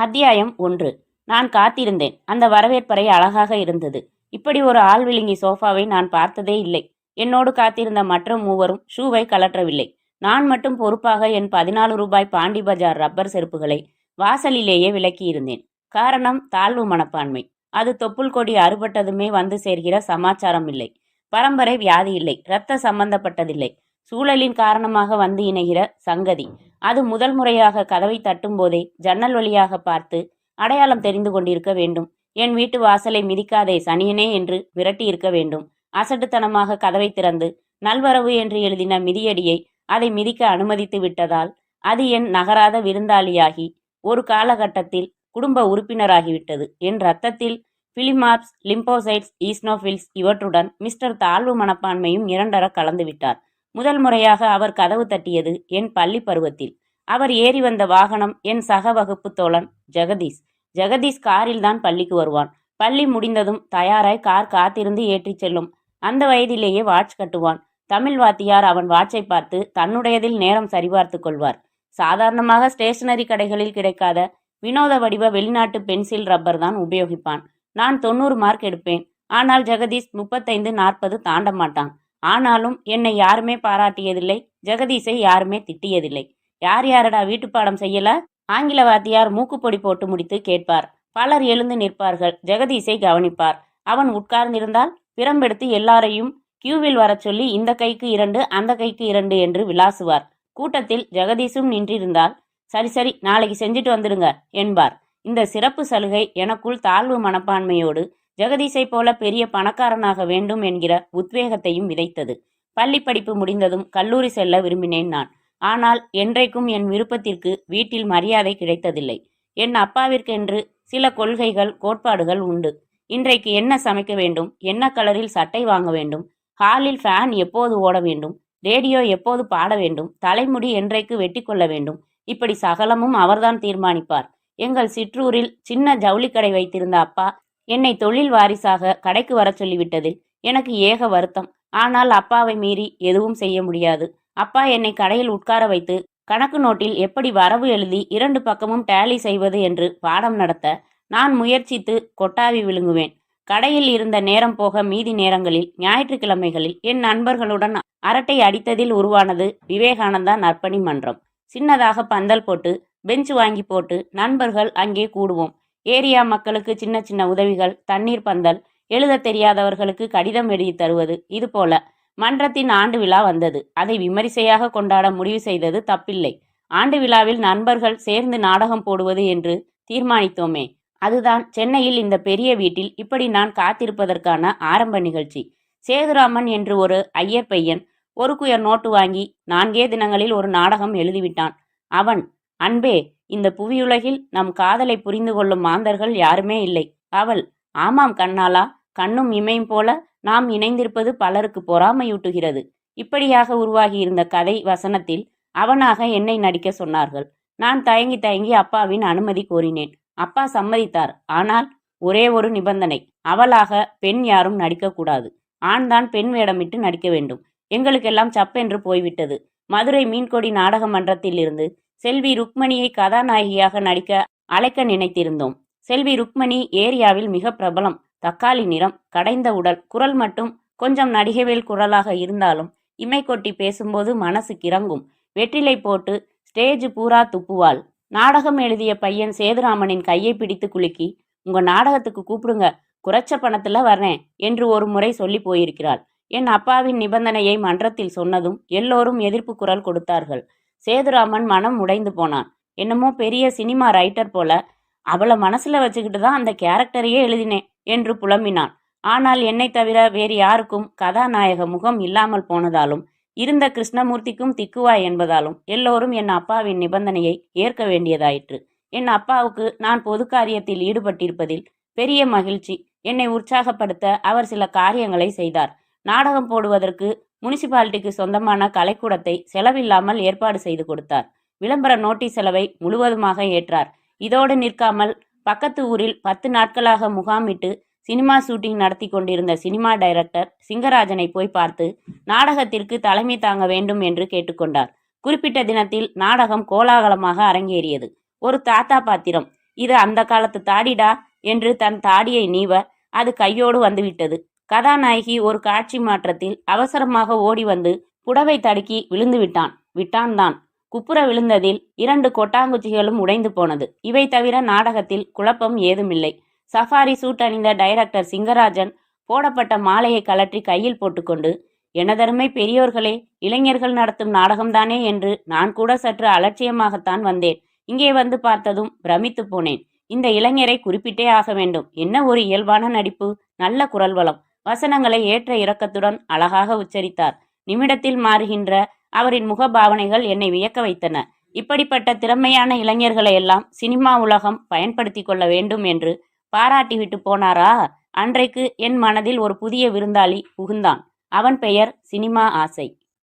அத்தியாயம் 1. நான் காத்திருந்தேன். அந்த வரவேற்பறை அழகாக இருந்தது. இப்படி ஒரு ஆள்விழுங்கி சோஃபாவை நான் பார்த்ததே இல்லை. என்னோடு காத்திருந்த மற்ற மூவரும் ஷூவை கழற்றவில்லை. நான் மட்டும் பொறுப்பாக என் 14 ரூபாய் பாண்டி பஜார் ரப்பர் செருப்புகளை வாசலிலேயே விலக்கியிருந்தேன். காரணம் தாழ்வு மனப்பான்மை. அது தொப்புள் கொடி அறுபட்டதுமே வந்து சேர்கிற சமாச்சாரம் இல்லை. பரம்பரை வியாதி இல்லை. இரத்த சம்பந்தப்பட்டதில்லை. சூழலின் காரணமாக வந்து இணைகிற சங்கதி. அது முதல் முறையாக கதவை தட்டும் போதே ஜன்னல் வழியாக பார்த்து அடையாளம் தெரிந்து கொண்டிருக்க வேண்டும். என் வீட்டு வாசலை மிதிக்காதே சனியனே என்று விரட்டியிருக்க வேண்டும். அசட்டுத்தனமாக கதவை திறந்து நல்வரவு என்று எழுதின மிதியடியை அதை மிதிக்க அனுமதித்து விட்டதால் அது என் நகராத விருந்தாளியாகி ஒரு காலகட்டத்தில் குடும்ப உறுப்பினராகிவிட்டது. என் ரத்தத்தில் பிலிமார்ப்ஸ், லிம்போசைட்ஸ், ஈஸ்னோஃபில்ஸ் இவற்றுடன் மிஸ்டர் தாழ்வு மனப்பான்மையும் இரண்டர கலந்து விட்டார். முதல் முறையாக அவர் கதவு தட்டியது என் பள்ளி பருவத்தில். அவர் ஏறி வந்த வாகனம் என் சக வகுப்பு தோழன் ஜெகதீஷ். ஜெகதீஷ் காரில்தான் பள்ளிக்கு வருவான். பள்ளி முடிந்ததும் தயாராய் கார் காத்திருந்து ஏற்றிச் செல்லும். அந்த வயதிலேயே வாட்ச் கட்டுவான். தமிழ் வாத்தியார் அவன் வாட்சை பார்த்து தன்னுடையதில் நேரம் சரிபார்த்து கொள்வார். சாதாரணமாக ஸ்டேஷனரி கடைகளில் கிடைக்காத வினோத வடிவ வெளிநாட்டு பென்சில் ரப்பர் தான் உபயோகிப்பான். நான் 90 மார்க் எடுப்பேன். ஆனால் ஜெகதீஷ் 35-40 தாண்ட மாட்டான். ஆனாலும் என்னை யாருமே பாராட்டியதில்லை. ஜெகதீஷை யாருமே திட்டியதில்லை. யார் யாரடா வீட்டுப்பாடம் செய்யல? ஆங்கில வாத்தியார் மூக்குப்பொடி போட்டு முடித்து கேட்பார். பலர் எழுந்து நிற்பார்கள். ஜெகதீஷை கவனிப்பார். அவன் உட்கார்ந்திருந்தால் பிரம்பெடுத்து எல்லாரையும் கியூவில் வரச் சொல்லி இந்த கைக்கு 2 அந்த கைக்கு 2 என்று விளாசுவார். கூட்டத்தில் ஜெகதீஷும் நின்றிருந்தால் சரி சரி நாளைக்கு செஞ்சுட்டு வந்துடுங்க என்பார். இந்த சிறப்பு சலுகை எனக்குள் தாழ்வு மனப்பான்மையோடு ஜெகதீஷை போல பெரிய பணக்காரனாக வேண்டும் என்கிற உத்வேகத்தையும் விதைத்தது. பள்ளி படிப்பு முடிந்ததும் கல்லூரி செல்ல விரும்பினேன் நான். ஆனால் என்றைக்கும் என் விருப்பத்திற்கு வீட்டில் மரியாதை கிடைத்ததில்லை. என் அப்பாவிற்கென்று சில கொள்கைகள், கோட்பாடுகள் உண்டு. இன்றைக்கு என்ன சமைக்க வேண்டும், என்ன கலரில் சட்டை வாங்க வேண்டும், ஹாலில் ஃபேன் எப்போது ஓட வேண்டும், ரேடியோ எப்போது பாட வேண்டும், தலைமுடி என்றைக்கு வெட்டி கொள்ள வேண்டும், இப்படி சகலமும் அவர்தான் தீர்மானிப்பார். எங்கள் சிற்றூரில் சின்ன ஜவுளிக்கடை வைத்திருந்த அப்பா என்னை தொழில் வாரிசாக கடைக்கு வர சொல்லிவிட்டதில் எனக்கு ஏக வருத்தம். ஆனால் அப்பாவை மீறி எதுவும் செய்ய முடியாது. அப்பா என்னை கடையில் உட்கார வைத்து கணக்கு நோட்டில் எப்படி வரவு எழுதி 2 பக்கமும் டேலி செய்வது என்று பாடம் நடத்த நான் முயற்சித்து கொட்டாவி விழுங்குவேன். கடையில் இருந்த நேரம் போக மீதி நேரங்களில் ஞாயிற்றுக்கிழமைகளில் என் நண்பர்களுடன் அரட்டை அடித்ததில் உருவானது விவேகானந்தா நற்பணி மன்றம். சின்னதாக பந்தல் போட்டு பெஞ்ச் வாங்கி போட்டு நண்பர்கள் அங்கே கூடுவோம். ஏரியா மக்களுக்கு சின்ன சின்ன உதவிகள், தண்ணீர் பந்தல், எழுத தெரியாதவர்களுக்கு கடிதம் எழுதி தருவது, இது போல. மன்றத்தின் ஆண்டு விழா வந்தது. அதை விமரிசையாக கொண்டாட முடிவு செய்தது தப்பில்லை. ஆண்டு விழாவில் நண்பர்கள் சேர்ந்து நாடகம் போடுவது என்று தீர்மானித்தோமே, அதுதான் சென்னையில் இந்த பெரிய வீட்டில் இப்படி நான் காத்திருப்பதற்கான ஆரம்ப நிகழ்ச்சி. சேதுராமன் என்று ஒரு ஐயர் பையன் ஒரு குயர் நோட்டு வாங்கி 4 தினங்களில் ஒரு நாடகம் எழுதிவிட்டான். அவன், அன்பே, இந்த புவியுலகில் நம் காதலை புரிந்து கொள்ளும் மாந்தர்கள் யாருமே இல்லை. அவள், ஆமாம் கண்ணாலா, கண்ணும் இமையும் போல நாம் இணைந்திருப்பது பலருக்கு பொறாமையூட்டுகிறது. இப்படியாக உருவாகியிருந்த கதை வசனத்தில் அவனாக என்னை நடிக்க சொன்னார்கள். நான் தயங்கி தயங்கி அப்பாவின் அனுமதி கோரினேன். அப்பா சம்மதித்தார். ஆனால் ஒரே ஒரு நிபந்தனை, அவளாக பெண் யாரும் நடிக்கக்கூடாது. ஆண்தான் பெண் வேடமிட்டு நடிக்க வேண்டும். எங்களுக்கெல்லாம் சப்பென்று போய்விட்டது. மதுரை மீன்கொடி நாடக மன்றத்தில் இருந்து செல்வி ருக்மணியை கதாநாயகியாக நடிக்க அழைக்க நினைத்திருந்தோம். செல்வி ருக்மணி ஏரியாவில் மிக பிரபலம். தக்காளி நிறம், கடைந்த உடல், குரல் மட்டும் கொஞ்சம் நடிகைவேல் குரலாக இருந்தாலும் இமை கொட்டி பேசும்போது மனசு கிறங்கும். வெற்றிலை போட்டு ஸ்டேஜ் பூரா துப்புவாள். நாடகம் எழுதிய பையன் சேதுராமனின் கையை பிடித்து குலுக்கி, உங்க நாடகத்துக்கு கூப்பிடுங்க, குறைச்ச பணத்துல வர்றேன் என்று ஒரு முறை சொல்லி போயிருக்கிறாள். என் அப்பாவின் நிபந்தனையை மன்றத்தில் சொன்னதும் எல்லோரும் எதிர்ப்பு குரல் கொடுத்தார்கள். சேதுராமன் மனம் உடைந்து போனான். என்னமோ பெரிய சினிமா ரைட்டர் போல அவளை மனசுல வச்சுக்கிட்டு தான் அந்த கேரக்டரையே எழுதினேன் என்று புலம்பினான். ஆனால் என்னை தவிர வேறு யாருக்கும் கதாநாயக முகம் இல்லாமல் போனதாலும் இருந்த கிருஷ்ணமூர்த்திக்கும் திக்குவாய் என்பதாலும் எல்லோரும் என் அப்பாவின் நிபந்தனையை ஏற்க வேண்டியதாயிற்று. என் அப்பாவுக்கு நான் பொது காரியத்தில் ஈடுபட்டிருப்பதில் பெரிய மகிழ்ச்சி. என்னை உற்சாகப்படுத்த அவர் சில காரியங்களை செய்தார். நாடகம் போடுவதற்கு முனிசிபாலிட்டிக்கு சொந்தமான கலைக்கூடத்தை செலவில்லாமல் ஏற்பாடு செய்து கொடுத்தார். விளம்பர நோட்டீஸ் செலவை முழுவதுமாக ஏற்றார். இதோடு நிற்காமல் பக்கத்து ஊரில் 10 நாட்களாக முகாமிட்டு சினிமா ஷூட்டிங் நடத்தி கொண்டிருந்த சினிமா டைரக்டர் சிங்கராஜனை போய் பார்த்து நாடகத்திற்கு தலைமை தாங்க வேண்டும் என்று கேட்டுக்கொண்டார். குறிப்பிட்ட தினத்தில் நாடகம் கோலாகலமாக அரங்கேறியது. ஒரு தாத்தா பாத்திரம். இது அந்த காலத்து தாடிடா என்று தன் தாடியை நீவ அது கையோடு வந்துவிட்டது. கதாநாயகி ஒரு காட்சி மாற்றத்தில் அவசரமாக ஓடி வந்து புடவை தடுக்கி விழுந்து விட்டான்தான். குப்புற விழுந்ததில் 2 கொட்டாங்குச்சிகளும் உடைந்து போனது. இவை தவிர நாடகத்தில் குழப்பம் ஏதுமில்லை. சஃபாரி சூட் அணிந்த டைரக்டர் சிங்கராஜன் போடப்பட்ட மாலையை கழற்றி கையில் போட்டுக்கொண்டு, எனதருமை பெரியோர்களே, இளைஞர்கள் நடத்தும் நாடகம்தானே என்று நான் கூட சற்று அலட்சியமாகத்தான் வந்தேன். இங்கே வந்து பார்த்ததும் பிரமித்து போனேன். இந்த இளைஞரை குறிப்பிட்டே ஆக வேண்டும். என்ன ஒரு இயல்பான நடிப்பு, நல்ல குரல் வளம், வசனங்களை ஏற்ற இறக்கத்துடன் அழகாக உச்சரித்தார். நிமிடத்தில் மாறுகின்ற அவரின் முகபாவனைகள் என்னை வியக்க வைத்தன. இப்படிப்பட்ட திறமையான இளைஞர்களை எல்லாம் சினிமா உலகம் பயன்படுத்தி கொள்ள வேண்டும் என்று பாராட்டிவிட்டு போனாரா? அன்றைக்கு என் மனதில் ஒரு புதிய விருந்தாளி புகுந்தான். அவன் பெயர் சினிமா ஆசை.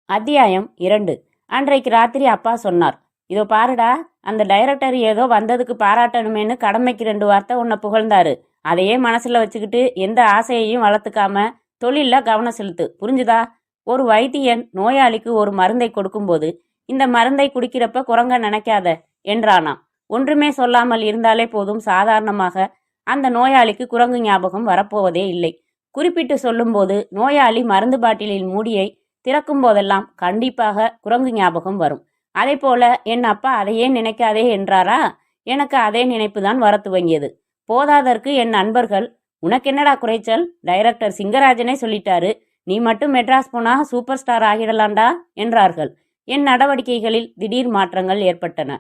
அத்தியாயம் 2. அன்றைக்கு ராத்திரி அப்பா சொன்னார், இதோ பாருடா, அந்த டைரக்டர் ஏதோ வந்ததுக்கு பாராட்டணுமேனு கடமைக்கு 2 வார்த்தை உன்னை புகழ்ந்தாரு. அதையே மனசுல வச்சுக்கிட்டு எந்த ஆசையையும் வளர்த்துக்காம தொழில கவனம் செலுத்து, புரிஞ்சுதா? ஒரு வைத்தியன் நோயாளிக்கு ஒரு மருந்தை கொடுக்கும்போது இந்த மருந்தை குடிக்கிறப்ப குரங்க நினைக்காத என்றானாம். ஒன்றுமே சொல்லாமல் இருந்தாலே போதும், சாதாரணமாக அந்த நோயாளிக்கு குரங்கு ஞாபகம் வரப்போவதே இல்லை. குறிப்பிட்டு சொல்லும்போது நோயாளி மருந்து பாட்டிலின் மூடியை திறக்கும் போதெல்லாம் கண்டிப்பாக குரங்கு ஞாபகம் வரும். அதே போல என் அப்பா அதையே நினைக்காதே என்றாரா? எனக்கு அதே நினைப்புதான் வர துவங்கியது. போதாதற்கு என் நண்பர்கள், உனக்கென்னடா குறைச்சல், டைரக்டர் சிங்கராஜனே சொல்லிட்டாரு, நீ மட்டும் மெட்ராஸ் போனா சூப்பர் ஸ்டார் ஆகிடலாண்டா என்றார்கள். என் நடவடிக்கைகளில் திடீர் மாற்றங்கள் ஏற்பட்டன.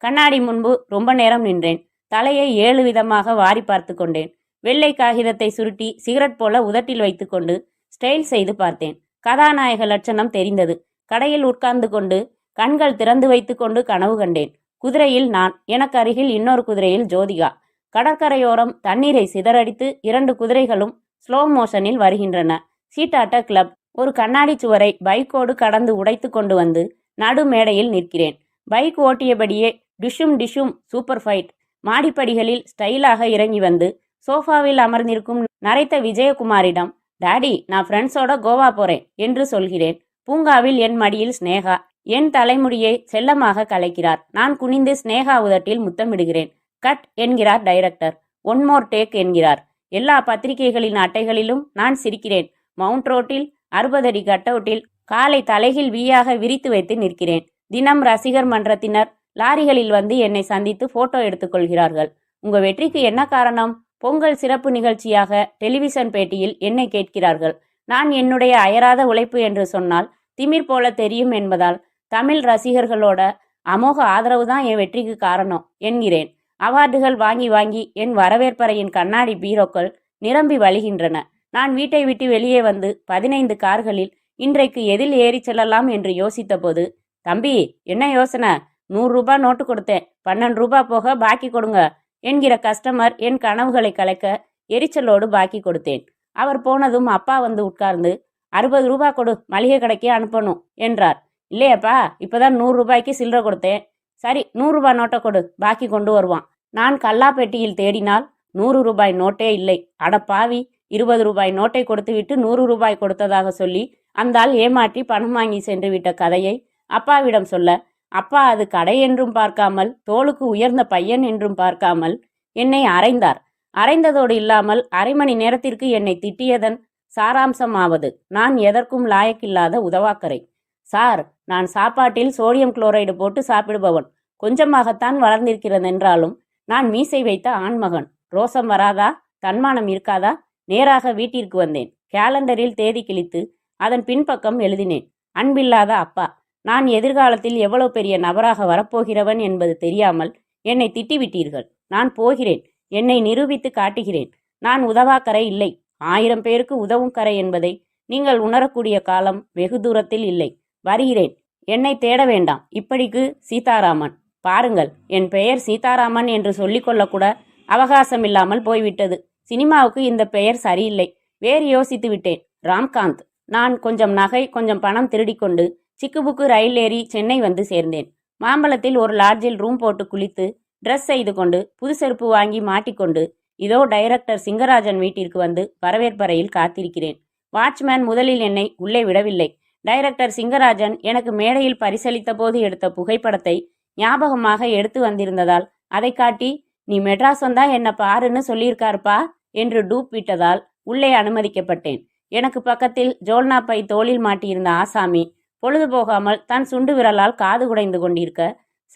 கண்ணாடி முன்பு ரொம்ப நேரம் நின்றேன். தலையை 7 விதமாக வாரி பார்த்து கொண்டேன். வெள்ளை காகிதத்தை சுருட்டி சிகரெட் போல உதட்டில் வைத்துக்கொண்டு ஸ்டைல் செய்து பார்த்தேன். கதாநாயக லட்சணம் தெரிந்தது. கடையில் உட்கார்ந்து கொண்டு கண்கள் திறந்து வைத்து கொண்டு கனவு கண்டேன். குதிரையில் நான், எனக்கு அருகில் இன்னொரு குதிரையில் ஜோதிகா. கடற்கரையோரம் தண்ணீரை சிதறடித்து 2 குதிரைகளும் ஸ்லோ மோஷனில் வருகின்றன. சீட்டாட்ட கிளப். ஒரு கண்ணாடி சுவரை பைக்கோடு கடந்து உடைத்து கொண்டு வந்து நடு மேடையில் நிற்கிறேன். பைக் ஓட்டியபடியே டிஷும் டிஷும் சூப்பர் ஃபைட். மாடிப்படிகளில் ஸ்டைலாக இறங்கி வந்து சோஃபாவில் அமர்ந்திருக்கும் நரைத்த விஜயகுமாரிடம், டாடி, நான் ஃப்ரெண்ட்ஸோட கோவா போறேன் என்று சொல்கிறேன். பூங்காவில் என் மடியில் ஸ்னேகா என் தலைமுடியை செல்லமாக கலைக்கிறார். நான் குனிந்து ஸ்னேகா உதட்டில் முத்தமிடுகிறேன். கட் என்கிறார் டைரக்டர். 1 மோர் டேக் என்கிறார். எல்லா பத்திரிகைகளின் அட்டைகளிலும் நான் சிரிக்கிறேன். மவுண்ட் ரோட்டில் 60 அடி கட்டவுட்டில் காலை தலையில் வீயாக விரித்து வைத்து நிற்கிறேன். தினம் ரசிகர் மன்றத்தினர் லாரிகளில் வந்து என்னை சந்தித்து போட்டோ எடுத்துக்கொள்கிறார்கள். உங்க வெற்றிக்கு என்ன காரணம்? பொங்கல் சிறப்பு நிகழ்ச்சியாக டெலிவிஷன் பேட்டியில் என்னை கேட்கிறார்கள். நான் என்னுடைய அயராத உழைப்பு என்று சொன்னால் திமிர் போல தெரியும் என்பதால் தமிழ் ரசிகர்களோட அமோக ஆதரவு தான் என் வெற்றிக்கு காரணம் என்கிறேன். அவார்டுகள் வாங்கி வாங்கி என் வரவேற்பறையின் கண்ணாடி பீரோக்கள் நிரம்பி வழிகின்றன. நான் வீட்டை விட்டு வெளியே வந்து 15 கார்களில் இன்றைக்கு எதில் ஏறி செல்லலாம் என்று யோசித்த போது, தம்பி, என்ன யோசனை? 100 ரூபாய் நோட்டு கொடுத்தேன், 12 ரூபாய் போக பாக்கி கொடுங்க என்கிற கஸ்டமர் என் கனவுகளை கலைக்க எரிச்சலோடு பாக்கி கொடுத்தேன். அவர் போனதும் அப்பா வந்து உட்கார்ந்து, 60 ரூபாய் கொடு, மளிகை கடைக்கு அனுப்பணும் என்றார். இல்லையப்பா, இப்பதான் 100 ரூபாய்க்கு சில்லறை கொடுத்தேன். சரி, 100 ரூபாய் நோட்டை கொடு, பாக்கி கொண்டு வருவான். நான் கல்லாப்பெட்டியில் தேடினால் 100 ரூபாய் நோட்டே இல்லை. அடப்பாவி, 20 ரூபாய் நோட்டை கொடுத்துவிட்டு 100 ரூபாய் கொடுத்ததாக சொல்லி அந்த ஆள் ஏமாற்றி பணம் வாங்கி சென்று விட்ட கதையை அப்பாவிடம் சொல்ல, அப்பா அது கடை என்றும் பார்க்காமல், தோளுக்கு உயர்ந்த பையன் என்றும் பார்க்காமல் என்னை அறைந்தார். அறைந்ததோடு இல்லாமல் அரை மணி நேரத்திற்கு என்னை திட்டியதன் சாராம்சமாவது, நான் எதற்கும் லாயக்கில்லாத உதவாக்கரை. சார், நான் சாப்பாட்டில் சோடியம் குளோரைடு போட்டு சாப்பிடுபவன். கொஞ்சமாகத்தான் வளர்ந்திருக்கிறதென்றாலும் நான் மீசை வைத்த ஆண்மகன். ரோசம் வராதா? தன்மானம் இருக்காதா? நேராக வீட்டிற்கு வந்தேன். கேலண்டரில் தேதி கிழித்து அதன் பின்பக்கம் எழுதினேன், அன்பில்லாத அப்பா. நான் எதிர்காலத்தில் எவ்வளவு பெரிய நபராக வரப்போகிறவன் என்பது தெரியாமல் என்னை திட்டிவிட்டீர்கள். நான் போகிறேன். என்னை நிரூபித்து காட்டுகிறேன். நான் உதவாக்கரை இல்லை, 1000 பேருக்கு உதவும் கரை என்பதை நீங்கள் உணரக்கூடிய காலம் வெகு தூரத்தில் இல்லை. வருகிறேன். என்னை தேட வேண்டாம். இப்படிக்கு சீதாராமன். பாருங்கள், என் பெயர் சீதாராமன் என்று சொல்லிக்கொள்ளக்கூட அவகாசம் இல்லாமல் போய்விட்டது. சினிமாவுக்கு இந்த பெயர் சரியில்லை. வேறு யோசித்து விட்டேன். ராம்காந்த். நான் கொஞ்சம் நகை, கொஞ்சம் பணம் திருடிக்கொண்டு சிக்குபுக்கு ரயில் ஏறி சென்னை வந்து சேர்ந்தேன். மாம்பலத்தில் ஒரு லாட்ஜில் ரூம் போட்டு குளித்து ட்ரெஸ் செய்து கொண்டு புது செருப்பு வாங்கி மாட்டிக்கொண்டு இதோ டைரக்டர் சிங்கராஜன் வீட்டிற்கு வந்து வரவேற்பறையில் காத்திருக்கிறேன். வாட்ச்மேன் முதலில் என்னை உள்ளே விடவில்லை. டைரக்டர் சிங்கராஜன் எனக்கு மேடையில் பரிசளித்த போது எடுத்த புகைப்படத்தை ஞாபகமாக எடுத்து வந்திருந்ததால் அதை காட்டி, நீ மெட்ராஸ் வந்தா என்ன பாருன்னு சொல்லியிருக்காருப்பா என்று டூப் விட்டதால் உள்ளே அனுமதிக்கப்பட்டேன். எனக்கு பக்கத்தில் ஜோல்னா பை தோளில் மாட்டியிருந்த ஆசாமி பொழுது போகாமல் தன் சுண்டு விரலால் காது குடைந்து கொண்டிருக்க,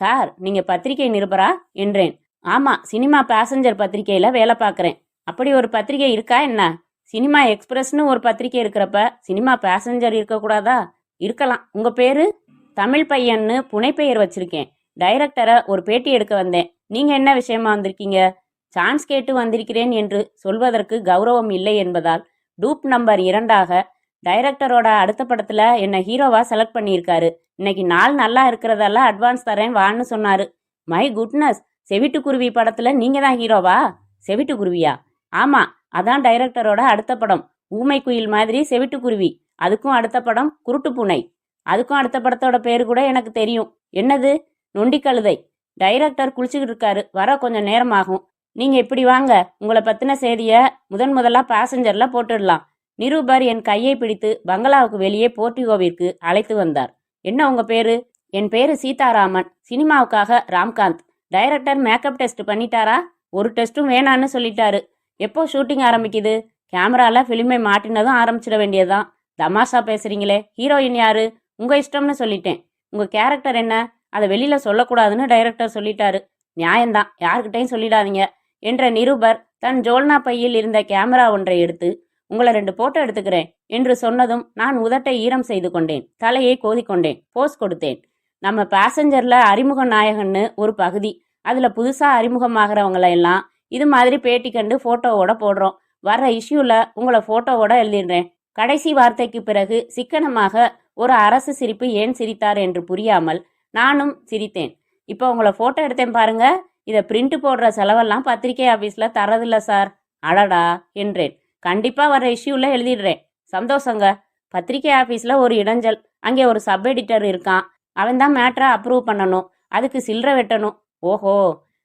சார் நீங்க பத்திரிகை நிருபரா என்றேன். ஆமா, சினிமா பேசஞ்சர் பத்திரிகையில வேலை பார்க்குறேன். அப்படி ஒரு பத்திரிகை இருக்கா என்ன? சினிமா எக்ஸ்பிரஸ்னு ஒரு பத்திரிகை இருக்கிறப்ப சினிமா பேசஞ்சர் இருக்கக்கூடாதா? இருக்கலாம். உங்க பேரு? தமிழ் பையன்னு புனைப்பெயர் வச்சிருக்கேன். டைரக்டரை ஒரு பேட்டி எடுக்க வந்தேன். நீங்க என்ன விஷயமா வந்திருக்கீங்க? சான்ஸ் கேட்டு வந்திருக்கிறேன் என்று சொல்வதற்கு கௌரவம் இல்லை என்பதால் டூப் நம்பர் 2ஆக டைரக்டரோட அடுத்த படத்துல என்ன ஹீரோவா செலக்ட் பண்ணியிருக்காரு. இன்னைக்கு நாள் நல்லா இருக்கிறதெல்லாம் அட்வான்ஸ் தரேன் வான்னு சொன்னாரு. மை குட்னஸ், செவிட்டுக்குருவி படத்துல நீங்க தான் ஹீரோவா? செவிட்டுக்குருவியா? ஆமா, அதான் டைரக்டரோட அடுத்த படம். ஊமை குயில் மாதிரி செவிட்டுக்குருவி. அதுக்கும் அடுத்த படம் குருட்டு பூனை. அதுக்கும் அடுத்த படத்தோட பேரு கூட எனக்கு தெரியும். என்னது? நொண்டி கழுதை. டைரக்டர் குளிச்சுக்கிட்டு இருக்காரு, வர கொஞ்சம் நேரம் ஆகும். நீங்க இப்படி வாங்க, உங்களை பத்தின செய்திய முதலா பேசஞ்சர்ல போட்டுடலாம். நிருபர் என் கையை பிடித்து பங்களாவுக்கு வெளியே போர்டிகோவிற்கு அழைத்து வந்தார். என்ன உங்க பேரு? என் பேரு சீதாராமன். சினிமாவுக்காக ராம்காந்த். டைரக்டர் மேக்கப் டெஸ்ட் பண்ணிட்டாரா? ஒரு டெஸ்ட்டும் வேணான்னு சொல்லிட்டாரு. எப்போ ஷூட்டிங் ஆரம்பிக்குது? கேமரால ஃபிலிமை மாட்டினதும் ஆரம்பிச்சிட வேண்டியதுதான். தமாஷா பேசுறீங்களே. ஹீரோயின் யாரு? உங்க இஷ்டம்னு சொல்லிட்டேன். உங்க கேரக்டர் என்ன? அதை வெளியில சொல்லக்கூடாதுன்னு டைரக்டர் சொல்லிட்டாரு. நியாயம்தான், யாருக்கிட்டையும் சொல்லிடாதீங்க என்ற நிருபர் தன் ஜோல்னா பையில் இருந்த கேமரா ஒன்றை எடுத்து, உங்களை 2 போட்டோ எடுத்துக்கிறேன் என்று சொன்னதும் நான் உதட்டை ஈரம் செய்து கொண்டேன். தலையை கோதிக்கொண்டேன். போஸ் கொடுத்தேன். நம்ம பேசஞ்சர்ல அறிமுக நாயகன்னு ஒரு பகுதி. அதுல புதுசா அறிமுகமாகறவங்கள எல்லாம் இது மாதிரி பேட்டி கண்டு போட்டோவோட போடுறோம். வர்ற இஷ்யூல உங்களை போட்டோவோட எழுதிடுறேன். கடைசி வார்த்தைக்கு பிறகு சிக்கனமாக ஒரு அரசு சிரிப்பு ஏன் சிரித்தார் என்று புரியாமல் நானும் சிரித்தேன். இப்போ உங்களை போட்டோ எடுத்தேன் பாருங்க. இதை பிரிண்ட் போடுற செலவெல்லாம் பத்திரிகை ஆபீஸ்ல தரதில்ல சார். அடடா என்றேன். கண்டிப்பா வர்ற இஷ்யூல எழுதிடுறேன். சந்தோஷங்க. பத்திரிகை ஆபீஸ்ல ஒரு இடைஞ்சல். அங்கே ஒரு சப் எடிட்டர் இருக்கான். அவன் தான் மேட்ரை அப்ரூவ் பண்ணணும். அதுக்கு சில்லறை வெட்டணும். ஓஹோ,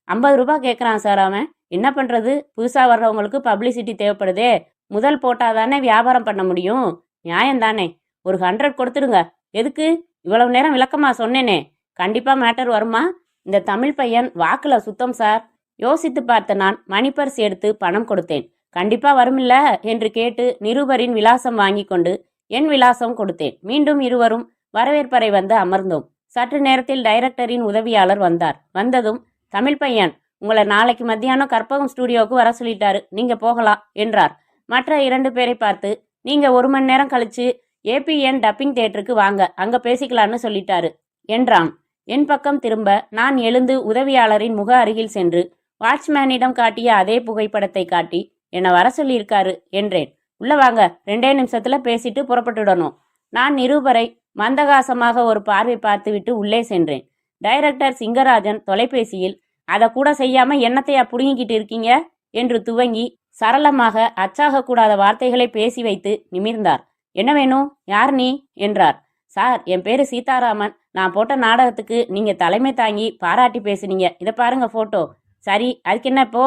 50 ரூபாய் கேட்குறான் சார் அவன். என்ன பண்றது? புதுசா வர்றவங்களுக்கு பப்ளிசிட்டி தேவைப்படுதே. முதல் போட்டாதானே வியாபாரம் பண்ண முடியும். நியாயம்தானே. ஒரு 100 கொடுத்துடுங்க. எதுக்கு? இவ்வளவு நேரம் விளக்கமா சொன்னேனே. கண்டிப்பா மேட்டர் வருமா? இந்த தமிழ் பையன் வாக்குல சுத்தம் சார். யோசித்து பார்த்த நான் மணிப்பர்ஸ் எடுத்து பணம் கொடுத்தேன். கண்டிப்பா வருமில்ல என்று கேட்டு நிருபரின் விலாசம் வாங்கி கொண்டு என் விலாசம் கொடுத்தேன். மீண்டும் இருவரும் வரவேற்பறை வந்து அமர்ந்தோம். சற்று நேரத்தில் டைரக்டரின் உதவியாளர் வந்தார். வந்ததும், தமிழ் பையன் உங்களை நாளைக்கு மத்தியானம் கற்பகம் ஸ்டுடியோவுக்கு வர சொல்லிட்டாரு, நீங்க போகலாம் என்றார். மற்ற 2 பேரை பார்த்து, நீங்க 1 மணி நேரம் கழிச்சு ஏபிஎன் டப்பிங் தியேட்டருக்கு வாங்க, அங்க பேசிக்கலான்னு சொல்லிட்டாரு என்றான். என் பக்கம் திரும்ப நான் எழுந்து உதவியாளரின் முக அருகில் சென்று வாட்ச்மேனிடம் காட்டிய அதே புகைப்படத்தை காட்டி, என்னை வர சொல்லியிருக்காரு என்றேன். உள்ள வாங்க, 2 நிமிஷத்துல பேசிட்டு புறப்பட்டுடணும். நான் நிருபரை மந்தகாசமாக ஒரு பார்வை பார்த்துவிட்டு உள்ளே சென்றேன். டைரக்டர் சிங்கராஜன் தொலைபேசியில், அதை கூட செய்யாம என்னத்தையா புடுங்கிக்கிட்டு இருக்கீங்க என்று துவங்கி சரளமாக அச்சாகக்கூடாத வார்த்தைகளை பேசி வைத்து நிமிர்ந்தார். என்ன வேணும்? யார் நீ என்றார். சார், என் பேரு சீதாராமன். நான் போட்ட நாடகத்துக்கு நீங்க தலைமை தாங்கி பாராட்டி பேசுனீங்க. இதை பாருங்க போட்டோ. சரி, அதுக்கு என்ன இப்போ?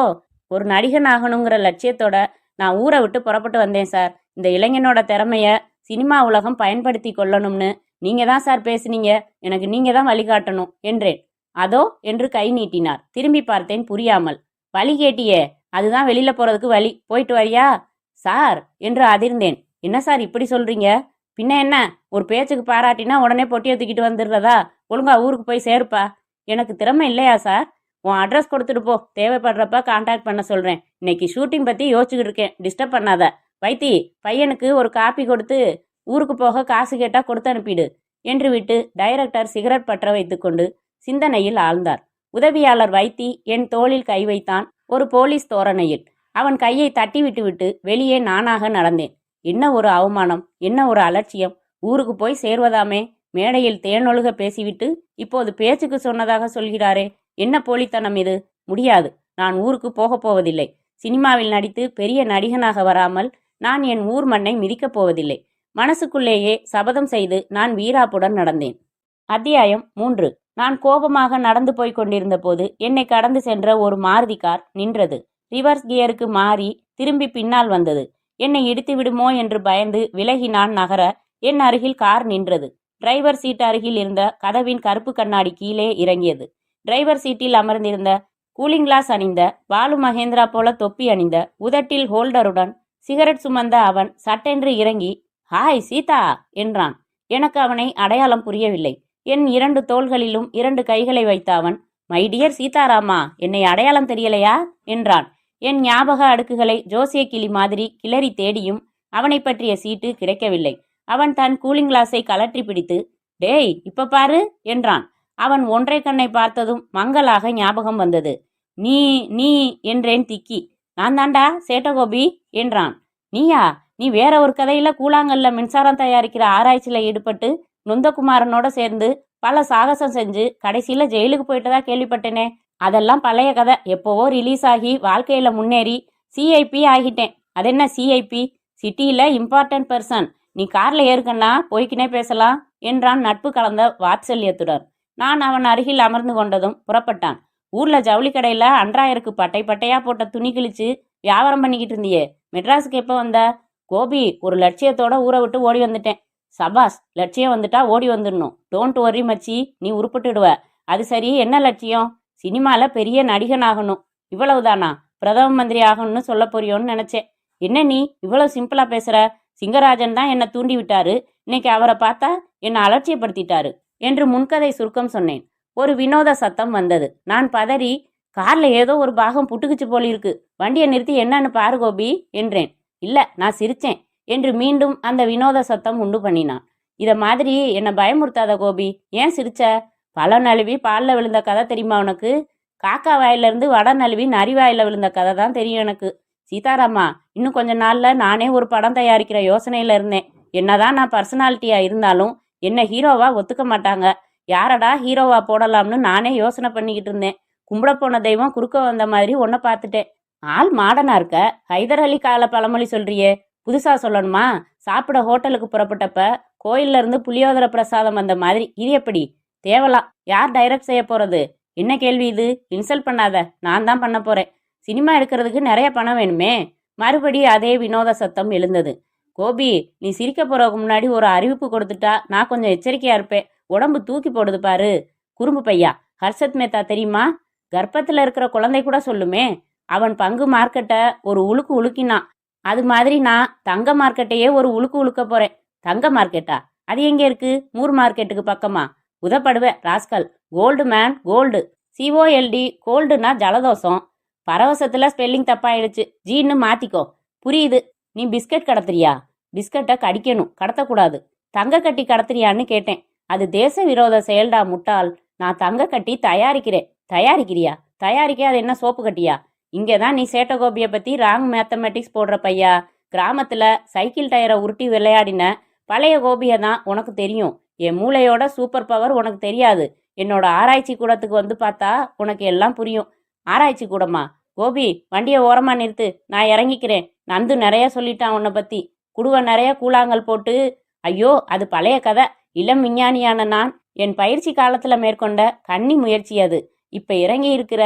ஒரு நடிகன் ஆகணுங்கிற லட்சியத்தோட நான் ஊரை விட்டு புறப்பட்டு வந்தேன் சார். இந்த இளைஞனோட திறமைய சினிமா உலகம் பயன்படுத்தி கொள்ளணும்னு நீங்க தான் சார் பேசுனீங்க. எனக்கு நீங்க தான் வழிகாட்டணும் என்றேன். அதோ என்று கை நீட்டினார். திரும்பி பார்த்தேன், புரியாமல். வழி கேட்டியே, அதுதான் வெளியில போறதுக்கு வழி. போயிட்டு வரியா? சார் என்று அதிர்ந்தேன். என்ன சார் இப்படி சொல்றீங்க? பின்ன என்ன, ஒரு பேச்சுக்கு பாராட்டினா உடனே பொட்டியை தூக்கிட்டு வந்துடுறதா? ஒழுங்கா ஊருக்கு போய் சேருப்பா. எனக்கு திறமை இல்லையா சார்? உன் அட்ரஸ் கொடுத்துட்டு போ. தேவைப்படுறப்ப கான்டாக்ட் பண்ண சொல்றேன். இன்னைக்கு ஷூட்டிங் பத்தி யோசிச்சுக்கிட்டு இருக்கேன். டிஸ்டர்ப் பண்ணாத. வைத்தி, பையனுக்கு ஒரு காப்பி கொடுத்து ஊருக்கு போக காசு கேட்டா கொடுத்து அனுப்பிடு என்று விட்டு டைரக்டர் சிகரெட் பற்ற வைத்துக்கொண்டு சிந்தனையில் ஆழ்ந்தார். உதவியாளர் வைத்தி என் தோளில் கை வைத்தான், ஒரு போலீஸ் தோரணையில். அவன் கையை தட்டி விட்டுவிட்டு வெளியே நானாக நடந்தேன். என்ன ஒரு அவமானம், என்ன ஒரு அலட்சியம். ஊருக்கு போய் சேர்வதாமே. மேடையில் தேனொழுக பேசிவிட்டு இப்போது பேச்சுக்கு சொன்னதாக சொல்கிறாரே. என்ன போலித்தனம் இது? முடியாது. நான் ஊருக்கு போகப் போவதில்லை. சினிமாவில் நடித்து பெரிய நடிகனாக வராமல் நான் என் ஊர் மண்ணை மிதிக்கப் போவதில்லை. மனசுக்குள்ளேயே சபதம் செய்து நான் வீராப்புடன் நடந்தேன். அத்தியாயம் 3. நான் கோபமாக நடந்து போய் கொண்டிருந்த போது என்னை கடந்து சென்ற ஒரு மாருதி கார் நின்றது. ரிவர்ஸ் கியருக்கு மாறி திரும்பி பின்னால் வந்தது. என்னை இடித்து விடுமோ என்று பயந்து விலகி நான் நகர என் அருகில் கார் நின்றது. டிரைவர் சீட் அருகில் இருந்த கதவின் கருப்பு கண்ணாடி கீழே இறங்கியது. டிரைவர் சீட்டில் அமர்ந்திருந்த கூலிங் கிளாஸ் அணிந்த, பாலு மகேந்திரா போல தொப்பி அணிந்த, உதட்டில் ஹோல்டருடன் சிகரெட் சுமந்த அவன் சட்டென்று இறங்கி, ஹாய் சீதா என்றான். எனக்கு அவனை அடையாளம் புரியவில்லை. என் 2 தோள்களிலும் 2 கைகளை வைத்த அவன், மை டியர் சீதாராமா, என்னை அடையாளம் தெரியலையா என்றான். என் ஞாபக அடுக்குகளை ஜோசிய கிளி மாதிரி கிளறி தேடியும் அவனை பற்றிய சீட்டு கிடைக்கவில்லை. அவன் தன் கூலிங் கிளாஸை கலற்றி பிடித்து, டேய் இப்ப பாரு என்றான். அவன் ஒன்றை கண்ணை பார்த்ததும் மங்கலாக ஞாபகம் வந்தது. நீ நீ என்றேன் திக்கி. நான் தாண்டா சேட்டகோபி என்றான். நீயா? நீ வேற ஒரு கதையில கூழாங்கல்ல மின்சாரம் தயாரிக்கிற ஆராய்ச்சியில ஈடுபட்டு நொந்தகுமாரனோட சேர்ந்து பல சாகசம் செஞ்சு கடைசியில ஜெயிலுக்கு போயிட்டதா கேள்விப்பட்டேனே. அதெல்லாம் பழைய கதை. எப்போவோ ரிலீஸ் ஆகி வாழ்க்கையில முன்னேறி சிஐபி ஆகிட்டேன். அதென்ன சிஐபி? சிட்டியில இம்பார்ட்டன்ட் பர்சன். நீ கார்ல ஏறுக்கண்ணா, போய்க்கினே பேசலாம் என்றான் நட்பு கலந்த வாத்சல்யத்துடன். நான் அவன் அருகில் அமர்ந்து கொண்டதும் புறப்பட்டான். ஊர்ல ஜவுளி கடையில அன்றாயருக்கு பட்டை பட்டையா போட்ட துணி கிழிச்சு வியாபாரம் பண்ணிக்கிட்டு இருந்தியே, மெட்ராஸுக்கு எப்போ வந்த? கோபி, ஒரு லட்சியத்தோட ஊரை விட்டு ஓடி வந்துட்டேன். சபாஸ், லட்சியம் வந்துட்டா ஓடி வந்துடணும். டோன்ட் ஒர்ரி மச்சி, நீ உருப்பிட்டுடுவ. அது சரி, என்ன லட்சியம்? சினிமால பெரிய நடிகன் ஆகணும். இவ்வளவுதானா? பிரதம மந்திரி ஆகணும்னு சொல்ல போறியோன்னு நினைச்சேன். என்ன நீ இவ்வளவு சிம்பிளா பேசுற? சிங்கராஜன் தான் என்னை தூண்டி விட்டாரு. இன்னைக்கு அவரை பார்த்தா என்னை அலட்சியப்படுத்திட்டாரு என்று முன்கதை சுருக்கம் சொன்னேன். ஒரு வினோத சத்தம் வந்தது. நான் பதறி, கார்ல ஏதோ ஒரு பாகம் புட்டுக்குச்சு போலிருக்கு, வண்டியை நிறுத்தி என்னன்னு பாரு கோபி என்றேன். இல்ல, நான் சிரிச்சேன் என்று மீண்டும் அந்த வினோத சத்தம் உண்டு பண்ணினான். இத மாதிரி என்னை பயமுறுத்தாத கோபி. ஏன் சிரிச்ச? பழம் நழுவி பாலில் விழுந்த கதை தெரியுமா உனக்கு? காக்கா வாயிலிருந்து வடை நழுவி நரி வாயில விழுந்த கதை தான் தெரியும் எனக்கு. சீதாராமா, இன்னும் கொஞ்ச நாள்ல நானே ஒரு படம் தயாரிக்கிற யோசனையில இருந்தேன். என்னதான் நான் பர்சனாலிட்டியா இருந்தாலும் என்ன ஹீரோவா ஒத்துக்க மாட்டாங்க. யாரடா ஹீரோவா போடலாம்னு நானே யோசனை பண்ணிக்கிட்டு இருந்தேன். கும்பிட போன தெய்வம் குறுக்க வந்த மாதிரி உன்னை பார்த்துட்டேன். ஆள் மாடனா இருக்க. ஹைதர் அலி கால பழமொழி சொல்றியே, புதுசா சொல்லணுமா? சாப்பிட ஹோட்டலுக்கு புறப்பட்டப்ப கோயில்ல இருந்து புளியோதர பிரசாதம் வந்த மாதிரி. இது எப்படி? தேவலாம். யார் டைரக்ட் செய்ய போறது? என்ன கேள்வி இது? இன்சல்ட் பண்ணாத, நான் தான் பண்ண போறேன். சினிமா எடுக்கிறதுக்கு நிறைய பணம் வேணுமே. மறுபடி அதே வினோத சத்தம் எழுந்தது. கோபி, நீ சிரிக்க போறதுக்கு முன்னாடி ஒரு அறிவிப்பு கொடுத்துட்டா நான் கொஞ்சம் எச்சரிக்கையா இருப்பேன். உடம்பு தூக்கி போடுது பாரு. குறும்பு பையா, ஹர்ஷத் மேத்தா தெரியுமா? கர்ப்பத்துல இருக்கிற குழந்தை கூட சொல்லுமே. அவன் பங்கு மார்க்கெட்டை ஒரு உழுக்கு உழுக்கினான். அது மாதிரி நான் தங்க மார்க்கெட்டையே ஒரு உழுக்கு உழுக்க போறேன். தங்க மார்க்கெட்டா? அது எங்க இருக்கு? மூர் மார்க்கெட்டுக்கு பக்கமா? உதப்படுவ rascal. Cold man, cold. C O L D. கோல்டுனா ஜலதோஷம். பரவசத்துல ஸ்பெல்லிங் தப்பாயிடுச்சு. ஜீன்னு மாத்திக்கோ. புரியுது. நீ பிஸ்கட் கடத்துறியா? பிஸ்கட்டை கடிக்கணும், கடத்தக்கூடாது. தங்க கட்டி கடத்துறியான்னு கேட்டேன். அது தேச விரோத செயல்டா முட்டாள். நான் தங்க கட்டி தயாரிக்கிறேன். தயாரிக்கிறியா? தயாரிக்க அது என்ன சோப்பு கட்டியா? இங்கேதான் நீ சேட்டகோபியை பத்தி ராங் மேத்தமெட்டிக்ஸ் போடுற பையா. கிராமத்துல சைக்கிள் டயரை உருட்டி விளையாடின பழைய கோபியை தான் உனக்கு தெரியும். என் மூளையோட சூப்பர் பவர் உனக்கு தெரியாது. என்னோட ஆராய்ச்சி கூடத்துக்கு வந்து பார்த்தா உனக்கு எல்லாம் புரியும். ஆராய்ச்சி கூடமா? கோபி, வண்டியை ஓரமா நிறுத்து, நான் இறங்கிக்கிறேன். நந்து நிறைய சொல்லிட்டான் உன்னை பத்தி. குடுவை நிறைய கூழாங்கல் போட்டு. ஐயோ, அது பழைய கதை. இளம் விஞ்ஞானியான நான் என் பயிற்சி காலத்துல மேற்கொண்ட கன்னி முயற்சி அது. இப்ப இறங்கி இருக்கிற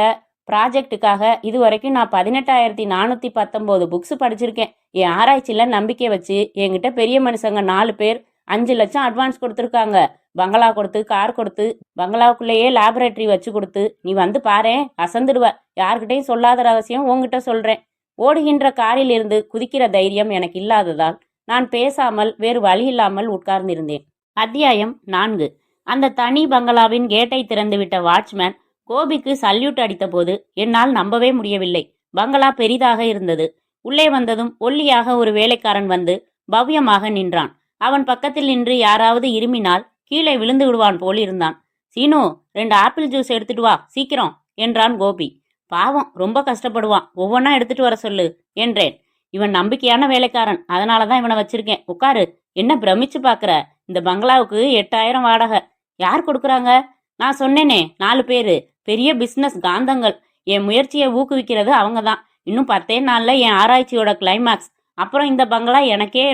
ப்ராஜெக்டுக்காக இதுவரைக்கும் நான் 18,419 புக்ஸ் படிச்சிருக்கேன். என் ஆராய்ச்சியில நம்பிக்கை வச்சு என்கிட்ட பெரிய மனுஷங்க 4 பேர் 5 லட்சம் அட்வான்ஸ் கொடுத்துருக்காங்க. பங்களா கொடுத்து, கார் கொடுத்து, பங்களாவுக்குள்ளேயே லேபரேட்டரி வச்சு கொடுத்து. நீ வந்து பாரேன், அசந்துடுவ. யார்கிட்டையும் சொல்லாத ரகசியம் உங்ககிட்ட சொல்றேன். ஓடுகின்ற காரில் இருந்து குதிக்கிற தைரியம் எனக்கு இல்லாததால் நான் பேசாமல் வேறு வழி இல்லாமல் உட்கார்ந்திருந்தேன். அத்தியாயம் 4. அந்த தனி பங்களாவின் கேட்டை திறந்துவிட்ட வாட்ச்மேன் கோபிக்கு சல்யூட் அடித்தபோது என்னால் நம்பவே முடியவில்லை. பங்களா பெரிதாக இருந்தது. உள்ளே வந்ததும் ஒல்லியாக ஒரு வேலைக்காரன் வந்து பவ்யமாக நின்றான். அவன் பக்கத்தில் நின்று யாராவது இருமினால் கீழே விழுந்து விடுவான் போல் இருந்தான். சீனு, 2 ஆப்பிள் ஜூஸ் எடுத்துட்டு வா சீக்கிரம் என்றான் கோபி. பாவம், ரொம்ப கஷ்டப்படுவான். ஒவ்வொன்றா எடுத்துட்டு வர சொல்லு என்றேன். இவன் நம்பிக்கையான வேலைக்காரன், அதனாலதான் இவனை வச்சிருக்கேன். உட்காரு. என்ன பிரமிச்சு பாக்குற? இந்த பங்களாவுக்கு 8,000 வாடகை. யார் கொடுக்குறாங்க? நான் சொன்னேனே, 4 பேரு. பெரிய பிசினஸ் காந்தங்கள். என் முயற்சியை ஊக்குவிக்கிறது அவங்க தான். இன்னும் 10 நாள்ல என் ஆராய்ச்சியோட கிளைமாக்ஸ். அப்புறம் இந்த பங்களா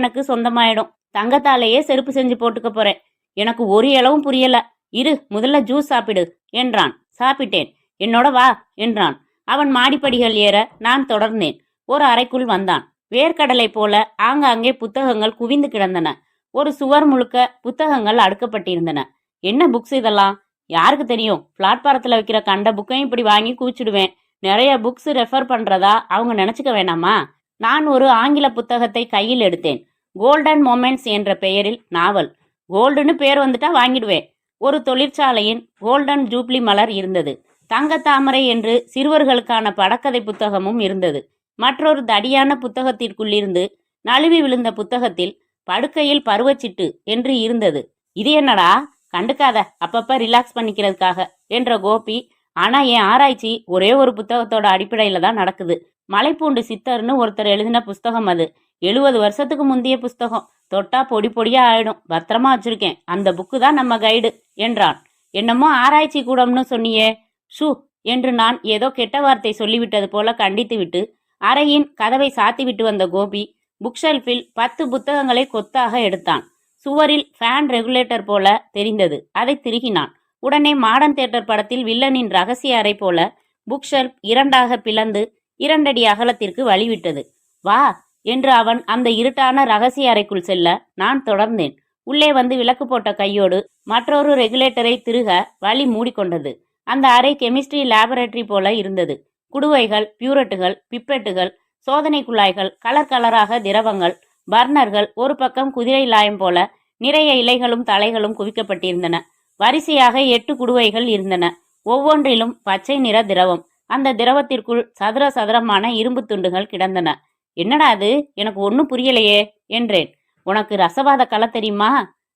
எனக்கு சொந்தமாயிடும். தங்கத்தாலேயே செருப்பு செஞ்சு போட்டுக்க போறேன். எனக்கு ஒரு இளவும் புரியல. இரு, முதல்ல ஜூஸ் சாப்பிடு என்றான். சாப்பிட்டேன். என்னோட வா என்றான். அவன் மாடிப்படிகள் ஏற நான் தொடர்ந்தேன். ஒரு அறைக்குள் வந்தான். வேர்க்கடலை போல ஆங்காங்கே புத்தகங்கள் குவிந்து கிடந்தன. ஒரு சுவர் முழுக்க புத்தகங்கள் அடுக்கப்பட்டிருந்தன. என்ன புக்ஸ் இதெல்லாம்? யாருக்கு தெரியும்? பிளாட்பாரத்தில் வைக்கிற கண்ட புக்கையும் இப்படி வாங்கி குவிச்சுடுவேன். நிறைய புக்ஸ் ரெஃபர் பண்றதா அவங்க நினைச்சுக்க வேணாமா? நான் ஒரு ஆங்கில புத்தகத்தை கையில் எடுத்தேன். கோல்டன் மொமெண்ட்ஸ் என்ற பெயரில் நாவல். கோல்டுன்னு பேர் வந்துட்டா வாங்கிடுவேன். ஒரு தொழிற்சாலையின் கோல்டன் ஜூப்ளி மலர் இருந்தது. தங்கத்தாமரை என்று சிறுவர்களுக்கான படக்கதை புத்தகமும் இருந்தது. மற்றொரு தடியான புத்தகத்திற்குள்ளிருந்து நழுவி விழுந்த புத்தகத்தில் படுக்கையில் பருவச்சிட்டு என்று இருந்தது. இது என்னடா? கண்டுக்காத, அப்பப்ப ரிலாக்ஸ் பண்ணிக்கிறதுக்காக என்ற கோபி. ஆனா என் ஆராய்ச்சி ஒரே ஒரு புத்தகத்தோட அடிப்படையில தான் நடக்குது. மலைப்பூண்டு சித்தர்னு ஒருத்தர் எழுதின புஸ்தகம் அது. 70 வருஷத்துக்கு முந்தைய புஸ்தகம். தொட்டா பொடி பொடியா ஆயிடும். பத்திரமா வச்சிருக்கேன். அந்த புக்கு தான் நம்ம கைடு என்றான். என்னமோ ஆராய்ச்சி கூடம்னு சொன்னியே. ஷூ என்று நான் ஏதோ கெட்ட வார்த்தை சொல்லிவிட்டது போல கண்டித்துவிட்டு அறையின் கதவை சாத்திவிட்டு வந்த கோபி புக் ஷெல்ஃபில் 10 புத்தகங்களை கொத்தாக எடுத்தான். சுவரில் ஃபேன் ரெகுலேட்டர் போல தெரிந்தது. அதை திருகினான். உடனே மாடர்ன் தியேட்டர் படத்தில் வில்லனின் ரகசிய அறை போல புக் ஷெல்ஃப் 2ஆக பிளந்து 2 அடி அகலத்திற்கு வழிவிட்டது. வா என்று அவன் அந்த இருட்டான ரகசிய அறைக்குள் செல்ல நான் தொடர்ந்தேன். உள்ளே வந்து விளக்கு போட்ட கையோடு மற்றொரு ரெகுலேட்டரை திருக வழி மூடிக்கொண்டது. அந்த அறை கெமிஸ்ட்ரி லேபரேட்டரி போல இருந்தது. குடுவைகள், பியூரெட்டுகள், பிப்பெட்டுகள், சோதனை குழாய்கள், கலர் கலராக திரவங்கள், பர்னர்கள், ஒரு பக்கம் குதிரை லாயம் போல நிறைய இலைகளும் தலைகளும் குவிக்கப்பட்டிருந்தன. வரிசையாக 8 குடுவைகள் இருந்தன. ஒவ்வொன்றிலும் பச்சை நிற திரவம். அந்த திரவத்திற்குள் சதுர சதுரமான இரும்பு துண்டுகள் கிடந்தன. என்னடா அது? எனக்கு ஒன்றும் புரியலையே என்றேன். உனக்கு ரசவாத கலை தெரியுமா?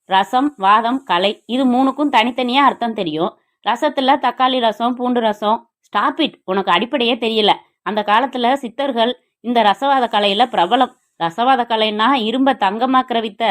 ரசம், வாதம், கலை, இது 3க்கும் தனித்தனியா அர்த்தம் தெரியும். ரசத்துல தக்காளி ரசம், பூண்டு ரசம். ஸ்டாப் இட், உனக்கு அடிப்படையே தெரியல. அந்த காலத்துல சித்தர்கள் இந்த ரசவாத கலையில பிரபலம். ரசவாத கலைன்னா இரும்ப தங்கமாக்குற வித்த.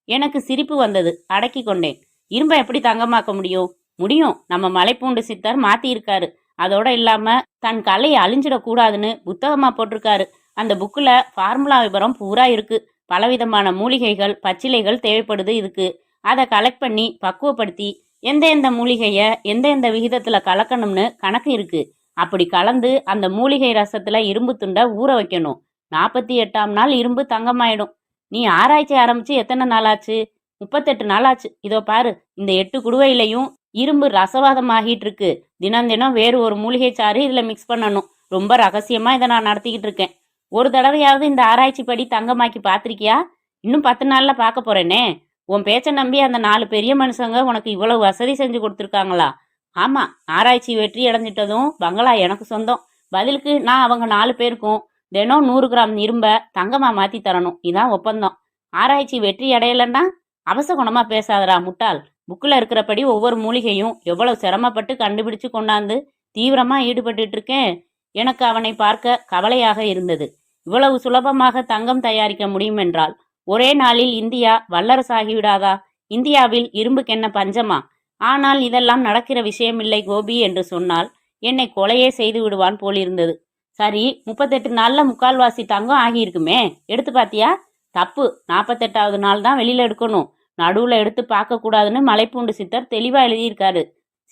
எனக்கு சிரிப்பு வந்தது. அடக்கி கொண்டேன். இரும்ப எப்படி தங்கமாக்க முடியும்? முடியும். நம்ம மலைப்பூண்டு சித்தர் மாத்தி இருக்காரு. அதோட இல்லாம தன் கலையை அழிஞ்சிடக்கூடாதுன்னு புத்தகமா போட்டிருக்காரு. அந்த புக்கில் ஃபார்முலா விவரம் பூரா இருக்கு. பலவிதமான மூலிகைகள், பச்சிலைகள் தேவைப்படுது இதுக்கு. அதை கலெக்ட் பண்ணி பக்குவப்படுத்தி எந்த மூலிகையை எந்த விகிதத்தில் கலக்கணும்னு கணக்கு இருக்கு. அப்படி கலந்து அந்த மூலிகை ரசத்தில் இரும்பு துண்டை ஊற வைக்கணும். 48ஆம் நாள் இரும்பு தங்கமாயிடும். நீ ஆராய்ச்சி ஆரம்பிச்சு எத்தனை நாள் ஆச்சு? 38 நாள் ஆச்சு. இதோ பாரு, இந்த 8 குடுவையிலையும் இரும்பு ரசவாதம் ஆகிட்டு இருக்கு. தினம் தினம் வேறு ஒரு மூலிகை சாறு இதில் மிக்ஸ் பண்ணணும். ரொம்ப ரகசியமா இதை நான் நடத்திக்கிட்டு இருக்கேன். ஒரு தடவையாவது இந்த ஆராய்ச்சி படி தங்கமாக்கி பார்த்திருக்கியா? இன்னும் 10 நாள்ல பார்க்க போறேனே. உன் பேச்சை நம்பி அந்த 4 பெரிய மனுஷங்க உனக்கு இவ்வளவு வசதி செஞ்சு கொடுத்துருக்காங்களா? ஆமா, ஆராய்ச்சி வெற்றி அடைஞ்சிட்டதும் பங்களா எனக்கு சொந்தம். பதிலுக்கு நான் அவங்க 4 பேருக்கும் தினம் 100 கிராம் இரும்ப தங்கமா மாத்தி தரணும். இதான் ஒப்பந்தம். ஆராய்ச்சி வெற்றி அடையலன்னா அவசகுணமா பேசாதடா முட்டாள். புக்கில் இருக்கிறபடி ஒவ்வொரு மூலிகையும் எவ்வளவு சிரமப்பட்டு கண்டுபிடிச்சு கொண்டாந்து தீவிரமா ஈடுபட்டு இருக்கேன். எனக்கு அவனை பார்க்க கவலையாக இருந்தது. இவ்வளவு சுலபமாக தங்கம் தயாரிக்க முடியும் என்றால் ஒரே நாளில் இந்தியா வல்லரசாகிவிடாதா? இந்தியாவில் இரும்புக்கென்ன பஞ்சமா? ஆனால் இதெல்லாம் நடக்கிற விஷயமில்லை கோபி என்று சொன்னால் என்னை கொலையே செய்து விடுவான் போலிருந்தது. சரி, 38 நாள்ல முக்கால்வாசி தங்கம் ஆகியிருக்குமே, எடுத்து பாத்தியா? தப்பு. 48வது நாள் தான் வெளியில எடுக்கணும். நடுவுல எடுத்து பார்க்க கூடாதுன்னு மலைப்பூண்டு சித்தர் தெளிவா எழுதியிருக்காரு.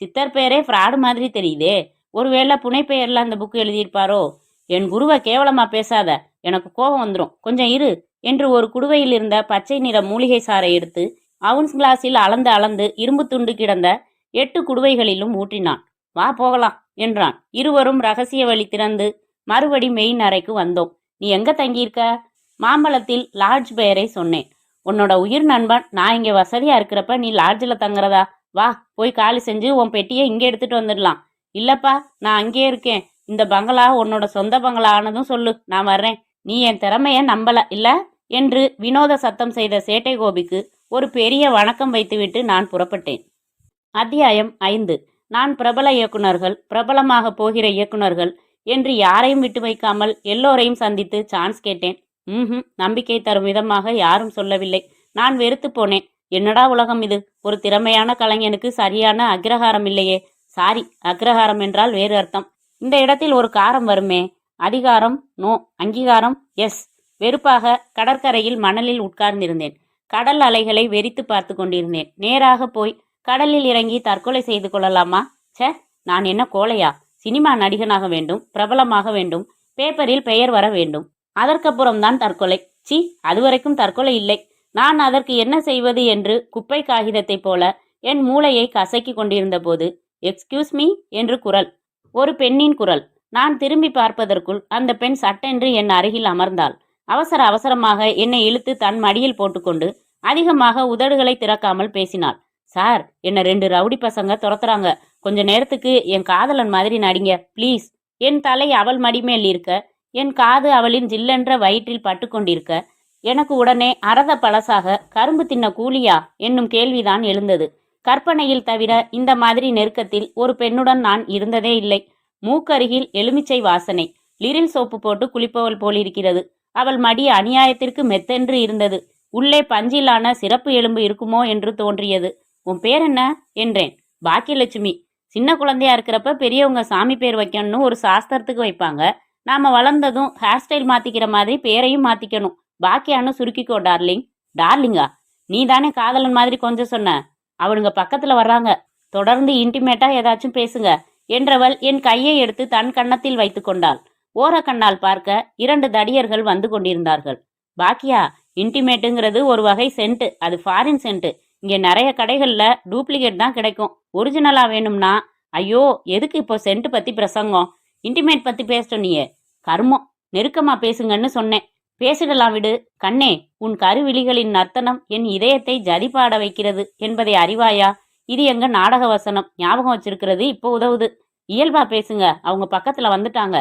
சித்தர் பேரே ஃப்ராடு மாதிரி தெரியுதே. ஒருவேளை புனைப்பெயர்ல அந்த புக்கு எழுதியிருப்பாரோ? என் குருவை கேவலமா பேசாத, எனக்கு கோபம் வந்துடும். கொஞ்சம் இரு என்று ஒரு குடுவையில் இருந்த பச்சை நிற மூலிகை சாறை எடுத்து அவுன்ஸ் கிளாஸில் அளந்து அளந்து இரும்பு துண்டு கிடந்த 8 குடுவைகளிலும் ஊற்றினான். வா போகலாம் என்றான். இருவரும் ரகசிய வழி திறந்து மறுபடி மெயின் அறைக்கு வந்தோம். நீ எங்க தங்கியிருக்க? மாம்பழத்தில் லாட்ஜ் பெயரை சொன்னேன். உன்னோட உயிர் நண்பன் நான் இங்க வசதியா இருக்கிறப்ப நீ லாட்ஜில் தங்குறதா? வா, போய் காலி செஞ்சு உன் பெட்டியை இங்கே எடுத்துட்டு வந்துடலாம். இல்லப்பா, நான் அங்கேயே இருக்கேன். இந்த பங்களா உன்னோட சொந்த பங்களா ஆனதும் சொல்லு, நான் வர்றேன். நீ என் திறமைய நம்பல இல்ல என்று வினோத சத்தம் செய்த சேட்டை கோபிக்கு ஒரு பெரிய வணக்கம் வைத்துவிட்டு நான் புறப்பட்டேன். அத்தியாயம் 5. நான் பிரபல இயக்குனர்கள், பிரபலமாக போகிற இயக்குனர்கள் என்று யாரையும் விட்டு வைக்காமல் எல்லோரையும் சந்தித்து சான்ஸ் கேட்டேன். நம்பிக்கை தரும் விதமாக யாரும் சொல்லவில்லை. நான் வெறுத்து போனேன். என்னடா உலகம் இது? ஒரு திறமையான கலைஞனுக்கு சரியான அக்ரஹாரம் இல்லையே. சாரி, அக்ரஹாரம் என்றால் வேறு அர்த்தம். இந்த இடத்தில் ஒரு காரம் வருமே. அதிகாரம் நோ, அங்கீகாரம் எஸ். வெறுப்பாக கடற்கரையில் மணலில் உட்கார்ந்திருந்தேன். கடல் அலைகளை வெறித்து பார்த்து கொண்டிருந்தேன். நேராக போய் கடலில் இறங்கி தற்கொலை செய்து கொள்ளலாமா? சே, நான் என்ன கோழையா? சினிமா நடிகனாக வேண்டும், பிரபலமாக வேண்டும், பேப்பரில் பெயர் வர வேண்டும், அதற்கப்புறம்தான் தற்கொலை. சி, அதுவரைக்கும் தற்கொலை இல்லை. நான் அதற்கு என்ன செய்வது என்று குப்பை காகிதத்தை போல என் மூளையை கசக்கி கொண்டிருந்த போது எக்ஸ்கியூஸ் மீ என்று குரல். ஒரு பெண்ணின் குரல். நான் திரும்பி பார்ப்பதற்குள் அந்த பெண் சட்டென்று என் அருகில் அமர்ந்தாள். அவசர அவசரமாக என்னை இழுத்து தன் மடியில் போட்டுக்கொண்டு அதிகமாக உதடுகளை திறக்காமல் பேசினாள். சார், என்ன 2 ரவுடி பசங்க துரத்துறாங்க. கொஞ்ச நேரத்துக்கு என் காதலன் மாதிரி நடிங்க ப்ளீஸ். என் தலை அவள் மடிமேல் இருக்க, என் காது அவளின் ஜில்லென்ற வயிற்றில் பட்டு கொண்டிருக்க, எனக்கு உடனே அரத பழசாக கரும்பு தின்ன கூலியா என்னும் கேள்விதான் எழுந்தது. கற்பனையில் தவிர இந்த மாதிரி நெருக்கத்தில் ஒரு பெண்ணுடன் நான் இருந்ததே இல்லை. மூக்கருகில் எலுமிச்சை வாசனை. லிரில் சோப்பு போட்டு குளிப்பவள் போலிருக்கிறது. அவள் மடி அநியாயத்திற்கு மெத்தென்று இருந்தது. உள்ளே பஞ்சிலான சிறப்பு எலும்பு இருக்குமோ என்று தோன்றியது. உன் பேர் என்ன என்றேன். பாக்கியலட்சுமி. சின்ன குழந்தையா இருக்கிறப்ப பெரியவங்க சாமி பேர் வைக்கணும்னு ஒரு சாஸ்திரத்துக்கு வைப்பாங்க. நாம வளர்ந்ததும் ஹேர் ஸ்டைல் மாத்திக்கிற மாதிரி பேரையும் மாத்திக்கணும். பாக்கியான்னு சுருக்கிக்கோ டார்லிங். டார்லிங்கா? நீ தானே காதலன் மாதிரி கொஞ்சம் சொன்ன. அவனுங்க பக்கத்துல வர்றாங்க. தொடர்ந்து இன்டிமேட்டா ஏதாச்சும் பேசுங்க என்றவள் என் கையை எடுத்து தன் கன்னத்தில் வைத்து கொண்டாள். ஓர கண்ணால் பார்க்க 2 தடியர்கள் வந்து கொண்டிருந்தார்கள். பாக்கியா, இன்டிமேட்டுங்கிறது ஒரு வகை சென்ட். அது ஃபாரின் சென்ட். இங்க நிறைய கடைகள்ல டூப்ளிகேட் தான் கிடைக்கும். ஒரிஜினலா வேணும்னா. ஐயோ, எதுக்கு இப்போ சென்ட் பத்தி பிரசங்கம்? இன்டிமேட் பத்தி பேச நீயே. கர்மம். நெருக்கமா பேசுங்கன்னு சொன்னேன். பேசிடலாம் விடு. கண்ணே, உன் கருவிழிகளின் நர்த்தனம் என் இதயத்தை ஜதிபாட வைக்கிறது என்பதை அறிவாயா? இது எங்க நாடக வசனம். ஞாபகம் வச்சிருக்கிறது இப்போ உதவுது. இயல்பா பேசுங்க. அவங்க பக்கத்துல வந்துட்டாங்க.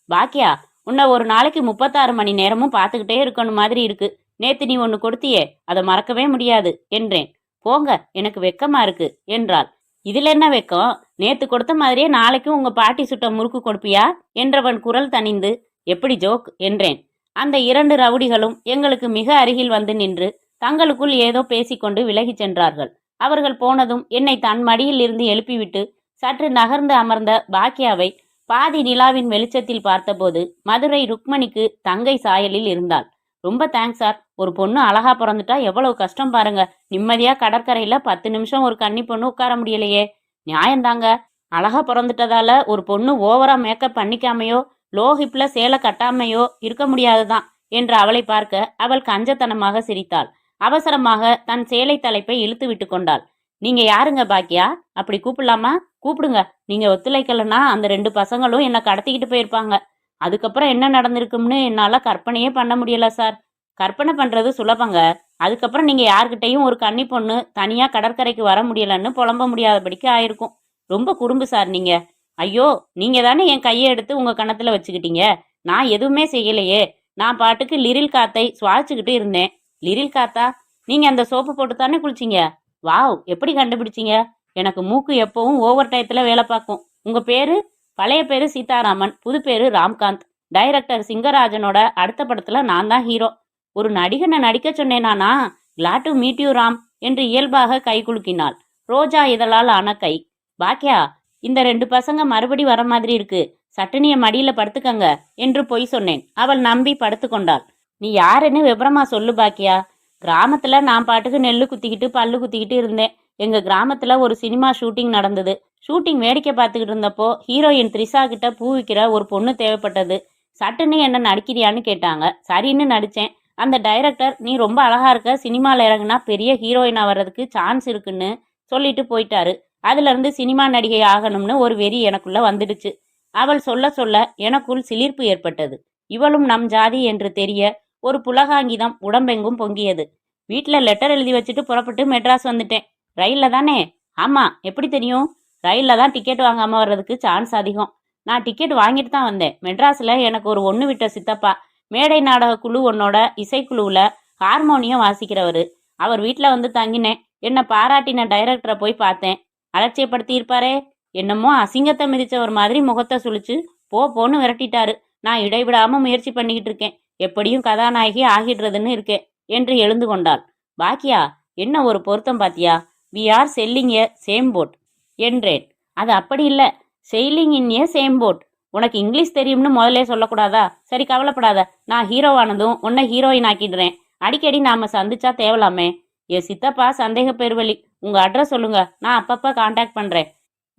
பாக்கியா, உன்னை ஒரு நாளைக்கு 36 மணி நேரமும் பார்த்துக்கிட்டே இருக்கணும் மாதிரி இருக்கு. நேத்து நீ ஒன்னு கொடுத்தியே, அதை மறக்கவே முடியாது என்றேன். போங்க, எனக்கு வெக்கமா இருக்கு என்றாள். இதுல என்ன வெக்கம்? நேத்து கொடுத்த மாதிரியே நாளைக்கும் உங்க பாட்டி சுட்ட முறுக்கு கொடுப்பியா என்றவன் குரல் தணிந்து, எப்படி ஜோக் என்றேன். அந்த 2 ரவுடிகளும் எங்களுக்கு மிக அருகில் வந்து நின்று தங்களுக்குள் ஏதோ பேசிக்கொண்டு விலகிச் சென்றார்கள். அவர்கள் போனதும் என்னை தன் மடியில் இருந்து எழுப்பிவிட்டு சற்று நகர்ந்து அமர்ந்த பாக்கியாவை பாதி நிலாவின் வெளிச்சத்தில் பார்த்தபோது மதுரை ருக்மணிக்கு தங்கை சாயலில் இருந்தாள். ரொம்ப தேங்க்ஸ் சார். ஒரு பொண்ணு அழகா பிறந்துட்டா எவ்வளவு கஷ்டம் பாருங்க. நிம்மதியா கடற்கரையில 10 நிமிஷம் ஒரு கன்னி பொண்ணு உட்கார முடியலையே. நியாயந்தாங்க. அழகா பிறந்துட்டதால ஒரு பொண்ணு ஓவரா மேக்கப் பண்ணிக்காமையோ லோ ஹிப்ல சேலை கட்டாமையோ இருக்க முடியாதுதான் என்று அவளை பார்க்க அவள் கஞ்சத்தனமாக சிரித்தாள். அவசரமாக தன் சேலை தலைப்பை இழுத்து விட்டு கொண்டாள். நீங்க யாருங்க பாக்கியா? அப்படி கூப்பிடலாமா? கூப்பிடுங்க. நீங்க ஒத்துழைக்கலன்னா அந்த 2 பசங்களும் என்னை கடத்திக்கிட்டு போயிருப்பாங்க. அதுக்கப்புறம் என்ன நடந்திருக்கும்னு என்னால கற்பனையே பண்ண முடியல சார். கற்பனை பண்றது சுலபங்க. அதுக்கப்புறம் நீங்க யார்கிட்டையும் ஒரு கன்னி பொண்ணு தனியா கடற்கரைக்கு வர முடியலன்னு புலம்ப முடியாதபடிக்கு ஆயிருக்கும். ரொம்ப குறும்பு சார் நீங்க. ஐயோ, நீங்க தானே என் கையை எடுத்து உங்க கணத்துல வச்சுக்கிட்டீங்க. நான் எதுவுமே செய்யலையே. நான் பாட்டுக்கு லிரில் காத்தை சுவாசிச்சுக்கிட்டு இருந்தேன். லிரில் காத்தா? நீங்க அந்த சோப்பு போட்டு தானே குளிச்சிங்க? வாவ், எப்படி கண்டுபிடிச்சிங்க? எனக்கு மூக்கு எப்பவும் ஓவர் டயத்துல வேலை பார்க்கும். உங்க பேரு? பழைய பேரு சீதாராமன், புது பேரு ராம்காந்த். டைரக்டர் சிங்கராஜனோட அடுத்த படத்துல நான் தான் ஹீரோ. ஒரு நடிகனை நடிக்க சொன்னேனானா? Glad to meet you Ram என்று இயல்பாக கை குலுக்கினாள். ரோஜா இதழால் ஆன கை. பாக்கியா, இந்த 2 பசங்க மறுபடி வர மாதிரி இருக்கு. சட்டுனிய மடியில படுத்துக்கங்க என்று பொய் சொன்னேன். அவள் நம்பி படுத்து கொண்டாள். நீ யாருன்னு விவரமா சொல்லு பாக்கியா. கிராமத்துல நான் பாட்டுக்கு நெல்லு குத்திக்கிட்டு பல்லு குத்திக்கிட்டு இருந்தேன். எங்க கிராமத்துல ஒரு சினிமா ஷூட்டிங் நடந்தது. ஷூட்டிங் வேடிக்கை பார்த்துக்கிட்டு இருந்தப்போ ஹீரோயின் த்ரிஷா கிட்ட பூ விற்கிற ஒரு பொண்ணு தேவைப்பட்டது. சட்டுன்னு என்ன நடிக்கிறியான்னு கேட்டாங்க. சரின்னு நடிச்சேன். அந்த டைரக்டர், நீ ரொம்ப அழகா இருக்க, சினிமால இறங்குனா பெரிய ஹீரோயினா வர்றதுக்கு சான்ஸ் இருக்குன்னு சொல்லிட்டு போயிட்டாரு. அதுல இருந்து சினிமா நடிகை ஆகணும்னு ஒரு வெறி எனக்குள்ள வந்துடுச்சு. அவள் சொல்ல சொல்ல எனக்குள் சிலிர்ப்பு ஏற்பட்டது. இவளும் நம் ஜாதி என்று தெரிய ஒரு புலகாங்கிதம் உடம்பெங்கும் பொங்கியது. வீட்டில் லெட்டர் எழுதி வச்சுட்டு புறப்பட்டு மெட்ராஸ் வந்துட்டேன். ரயில்ல தானே? ஆமா. எப்படி தெரியும்? ரயில்ல தான் டிக்கெட் வாங்காம வர்றதுக்கு சான்ஸ் அதிகம். நான் டிக்கெட் வாங்கிட்டு தான் வந்தேன். மெட்ராஸ்ல எனக்கு ஒரு ஒன்று விட்ட சித்தப்பா மேடை நாடக குழு ஒன்னோட இசைக்குழுவில் ஹார்மோனியம் வாசிக்கிறவர். அவர் வீட்டில் வந்து தங்கினேன். என்னை பாராட்டின டைரக்டரை போய் பார்த்தேன். அலட்சியப்படுத்தி இருப்பாரே. என்னமோ அசிங்கத்தை மிதிச்சவர் மாதிரி முகத்தை சுழிச்சு போன்னு விரட்டிட்டாரு. நான் இடைவிடாம முயற்சி பண்ணிக்கிட்டு இருக்கேன். எப்படியும் கதாநாயகி ஆகிடுறதுன்னு இருக்கேன் என்று எழுந்து கொண்டாள். பாக்கியா, என்ன ஒரு பொருத்தம் பாத்தியா? We are selling a same boat என்றேன். அது அப்படி இல்லை, sailing in a same boat. உனக்கு இங்கிலீஷ் தெரியும்னு முதலே சொல்லக்கூடாதா? சரி, கவலைப்படாத. நான் ஹீரோவானதும் உன்னை ஹீரோயின் ஆக்கிடுறேன். அடிக்கடி நாம சந்திச்சா தேவலாமே. என் சித்தப்பா சந்தேக பெருவழி. உங்க அட்ரஸ் சொல்லுங்க, நான் அப்பப்ப கான்டாக்ட் பண்றேன்.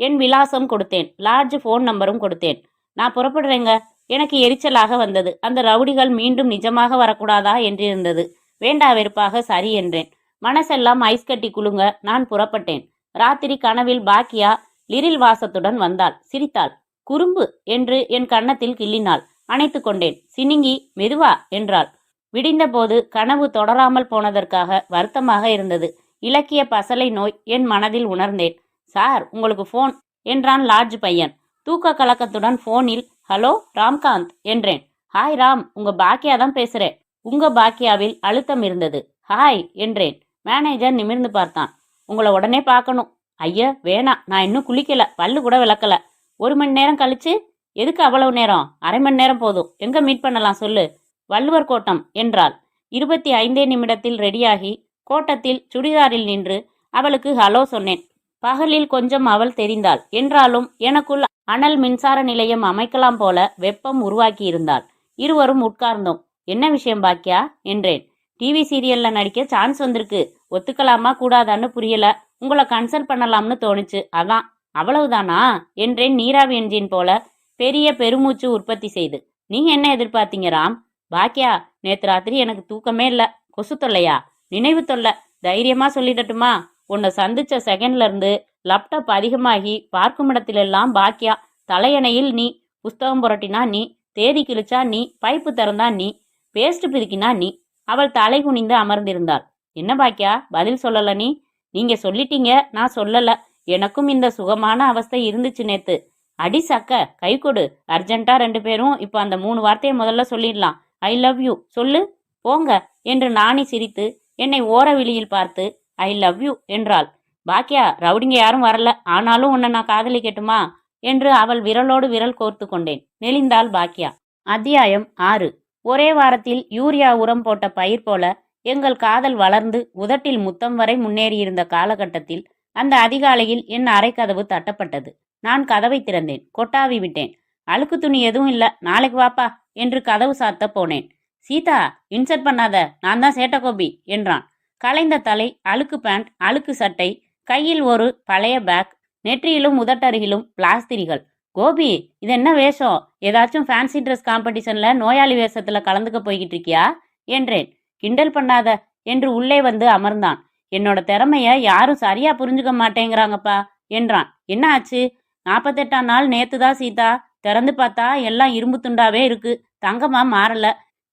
என் விலாசம் கொடுத்தேன். லார்ஜ் ஃபோன் நம்பரும் கொடுத்தேன். நான் புறப்படுறேங்க. எனக்கு எரிச்சலாக வந்தது. அந்த ரவுடிகள் மீண்டும் நிஜமாக வரக்கூடாதா என்றிருந்தது. வேண்டா வெறுப்பாக சரி என்றேன். மனசெல்லாம் ஐஸ் கட்டி குலுங்க நான் புறப்பட்டேன். ராத்திரி கனவில் பாக்கியா லிரில் வாசத்துடன் வந்தாள். சிரித்தாள். குறும்பு என்று என் கன்னத்தில் கிள்ளினாள். அணைத்து கொண்டேன். சினிங்கி மெதுவா என்றாள். விடிந்தபோது கனவு தொடராமல் போனதற்காக வருத்தமாக இருந்தது. இலக்கிய பசலை நோய் என் மனதில் உணர்ந்தேன். சார் உங்களுக்கு ஃபோன் என்றான் லாட்ஜ் பையன். தூக்க கலக்கத்துடன் ஃபோனில் ஹலோ ராம்காந்த் என்றேன். ஹாய் ராம், உங்க பாக்கியா தான் பேசுறேன். உங்க பாக்கியாவில் அழுத்தம் இருந்தது. ஹாய் என்றேன். மேனேஜர் நிமிர்ந்து பார்த்தான். உங்களை உடனே பார்க்கணும். ஐயா வேணாம், நான் இன்னும் குளிக்கல, பல்லு கூட விளக்கல. 1 மணி நேரம் கழிச்சு? எதுக்கு அவ்வளவு நேரம்? அரை மணி நேரம் போதும். எங்க மீட் பண்ணலாம் சொல்லு. வள்ளுவர் கோட்டம் என்றாள். 25 நிமிடத்தில் ரெடியாகி கோட்டத்தில் சுடிதாரில் நின்று அவளுக்கு ஹலோ சொன்னேன். பகலில் கொஞ்சம் அவள் தெரிந்தாள் என்றாலும் எனக்குள் அனல் மின்சார நிலையம் அமைக்கலாம் போல வெப்பம் உருவாக்கியிருந்தாள். இருவரும் உட்கார்ந்தோம். என்ன விஷயம் பாக்கியா என்றேன். டிவி சீரியல்ல நடிக்க சான்ஸ் வந்திருக்கு. ஒத்துக்கலாமா கூடாதான்னு புரியல. உங்களை கன்சல்ட் பண்ணலாம்னு தோணுச்சு, அதான். அவ்வளவுதானா என்றேன் நீராவி என்ஜின் போல பெரிய பெருமூச்சு உற்பத்தி செய்து. நீங்க என்ன எதிர்பார்த்தீங்க ராம்? பாக்கியா, நேத்து ராத்திரி எனக்கு தூக்கமே இல்ல. கொசு தொல்லையா? நினைவு தொல்லை. தைரியமா சொல்லிடட்டுமா? உன்னை சந்திச்ச செகண்ட்ல இருந்து லேப்டாப் அதிகமாகி பார்க்கும் இடத்திலெல்லாம் பாக்கியா. தலையணையில் நீ, புஸ்தகம் புரட்டினா நீ, தேதி கிழிச்சா நீ, பைப்பு திறந்தா நீ, பேஸ்ட் பிரிக்கினா நீ. அவள் தலை குனிந்து அமர்ந்திருந்தாள். என்ன பாக்கியா பதில் சொல்லல நீ? நீங்க சொல்லிட்டீங்க, நான் சொல்லல. எனக்கும் இந்த சுகமான அவஸ்தை இருந்துச்சு நேத்து. அடி சக்க, கை கொடு. அர்ஜென்ட்டா 2 பேரும் இப்ப அந்த 3 வார்த்தையை முதல்ல சொல்லிடலாம். ஐ லவ் யூ சொல்லு. போங்க என்று நாணி சிரித்து என்னை ஓர விழியில் பார்த்து ஐ லவ் யூ என்றாள். பாக்கியா, ரவுடிங்க யாரும் வரல, ஆனாலும் உன்னை நான் காதலிக்கட்டுமா என்று அவள் விரலோடு விரல் கோர்த்து கொண்டேன். நெளிந்தாள் பாக்கியா. அத்தியாயம் 6. ஒரே வாரத்தில் யூரியா உரம் போட்ட பயிர் போல எங்கள் காதல் வளர்ந்து உதட்டில் முத்தம் வரை முன்னேறியிருந்த காலகட்டத்தில் அந்த அதிகாலையில் என் அறைக்கதவு தட்டப்பட்டது. நான் கதவை திறந்தேன். கொட்டாவி விட்டேன். அழுக்கு துணி எதுவும் இல்ல, நாளைக்கு வாப்பா என்று கதவு சாத்த போனேன். சீதா, இன்சர்ட் பண்ணாத, நான் தான் சேட்டகோபி என்றான். கலைந்த தலை, அழுக்கு பேண்ட், அழுக்கு சட்டை, கையில் ஒரு பழைய பேக், நெற்றியிலும் உதட்டருகிலும் பிளாஸ்திரிகள். கோபி, இது என்ன வேஷம்? ஏதாச்சும் ஃபேன்சி ட்ரெஸ் காம்படிஷன்ல நோயாளி வேஷத்துல கலந்துக்க போய்கிட்டு இருக்கியா என்றேன். கிண்டல் பண்ணாத என்று உள்ளே வந்து அமர்ந்தான். என்னோட திறமைய யாரும் சரியா புரிஞ்சுக்க மாட்டேங்கிறாங்கப்பா என்றான். என்ன ஆச்சு? 48ஆம் நாள் நேத்துதான் சீதா. திறந்து பார்த்தா எல்லாம் இரும்பு துண்டாவே இருக்கு. தங்கமா மாறல.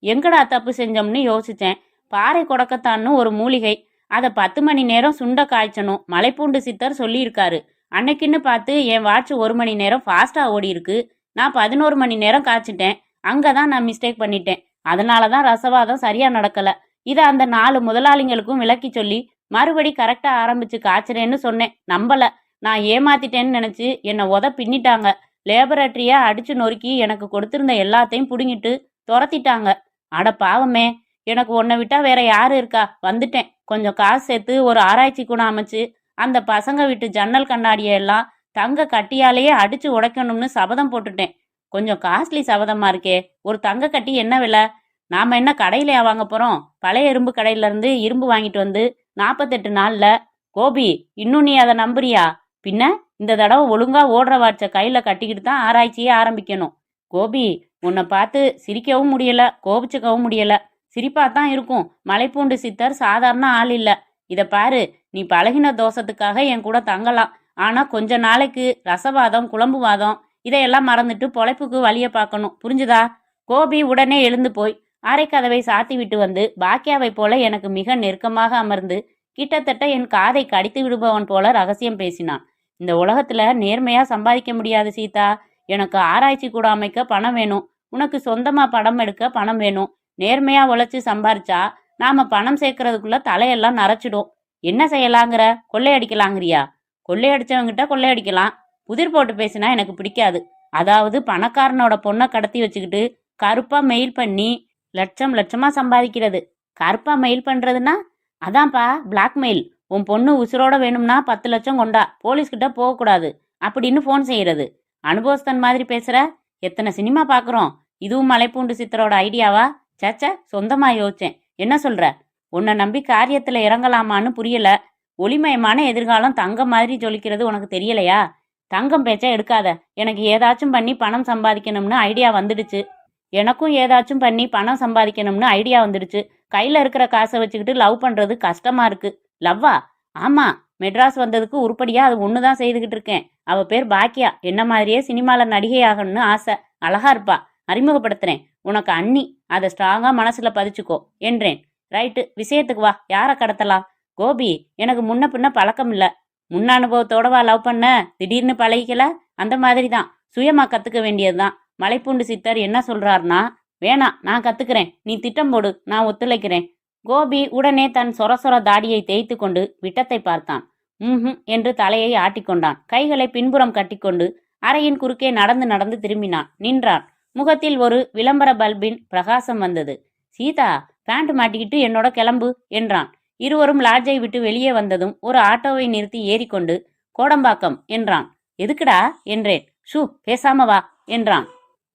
எங்கடா தப்பு செஞ்சோம்னு யோசிச்சேன். பாறை கொடக்கத்தான்னு ஒரு மூலிகை, அதை 10 மணி நேரம் சுண்ட காய்ச்சணும் மலைப்பூண்டு சித்தர் சொல்லியிருக்காரு. அன்னைக்குன்னு பார்த்து என் வாட்ச் 1 மணி நேரம் ஃபாஸ்டா ஓடி இருக்கு. நான் 11 மணி நேரம் காய்ச்சிட்டேன். அங்கதான் நான் மிஸ்டேக் பண்ணிட்டேன். அதனாலதான் ரசவாதம் சரியா நடக்கல. இதை அந்த 4 முதலாளிங்களுக்கும் விளக்கி சொல்லி மறுபடி கரெக்டா ஆரம்பிச்சு காய்ச்சறேன்னு சொன்னேன். நம்பல. நான் ஏமாத்திட்டேன்னு நினைச்சு என்னை பின்னிட்டாங்க. லேபரேட்டரியா அடிச்சு நொறுக்கி எனக்கு கொடுத்திருந்த எல்லாத்தையும் புடுங்கிட்டு துரத்திட்டாங்க. அட பாவமே, எனக்கு உன்னை விட்டா வேற யாரு இருக்கா? வந்துட்டேன். கொஞ்சம் காசு சேர்த்து ஒரு ஆராய்ச்சி கூட அமைச்சு அந்த பசங்க வீட்டு ஜன்னல் கண்ணாடிய எல்லாம் தங்க கட்டியாலேயே அடிச்சு உடைக்கணும்னு சபதம் போட்டுட்டேன். கொஞ்சம் காஸ்ட்லி சபதமா இருக்கே. ஒரு தங்க கட்டி என்ன விலை? நாம என்ன கடையிலையா வாங்க போறோம்? பழைய இரும்பு கடையில இருந்து இரும்பு வாங்கிட்டு வந்து 48 நாள்ல. கோபி, இன்னும் நீ அதை நம்புறியா? பின்ன இந்த தடவை ஒழுங்கா ஓடுற வாட்ச கையில கட்டிக்கிட்டு தான் ஆராய்ச்சியே ஆரம்பிக்கணும். கோபி, உன்னை பார்த்து சிரிக்கவும் முடியல, கோபிச்சுக்கவும் முடியல. சிரிப்பாத்தான் இருக்கும். மலைப்பூண்டு சித்தர் சாதாரண ஆள் இல்ல. இத பாரு, நீ பழகின தோஷத்துக்காக என் கூட தங்கலாம். ஆனா கொஞ்ச நாளைக்கு ரசவாதம், குழம்புவாதம் இதையெல்லாம் மறந்துட்டு பொழைப்புக்கு வழிய பார்க்கணும். புரிஞ்சுதா? கோபி உடனே எழுந்து போய் அரைக்கதவை சாத்தி விட்டு வந்து பாக்கியாவை போல எனக்கு மிக நெருக்கமாக அமர்ந்து கிட்டத்தட்ட என் காதை கடித்து விடுபவன் போல ரகசியம் பேசினான். இந்த உலகத்துல நேர்மையா சம்பாதிக்க முடியாது சீதா. எனக்கு ஆராய்ச்சி கூட அமைக்க பணம் வேணும். உனக்கு சொந்தமா படம் எடுக்க பணம் வேணும். நேர்மையா உழைச்சு சம்பாரிச்சா நாம பணம் சேர்க்கறதுக்குள்ள தலையெல்லாம் நரைச்சிடும். என்ன செய்யலாங்கிற? கொள்ளையடிக்கலாங்கிறியா? கொள்ளையடிச்சவங்கிட்ட கொள்ளையடிக்கலாம். புதிர் போட்டு பேசினா எனக்கு பிடிக்காது. அதாவது பணக்காரனோட பொண்ணை கடத்தி வச்சுக்கிட்டு கருப்பா மெயில் பண்ணி லட்சம் லட்சமா சம்பாதிக்கிறது. கருப்பா மெயில் பண்றதுன்னா அதான்ப்பா பிளாக்மெயில். உன் பொண்ணு உசுரோட வேணும்னா 10 லட்சம் கொண்டா, போலீஸ்கிட்ட போகக்கூடாது அப்படின்னு ஃபோன் செய்யறது. அனுபவஸ்தன் மாதிரி பேசுற. எத்தனை சினிமா பாக்குறோம். இதுவும் மலைப்பூண்டு சித்தரோட ஐடியாவா? சேச்ச, சொந்தமா யோசிச்சேன். என்ன சொல்ற? உன்னை நம்பி காரியத்துல இறங்கலாமான்னு புரியல. ஒளிமயமான எதிர்காலம் தங்கம் மாதிரி ஜொலிக்கிறது உனக்கு தெரியலையா? தங்கம் பேச்ச எடுக்காத. எனக்கு ஏதாச்சும் பண்ணி பணம் சம்பாதிக்கணும்னு ஐடியா வந்துடுச்சு. எனக்கும் ஏதாச்சும் பண்ணி பணம் சம்பாதிக்கணும்னு ஐடியா வந்துடுச்சு. கையில இருக்கிற காசை வச்சுக்கிட்டு லவ் பண்றது கஷ்டமா இருக்கு. லவ்வா? ஆமா, மெட்ராஸ் வந்ததுக்கு உருப்படியா அது ஒண்ணுதான் செய்துகிட்டு இருக்கேன். அவ பேர் பாக்கியா. என்ன மாதிரியே சினிமால நடிகை ஆகணும்னு ஆசை. அழகா இருப்பா. அறிமுகப்படுத்துறேன். உனக்கு அண்ணி. அதை ஸ்ட்ராங்கா மனசுல பதிச்சுக்கோ என்றேன். ரைட்டு, விஷயத்துக்கு வா. யாரை கடத்தலாம்? கோபி, எனக்கு முன்ன பின்ன பழக்கம் இல்ல. முன்ன அனுபவத்தோடவா லவ் பண்ண? திடீர்னு பழகிக்கல? அந்த மாதிரி தான். சுயமா கத்துக்க வேண்டியதுதான். மலைப்பூண்டு சித்தர் என்ன சொல்றாருன்னா, வேணாம், நான் கத்துக்கிறேன், நீ திட்டம் போடு, நான் ஒத்துழைக்கிறேன். கோபி உடனே தன் சொர சொர தாடியை தேய்த்து கொண்டு விட்டத்தை பார்த்தான். என்று தலையை ஆட்டிக்கொண்டான். கைகளை பின்புறம் கட்டிக்கொண்டு அறையின் குறுக்கே நடந்து நடந்து திரும்பினான். நின்றான். முகத்தில் ஒரு விளம்பர பல்பின் பிரகாசம் வந்தது. சீதா, பேண்ட் மாட்டிக்கிட்டு என்னோட கிளம்பு என்றான். இருவரும் லாட்ஜை விட்டு வெளியே வந்ததும் ஒரு ஆட்டோவை நிறுத்தி ஏறிக்கொண்டு கோடம்பாக்கம் என்றான். எதுக்குடா என்றேன். ஷூ, பேசாம வா என்றான்.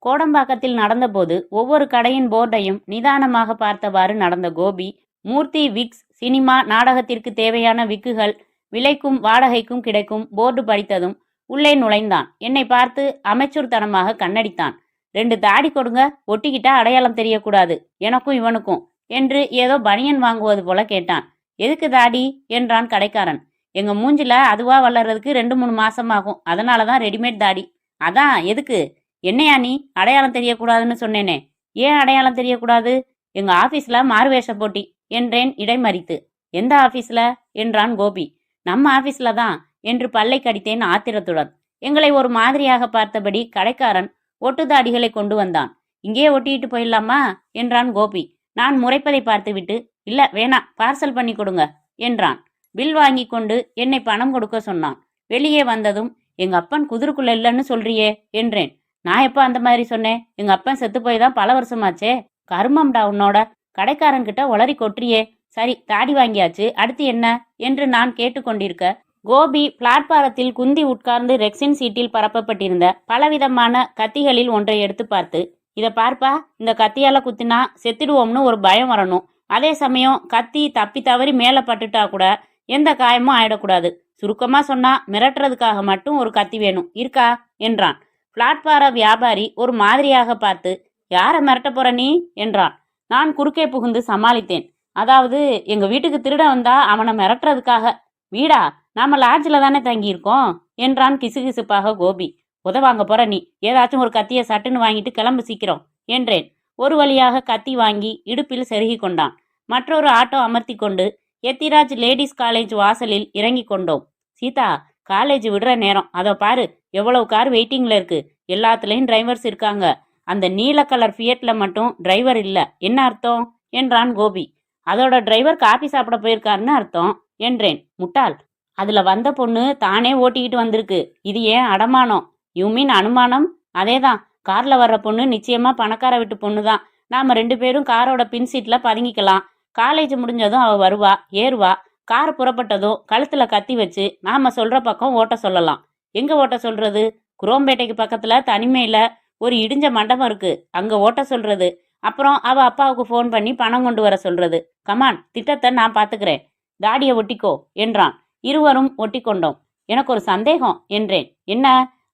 கோடம்பாக்கத்தில் நடந்தபோது ஒவ்வொரு கடையின் போர்டையும் நிதானமாக பார்த்தவாறு நடந்த கோபி, மூர்த்தி விக்ஸ் சினிமா நாடகத்திற்கு தேவையான விக்குகள் விலைக்கும் வாடகைக்கும் கிடைக்கும் போர்டு படித்ததும் உள்ளே நுழைந்தான். என்னை பார்த்து அமைச்சூர்தனமாக கண்ணடித்தான். 2 தாடி கொடுங்க, ஒட்டிக்கிட்டா அடையாளம் தெரியக்கூடாது, எனக்கும் இவனுக்கும் என்று ஏதோ பனியன் வாங்குவது போல கேட்டான். எதுக்கு தாடி என்றான் கடைக்காரன். எங்க மூஞ்சில அதுவா வளர்றதுக்கு 2-3 மாசமாகும், அதனாலதான் ரெடிமேட் தாடி. அதான் எதுக்கு? என்னையா நீ அடையாளம் தெரியக்கூடாதுன்னு சொன்னேனே. ஏன் அடையாளம் தெரியக்கூடாது? எங்க ஆபீஸ்ல மாறுவேஷ போட்டி என்றேன் இடைமறித்து. எந்த ஆபீஸ்ல என்றான் கோபி. நம்ம ஆபீஸ்ல தான் என்று பல்லை கடித்தேன் ஆத்திரத்துடன். எங்களை ஒரு மாதிரியாக பார்த்தபடி கடைக்காரன் ஒட்டுதாடிகளை கொண்டு வந்தான். இங்கே ஒட்டிட்டு போயிடலாமா என்றான் கோபி. நான் முறைப்பதை பார்த்துவிட்டு, இல்ல வேணா, பார்சல் பண்ணி கொடுங்க என்றான். பில் வாங்கி கொண்டு என்னை பணம் கொடுக்க சொன்னான். வெளியே வந்ததும், எங்க அப்பன் குதிருக்குள்ள இல்லைன்னு சொல்றியே என்றேன். நான் எப்ப அந்த மாதிரி சொன்னேன்? எங்க அப்பன் செத்து போய் தான் பல வருஷமாச்சே. கருமம்டா உன்னோட. கடைக்காரன்கிட்ட உளறி கொட்டுறியே. சரி, தாடி வாங்கியாச்சு, அடுத்து என்ன என்று நான் கேட்டுக்கொண்டிருக்க, கோபி பிளாட்பாரத்தில் குந்தி உட்கார்ந்து ரெக்ஸின் சீட்டில் பரப்பப்பட்டிருந்த பலவிதமான கத்திகளில் ஒன்றை எடுத்து பார்த்து, இத பார்ப்பா, இந்த கத்தியால குத்தினா செத்துடுவோம்னு ஒரு பயம் வரணும். அதே சமயம் கத்தி தப்பி தவறி மேல பட்டுட்டா கூட எந்த காயமும் ஆயிடக்கூடாது. சுருக்கமா சொன்னா மிரட்டுறதுக்காக மட்டும் ஒரு கத்தி வேணும், இருக்கா என்றான். பிளாட்பார வியாபாரி ஒரு மாதிரியாக பார்த்து, யாரை மிரட்ட போற நீ என்றான். நான் குறுக்கே புகுந்து சமாளித்தேன். அதாவது, எங்க வீட்டுக்கு திருட வந்தா அவனை மிரட்டுறதுக்காக. வீடா? நாம லாட்ஜில் தானே தங்கியிருக்கோம் என்றான் கிசுகிசுப்பாக கோபி. உதவாங்க போற நீ, ஏதாச்சும் ஒரு கத்தியை சட்டுன்னு வாங்கிட்டு கிளம்பு சீக்கிரம் என்றேன். ஒரு வழியாக கத்தி வாங்கி இடுப்பில் செருகி கொண்டான். மற்றொரு ஆட்டோ அமர்த்தி கொண்டு எத்திராஜ் லேடிஸ் காலேஜ் வாசலில் இறங்கி கொண்டோம். சீதா, காலேஜ் விடுற நேரம், அதோ பாரு, எவ்வளவு கார் வெயிட்டிங்ல இருக்கு. எல்லாத்துலயும் டிரைவர்ஸ் இருக்காங்க. அந்த நீல கலர் ஃபியட்ல மட்டும் டிரைவர் இல்ல, என்ன அர்த்தம் என்றான் கோபி. அதோட டிரைவர் காபி சாப்பிட போயிருக்காருன்னு அர்த்தம் என்றேன். முட்டாள், அதுல வந்த பொண்ணு தானே ஓட்டிக்கிட்டு வந்திருக்கு. இது ஏன் அடமானம்? யூ மீன் அனுமானம்? அதேதான். கார்ல வர்ற பொண்ணு நிச்சயமா பணக்கார வீட்டு பொண்ணு தான். நாம 2 பேரும் காரோட பின் சீட்ல பதுங்கிக்கலாம். காலேஜ் முடிஞ்சதும் அவ வருவா, ஏறுவா. கார் புறப்பட்டதும் கழுத்துல கத்தி வச்சு நாம சொல்ற பக்கம் ஓட்ட சொல்லலாம். எங்க ஓட்ட சொல்றது? குரோம்பேட்டைக்கு பக்கத்துல தனிமையில ஒரு இடிஞ்ச மண்டபம் இருக்கு, அங்க ஓட்ட சொல்றது. அப்புறம் அவ அப்பாவுக்கு ஃபோன் பண்ணி பணம் கொண்டு வர சொல்றது. கமான், திட்டத்தை நான் பாத்துக்கிறேன். தாடியை ஒட்டிக்கோ என்றான். இருவரும் ஒட்டி கொண்டோம். எனக்கு ஒரு சந்தேகம் என்றேன். என்ன?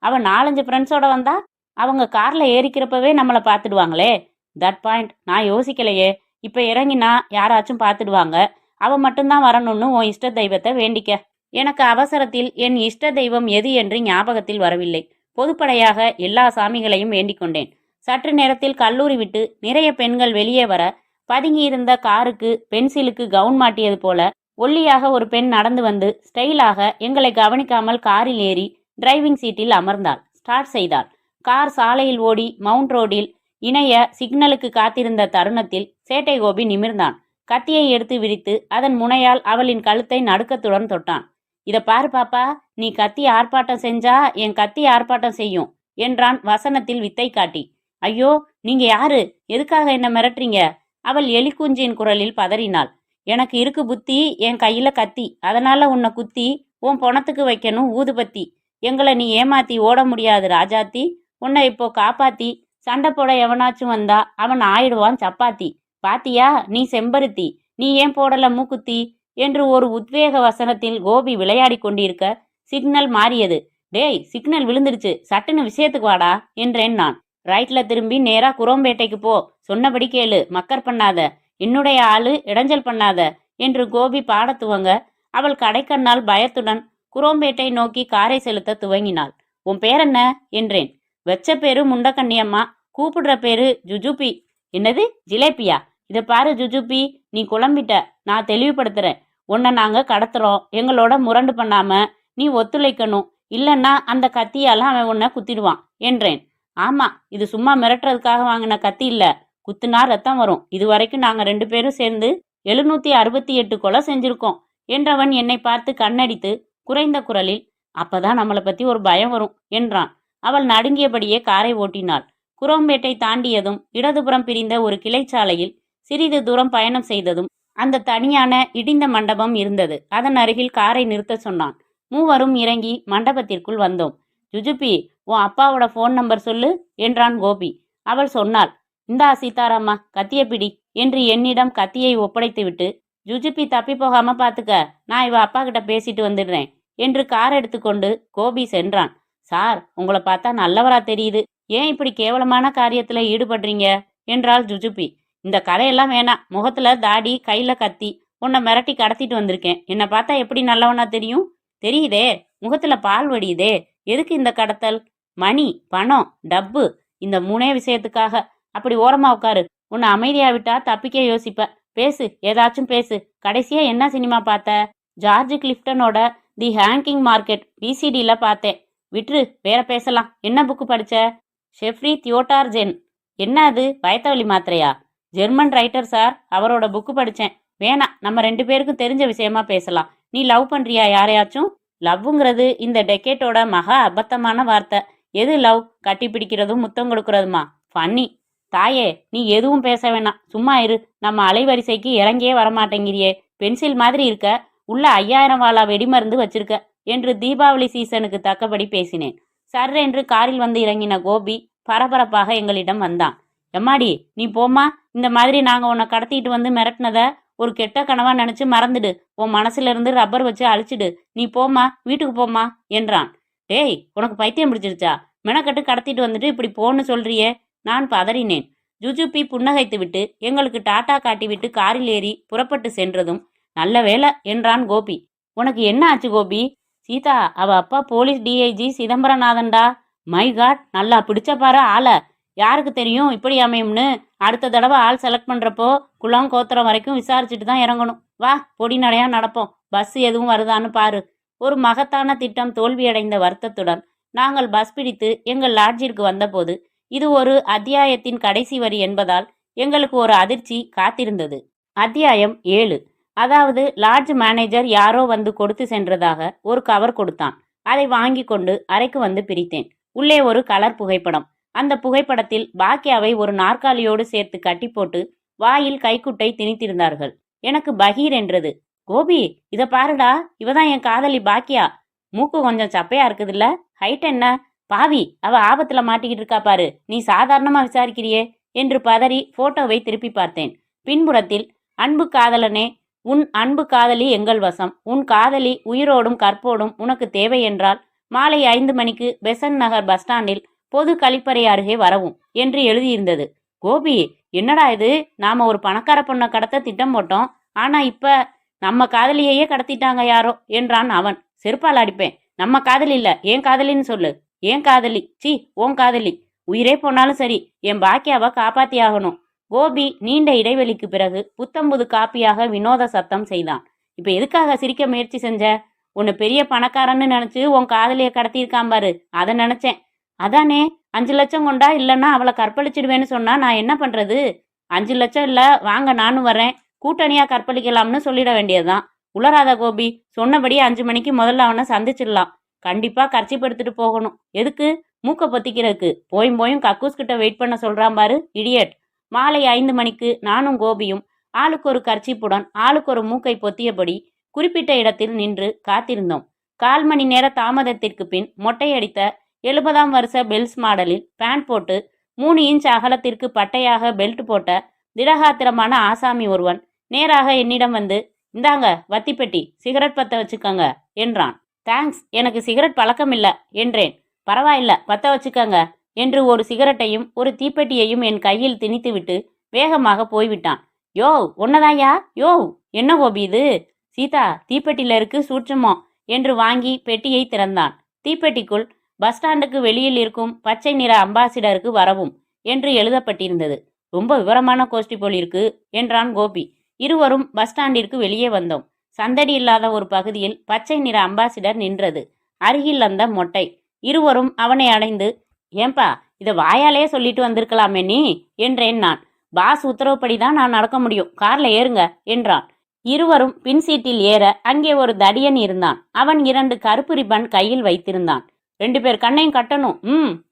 அவ 4-5 ஃப்ரெண்ட்ஸோட வந்தா அவங்க கார்ல ஏறிக்கிறப்பவே நம்மளை பார்த்துடுவாங்களே. தட் பாயிண்ட் நான் யோசிக்கலையே. இப்ப இறங்கினா யாராச்சும் பார்த்துடுவாங்க. அவ மட்டும்தான் வரணும்னு உன் இஷ்ட தெய்வத்தை வேண்டிக்க. எனக்கு அவசரத்தில் என் இஷ்ட தெய்வம் எது என்று ஞாபகத்தில் வரவில்லை. பொதுப்படையாக எல்லா சாமிகளையும் வேண்டிக் கொண்டேன். சற்று நேரத்தில் கல்லூரி விட்டு நிறைய பெண்கள் வெளியே வர, பதுங்கியிருந்த காருக்கு பென்சிலுக்கு கவுன் மாட்டியது போல ஒல்லியாக ஒரு பெண் நடந்து வந்து ஸ்டைலாக எங்களை கவனிக்காமல் காரில் ஏறி டிரைவிங் சீட்டில் அமர்ந்தாள். ஸ்டார்ட் செய்தாள். கார் சாலையில் ஓடி மவுண்ட் ரோடில் இணைய சிக்னலுக்கு காத்திருந்த தருணத்தில் சேட்டை கோபி நிமிர்ந்தான். கத்தியை எடுத்து விரித்து அதன் முனையால் அவளின் கழுத்தை நடுக்கத்துடன் தொட்டான். இத பாரு பாப்பா, நீ கத்தி ஆர்ப்பாட்டம் செஞ்சா என் கத்தி ஆர்ப்பாட்டம் செய்யும் என்றான் வசனத்தில் வித்தை காட்டி. ஐயோ, நீங்க யாரு? எதுக்காக என்ன மிரட்டுறீங்க? அவள் எலிக்குஞ்சின் குரலில் பதறினாள். எனக்கு இருக்கு புத்தி, என் கையில கத்தி, அதனால உன்னை குத்தி உன் பொணத்துக்கு வைக்கணும் ஊதுபத்தி. எங்களை நீ ஏமாத்தி ஓட முடியாது ராஜாத்தி. உன்னை இப்போ காப்பாத்தி சண்டை போட எவனாச்சும் வந்தா அவன் ஆயிடுவான் சப்பாத்தி. பாத்தியா, நீ செம்பருத்தி, நீ ஏன் போடல மூக்குத்தி என்று ஒரு உத்வேக வசனத்தில் கோபி விளையாடி கொண்டிருக்க சிக்னல் மாறியது. டேய், சிக்னல் விழுந்துருச்சு, சட்டுன்னு விஷயத்துக்கு வாடா என்றேன் நான். ரைட்ல திரும்பி நேரா குரோம்பேட்டைக்கு போ, சொன்னபடி கேளு, மக்கர் பண்ணாத, என்னுடைய ஆளு இடைஞ்சல் பண்ணாத என்று கோபி பாடத்துவங்க அவள் கடைக்கண்ணால் பயத்துடன் குரோம்பேட்டை நோக்கி காரை செலுத்த துவங்கினாள். உன் பேர் என்ன என்றேன். வெச்ச பேரு முண்டக்கண்ணியம்மா, கூப்பிடுற பேரு ஜுஜுபி. என்னது ஜிலேபியா? இதை பாரு ஜுஜுபி, நீ குழம்பிட்ட. நான் தெளிவுபடுத்துறேன். உன்னை நாங்க கடத்துறோம். எங்களோட முரண்டு பண்ணாம நீ ஒத்துழைக்கணும். இல்லைன்னா அந்த கத்தியால அவன் உன்னை குத்திடுவான் என்றேன். ஆமா, இது சும்மா மிரட்டுறதுக்காக வாங்கின கத்தி இல்ல. குத்துனா ரத்தம் வரும். இதுவரைக்கும் நாங்க 2 பேரும் சேர்ந்து 768 கொலை செஞ்சிருக்கோம் என்றவன் என்னை பார்த்து கண்ணடித்து குறைந்த குரலில், அப்பதான் நம்மளை பத்தி ஒரு பயம் வரும் என்றான். அவள் நடுங்கியபடியே காரை ஓட்டினாள். குரோம்பேட்டை தாண்டியதும் இடதுபுறம் பிரிந்த ஒரு கிளைச்சாலையில் சிறிது தூரம் பயணம் செய்ததும் அந்த தனியான இடிந்த மண்டபம் இருந்தது. அதன் அருகில் காரை நிறுத்த சொன்னான். மூவரும் இறங்கி மண்டபத்திற்குள் வந்தோம். ஜுஜுபி, உன் அப்பாவோட ஃபோன் நம்பர் சொல்லு என்றான் கோபி. அவள் சொன்னாள். இந்தா சீதாராமா, கத்திய பிடி என்று என்னிடம் கத்தியை ஒப்படைத்துவிட்டு, ஜுஜுபி தப்பி போகாம பாத்துக்க, நான் இவ அப்பா கிட்ட பேசிட்டு வந்துடுறேன் என்று கார் எடுத்துக்கொண்டு கோபி சென்றான். சார், உங்களை பார்த்தா நல்லவரா தெரியுது. ஏன் இப்படி கேவலமான காரியத்துல ஈடுபடுறீங்க என்றாள் ஜுஜுபி. இந்த கதையெல்லாம் வேணாம். முகத்துல தாடி, கையில கத்தி, உன்னை மிரட்டி கடத்திட்டு வந்திருக்கேன். என்னை பார்த்தா எப்படி நல்லவனா தெரியும்? தெரியுதே, முகத்துல பால் வடியுதே. எதுக்கு இந்த கடத்தல்? மணி, பணம், டப்பு, இந்த 3 விஷயத்துக்காக. அப்படி ஓரமா உட்காரு. உன்னை அமைதியா விட்டா தப்பிக்க யோசிப்ப. பேசு, ஏதாச்சும் பேசு. கடைசியா என்ன சினிமா பார்த்த? ஜார்ஜ் கிளிஃப்டனோட தி ஹேங்கிங் மார்க்கெட் விசிடில பார்த்தேன். விட்ரு, வேற பேசலாம். என்ன புக்கு படிச்ச? Geoffrey தியோட்டார் gen. என்ன அது, வயத்தவலி மாத்திரையா? ஜெர்மன் ரைட்டர் சார், அவரோட புக்கு படிச்சேன். வேணாம், நம்ம 2 பேருக்கும் தெரிஞ்ச விஷயமா பேசலாம். நீ லவ் பண்றியா யாரையாச்சும்? லவ்ங்கிறது இந்த டெக்கேட்டோட மகா அபத்தமான வார்த்தை. எது லவ்? கட்டி பிடிக்கிறதும் முத்தம் கொடுக்கறதுமா? ஃபன்னி. தாயே, நீ எதுவும் பேச வேணாம், சும்மா இரு. நம்ம அலைவரிசைக்கு இறங்கியே வரமாட்டேங்கிறியே. பென்சில் மாதிரி இருக்க, உள்ள 5000 வாலா வெடிமருந்து வச்சிருக்க என்று தீபாவளி சீசனுக்கு தக்கபடி பேசினேன். சர் என்று காரில் வந்து இறங்கின கோபி பரபரப்பாக எங்களிடம் வந்தான். எம்மாடி, நீ போமா. இந்த மாதிரி நாங்க உன்னை கடத்திட்டு வந்து மிரட்டினத ஒரு கெட்ட கனவா நினைச்சு மறந்துடு. உன் மனசுல இருந்து ரப்பர் வச்சு அழிச்சிடு. நீ போமா, வீட்டுக்கு போமா என்றான். டேய், உனக்கு பைத்தியம் பிடிச்சிருச்சா? மெனக்கட்டு கடத்திட்டு வந்துட்டு இப்படி போன்னு சொல்றியே. நான் பதறினேன். ஜுஜுபி புன்னகைத்து விட்டு எங்களுக்கு டாட்டா காட்டிவிட்டு காரில் ஏறி புறப்பட்டு சென்றதும், நல்ல வேலை என்றான் கோபி. உனக்கு என்ன ஆச்சு கோபி? சீதா, அவ அப்பா போலீஸ் டிஐஜி சிதம்பரநாதன்டா. மை காட், நல்லா பிடிச்ச பாரு ஆள. யாருக்கு தெரியும் இப்படி அமையும்னு? அடுத்த தடவை ஆள் செலக்ட் பண்றப்போ குளம் கோத்திரம் வரைக்கும் விசாரிச்சுட்டு தான் இறங்கணும். வா, பொடி நடையா நடப்போம். பஸ் எதுவும் வருதான்னு பாரு. ஒரு மகத்தான திட்டம் தோல்வியடைந்த வருத்தத்துடன் நாங்கள் பஸ் பிடித்து எங்கள் லாட்ஜிற்கு வந்தபோது இது ஒரு அத்தியாயத்தின் கடைசி வரி என்பதால் எங்களுக்கு ஒரு அதிர்ச்சி காத்திருந்தது. அத்தியாயம் 7. அதாவது லாட்ஜ் மேனேஜர் யாரோ வந்து கொடுத்து சென்றதாக ஒரு கவர் கொடுத்தான். அதை வாங்கி கொண்டு அறைக்கு வந்து பிரித்தேன். உள்ளே ஒரு கலர் புகைப்படம். அந்த புகைப்படத்தில் பாக்கியாவை ஒரு நாற்காலியோடு சேர்த்து கட்டி போட்டு வாயில் கைக்குட்டை திணித்திருந்தார்கள். எனக்கு பகீர் என்றது. கோபி, இத பாருடா, இவதான் என் காதலி பாக்கியா. மூக்கு கொஞ்சம் சப்பையா இருக்குதுல்ல? ஹைட் என்ன? பாவி, அவ ஆபத்துல மாட்டிக்கிட்டு இருக்கா பாரு. நீ சாதாரணமா விசாரிக்கிறியே என்று பதறி போட்டோவை திருப்பி பார்த்தேன். பின்புறத்தில், அன்பு காதலனே, உன் அன்பு காதலி எங்கள் வசம். உன் காதலி உயிரோடும் கற்போடும் உனக்கு தேவை என்றால் மாலை 5 மணிக்கு பெசன்ட் நகர் பஸ் ஸ்டாண்டில் பொது கழிப்பறை அருகே வரவும் என்று எழுதியிருந்தது. கோபி, என்னடா இது? நாம ஒரு பணக்கார பொண்ணை கடத்த திட்டம் போட்டோம். ஆனா இப்ப நம்ம காதலியையே கடத்திட்டாங்க யாரோ என்றான் அவன். செருப்பால் அடிப்பேன். நம்ம காதலி இல்ல, ஏன் காதலின்னு சொல்லு. ஏன் காதலி? சி, ஓன் காதலி. உயிரே போனாலும் சரி, என் பாக்கியாவை காப்பாத்தி ஆகணும். கோபி நீண்ட இடைவெளிக்கு பிறகு புத்தம்புது காப்பியாக வினோத சத்தம் செய்தான். இப்ப எதுக்காக சிரிக்க முயற்சி செஞ்ச? உன்னை பெரிய பணக்காரன்னு நினைச்சு உன் காதலியை கடத்தியிருக்கான் பாரு, அதை நினைச்சேன். அதானே, 5 லட்சம் கொண்டா, இல்லைன்னா அவளை கற்பழிச்சிடுவேன்னு சொன்னா நான் என்ன பண்றது? 5 லட்சம் இல்ல, வாங்க நானும் வரேன், கூட்டணியா கற்பழிக்கலாம்னு சொல்லிட வேண்டியதுதான். உளராத கோபி, சொன்னபடி 5 மணிக்கு முதல்ல அவனை சந்திச்சிடலாம். கண்டிப்பா கர்ச்சிப்படுத்திட்டு போகணும். எதுக்கு? மூக்க பொத்திக்கிறதுக்கு. போயும் கக்கூஸ் கிட்ட வெயிட் பண்ண சொல்றான் பாரு, இடியட். மாலை 5 மணிக்கு நானும் கோபியும் ஆளுக்கு ஒரு கர்ச்சிப்புடன் ஆளுக்கு ஒரு மூக்கை பொத்தியபடி குறிப்பிட்ட இடத்தில் நின்று காத்திருந்தோம். 1/4 மணி நேர தாமதத்திற்கு பின் மொட்டையடித்த 70ஆம் வருஷ பெல்ஸ் மாடலில் பேண்ட் போட்டு 3 இன்ச் அகலத்திற்கு பட்டையாக பெல்ட் போட்ட திடகாத்திரமான ஆசாமி ஒருவன் நேராக என்னிடம் வந்து, இந்தாங்க வத்திப்பெட்டி, சிகரெட் பத்த வச்சுக்கங்க என்றான். தேங்க்ஸ், எனக்கு சிகரெட் பழக்கம் இல்ல என்றேன். பரவாயில்ல, பத்த வச்சுக்கங்க என்று ஒரு சிகரெட்டையும் ஒரு தீப்பெட்டியையும் என் கையில் திணித்துவிட்டு வேகமாக போய்விட்டான். யோ, ஒன்னதாயா? யோ, என்ன கோபி இது? சீதா, தீப்பெட்டியில இருக்கு சூட்சுமம் என்று வாங்கி பெட்டியை திறந்தான். தீப்பெட்டிக்குள் பஸ் ஸ்டாண்டுக்கு வெளியில் இருக்கும் பச்சை நிற அம்பாசிடருக்கு வரவும் என்று எழுதப்பட்டிருந்தது. ரொம்ப விவரமான கோஷ்டி போல் இருக்கு என்றான் கோபி. இருவரும் பஸ் ஸ்டாண்டிற்கு வெளியே வந்தோம். சந்தடி இல்லாத ஒரு பகுதியில் பச்சை நிற அம்பாசிடர் நின்றது. அருகில் அந்த மொட்டை. இருவரும் அவனை அடைந்து, ஏன்பா இதை வாயாலே சொல்லிட்டு வந்திருக்கலாமே நீ என்றேன் நான். பாஸ் உத்தரவுப்படிதான் நான் நடக்க முடியும், கார்ல ஏறுங்க என்றான். இருவரும் பின் சீட்டில் ஏற அங்கே ஒரு தடியன் இருந்தான். அவன் 2 கருப்பு ரிப்பன் கையில் வைத்திருந்தான். 2 பேர் கண்ணையும் கட்டணும்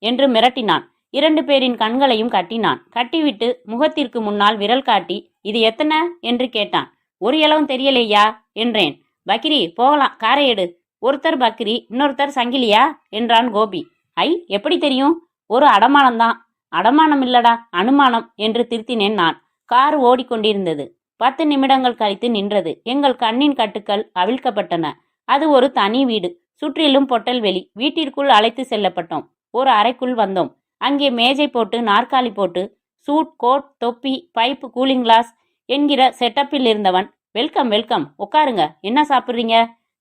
என்று மிரட்டினான். 2 பேரின் கண்களையும் கட்டினான். கட்டிவிட்டு முகத்திற்கு முன்னால் விரல் காட்டி, இது எத்தனை என்று கேட்டான். ஒரு இலவும் தெரியலையா என்றேன். பக்கிரி, போகலாம், காரை எடு. ஒருத்தர் பக்கிரி, இன்னொருத்தர் சங்கிலியா என்றான் கோபி. ஐ, எப்படி தெரியும்? ஒரு அடமானம்தான். அடமானம் இல்லடா, அனுமானம் என்று திருத்தினேன் நான். கார் ஓடிக்கொண்டிருந்தது. 10 நிமிடங்கள் கழித்து நின்றது. எங்கள் கண்ணின் கட்டுக்கள் அவிழ்க்கப்பட்டன. அது ஒரு தனி வீடு. சுற்றிலும் பொட்டல் வெளி. வீட்டிற்குள் அழைத்து செல்லப்பட்டோம். ஒரு அறைக்குள் வந்தோம். அங்கே மேஜை போட்டு நாற்காலி போட்டு சூட், கோட், தொப்பி, பைப்பு, கூலிங் கிளாஸ் என்கிற செட்டப்பில் இருந்தவன், வெல்கம் வெல்கம், உட்காருங்க, என்ன சாப்பிட்றீங்க?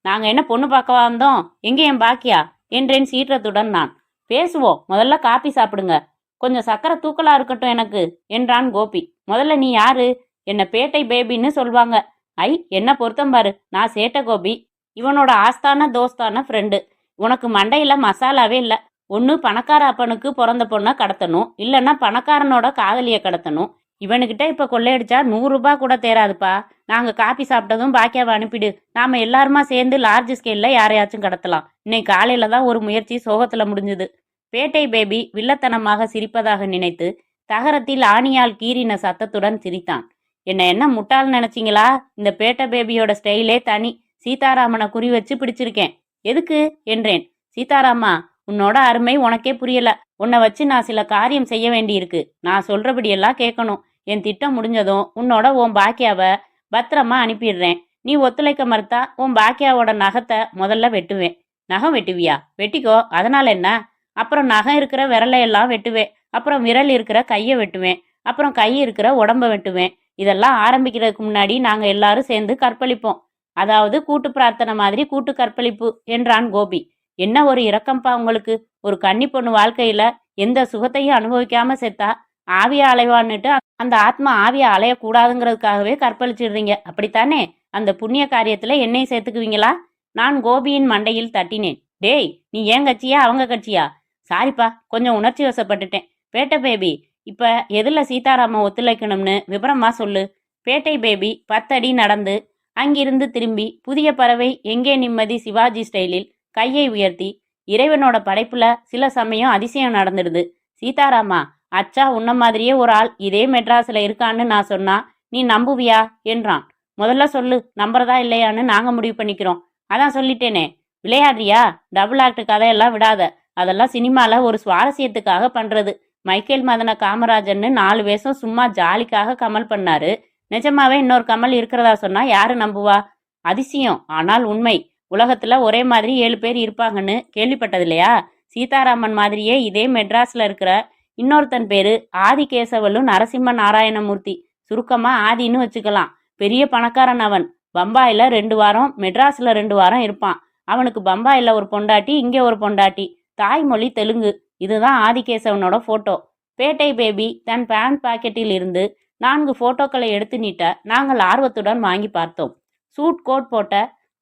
நாங்கள் என்ன பொண்ணு பார்க்க வந்தோம், எங்கே என் பாக்கியா என்றேன் சீற்றத்துடன் நான். பேசுவோம், முதல்ல காப்பி சாப்பிடுங்க, கொஞ்சம் சக்கரை தூக்கலா இருக்கட்டும் எனக்கு என்றான் கோபி. முதல்ல நீ யாரு? என்ன பேட்டை பேபின்னு சொல்வாங்க. ஐ, என்ன பொருத்தம் பாரு, நான் சேட்டை கோபி, இவனோட ஆஸ்தான தோஸ்தான ஃப்ரெண்டு. உனக்கு மண்டையில மசாலாவே இல்லை. ஒன்று பணக்கார அப்பனுக்கு பிறந்த பொண்ணை கடத்தணும், இல்லைன்னா பணக்காரனோட காதலியை கடத்தணும். இவனுக்கிட்ட இப்போ கொள்ளையடிச்சா 100 ரூபாய் கூட தேராதுப்பா. நாங்கள் காப்பி சாப்பிட்டதும் பாக்கியாவை அனுப்பிடு. நாம் எல்லாருமா சேர்ந்து லார்ஜ் ஸ்கேலில் யாரையாச்சும் கடத்தலாம். இன்னைக்கு காலையில் தான் ஒரு முயற்சி சோகத்தில் முடிஞ்சுது. பேட்டை பேபி வில்லத்தனமாக சிரிப்பதாக நினைத்து தகரத்தில் ஆணியால் கீறின சத்தத்துடன் சிரித்தான். என்ன முட்டாள் நினைச்சிங்களா? இந்த பேட்டை பேபியோட ஸ்டைலே தனி. சீதாராமனை குறி வச்சு பிடிச்சிருக்கேன். எதுக்கு என்றேன். சீதாராமா, உன்னோட அருமை உனக்கே புரியல. உன்னை வச்சு நான் சில காரியம் செய்ய வேண்டியிருக்கு. நான் சொல்றபடியெல்லாம் கேட்கணும். என் திட்டம் முடிஞ்சதும் உன்னோட உன் பாக்கியாவை பத்திரமா அனுப்பிடுறேன். நீ ஒத்துழைக்க மறுத்தா உன் பாக்கியாவோட நகத்தை முதல்ல வெட்டுவேன். நகம் வெட்டுவியா? வெட்டிக்கோ, அதனால என்ன? அப்புறம் நகம் இருக்கிற விரலையெல்லாம் வெட்டுவேன். அப்புறம் விரல் இருக்கிற கையை வெட்டுவேன். அப்புறம் கை இருக்கிற உடம்ப வெட்டுவேன். இதெல்லாம் ஆரம்பிக்கிறதுக்கு முன்னாடி நாங்கள் எல்லாரும் சேர்ந்து கற்பழிப்போம். அதாவது கூட்டு பிரார்த்தனை மாதிரி கூட்டு கற்பழிப்பு என்றான் கோபி. என்ன ஒரு இரக்கம்பா உங்களுக்கு. ஒரு கன்னி பொண்ணு வாழ்க்கையில எந்த சுகத்தையும் அனுபவிக்காம செத்தா ஆவியா அலைவான்னுட்டு அந்த ஆத்மா ஆவியா அலையக்கூடாதுங்கிறதுக்காகவே கற்பழிச்சிடுறீங்க, அப்படித்தானே? அந்த புண்ணிய காரியத்துல என்னையும் சேர்த்துக்குவீங்களா? நான் கோபியின் மண்டையில் தட்டினேன். டேய், நீ ஏன் கட்சியா அவங்க கட்சியா? சாரிப்பா, கொஞ்சம் உணர்ச்சி வசப்பட்டுட்டேன். பேட்டை பேபி, இப்ப எதுல சீதாராம ஒத்துழைக்கணும்னு விவரமா சொல்லு. பேட்டை பேபி 10 அடி நடந்து அங்கிருந்து திரும்பி புதிய பறவை எங்கே நிம்மதி சிவாஜி ஸ்டைலில் கையை உயர்த்தி, இறைவனோட படைப்புல சில சமயம் அதிசயம் நடந்துடுது. சீதாராமா, அச்சா உன்ன மாதிரியே ஒரு ஆள் இதே மெட்ராஸ்ல இருக்கான்னு நான் சொன்னா நீ நம்புவியா என்றான். முதல்ல சொல்லு, நம்புறதா இல்லையான்னு நாங்க முடிவு பண்ணிக்கிறோம். அதான் சொல்லிட்டேனே. விளையாடுறியா? டபுள் ஆக்ட் கதையெல்லாம் விடாத. அதெல்லாம் சினிமால ஒரு சுவாரஸ்யத்துக்காக பண்றது. மைக்கேல் மதன காமராஜன்னு 4 வேஷம் சும்மா ஜாலிக்காக கமல் பண்ணாரு. நிஜமாவே இன்னொரு கமல் இருக்கிறதா சொன்னா யாரு நம்புவா? அதிசயம், ஆனால் உண்மை. உலகத்துல ஒரே மாதிரி 7 பேர் இருப்பாங்கன்னு கேள்விப்பட்டது இல்லையா? சீதாராமன் மாதிரியே இதே மெட்ராஸ்ல இருக்கிற இன்னொருத்தன் பேரு ஆதிகேசவலு நரசிம்ம நாராயணமூர்த்தி. சுருக்கமா ஆதின்னு வச்சுக்கலாம். பெரிய பணக்காரன் அவன். பம்பாயில 2 வாரம், மெட்ராஸ்ல 2 வாரம் இருப்பான். அவனுக்கு பம்பாயில ஒரு பொண்டாட்டி, இங்கே ஒரு பொண்டாட்டி. தாய்மொழி தெலுங்கு. இதுதான் ஆதிகேசவனோட போட்டோ. பேட்டை பேபி தன் பேண்ட் பாக்கெட்டில் இருந்து 4 போட்டோக்களை எடுத்து நீட்ட நாங்கள் ஆர்வத்துடன் வாங்கி பார்த்தோம். சூட் கோட் போட்ட,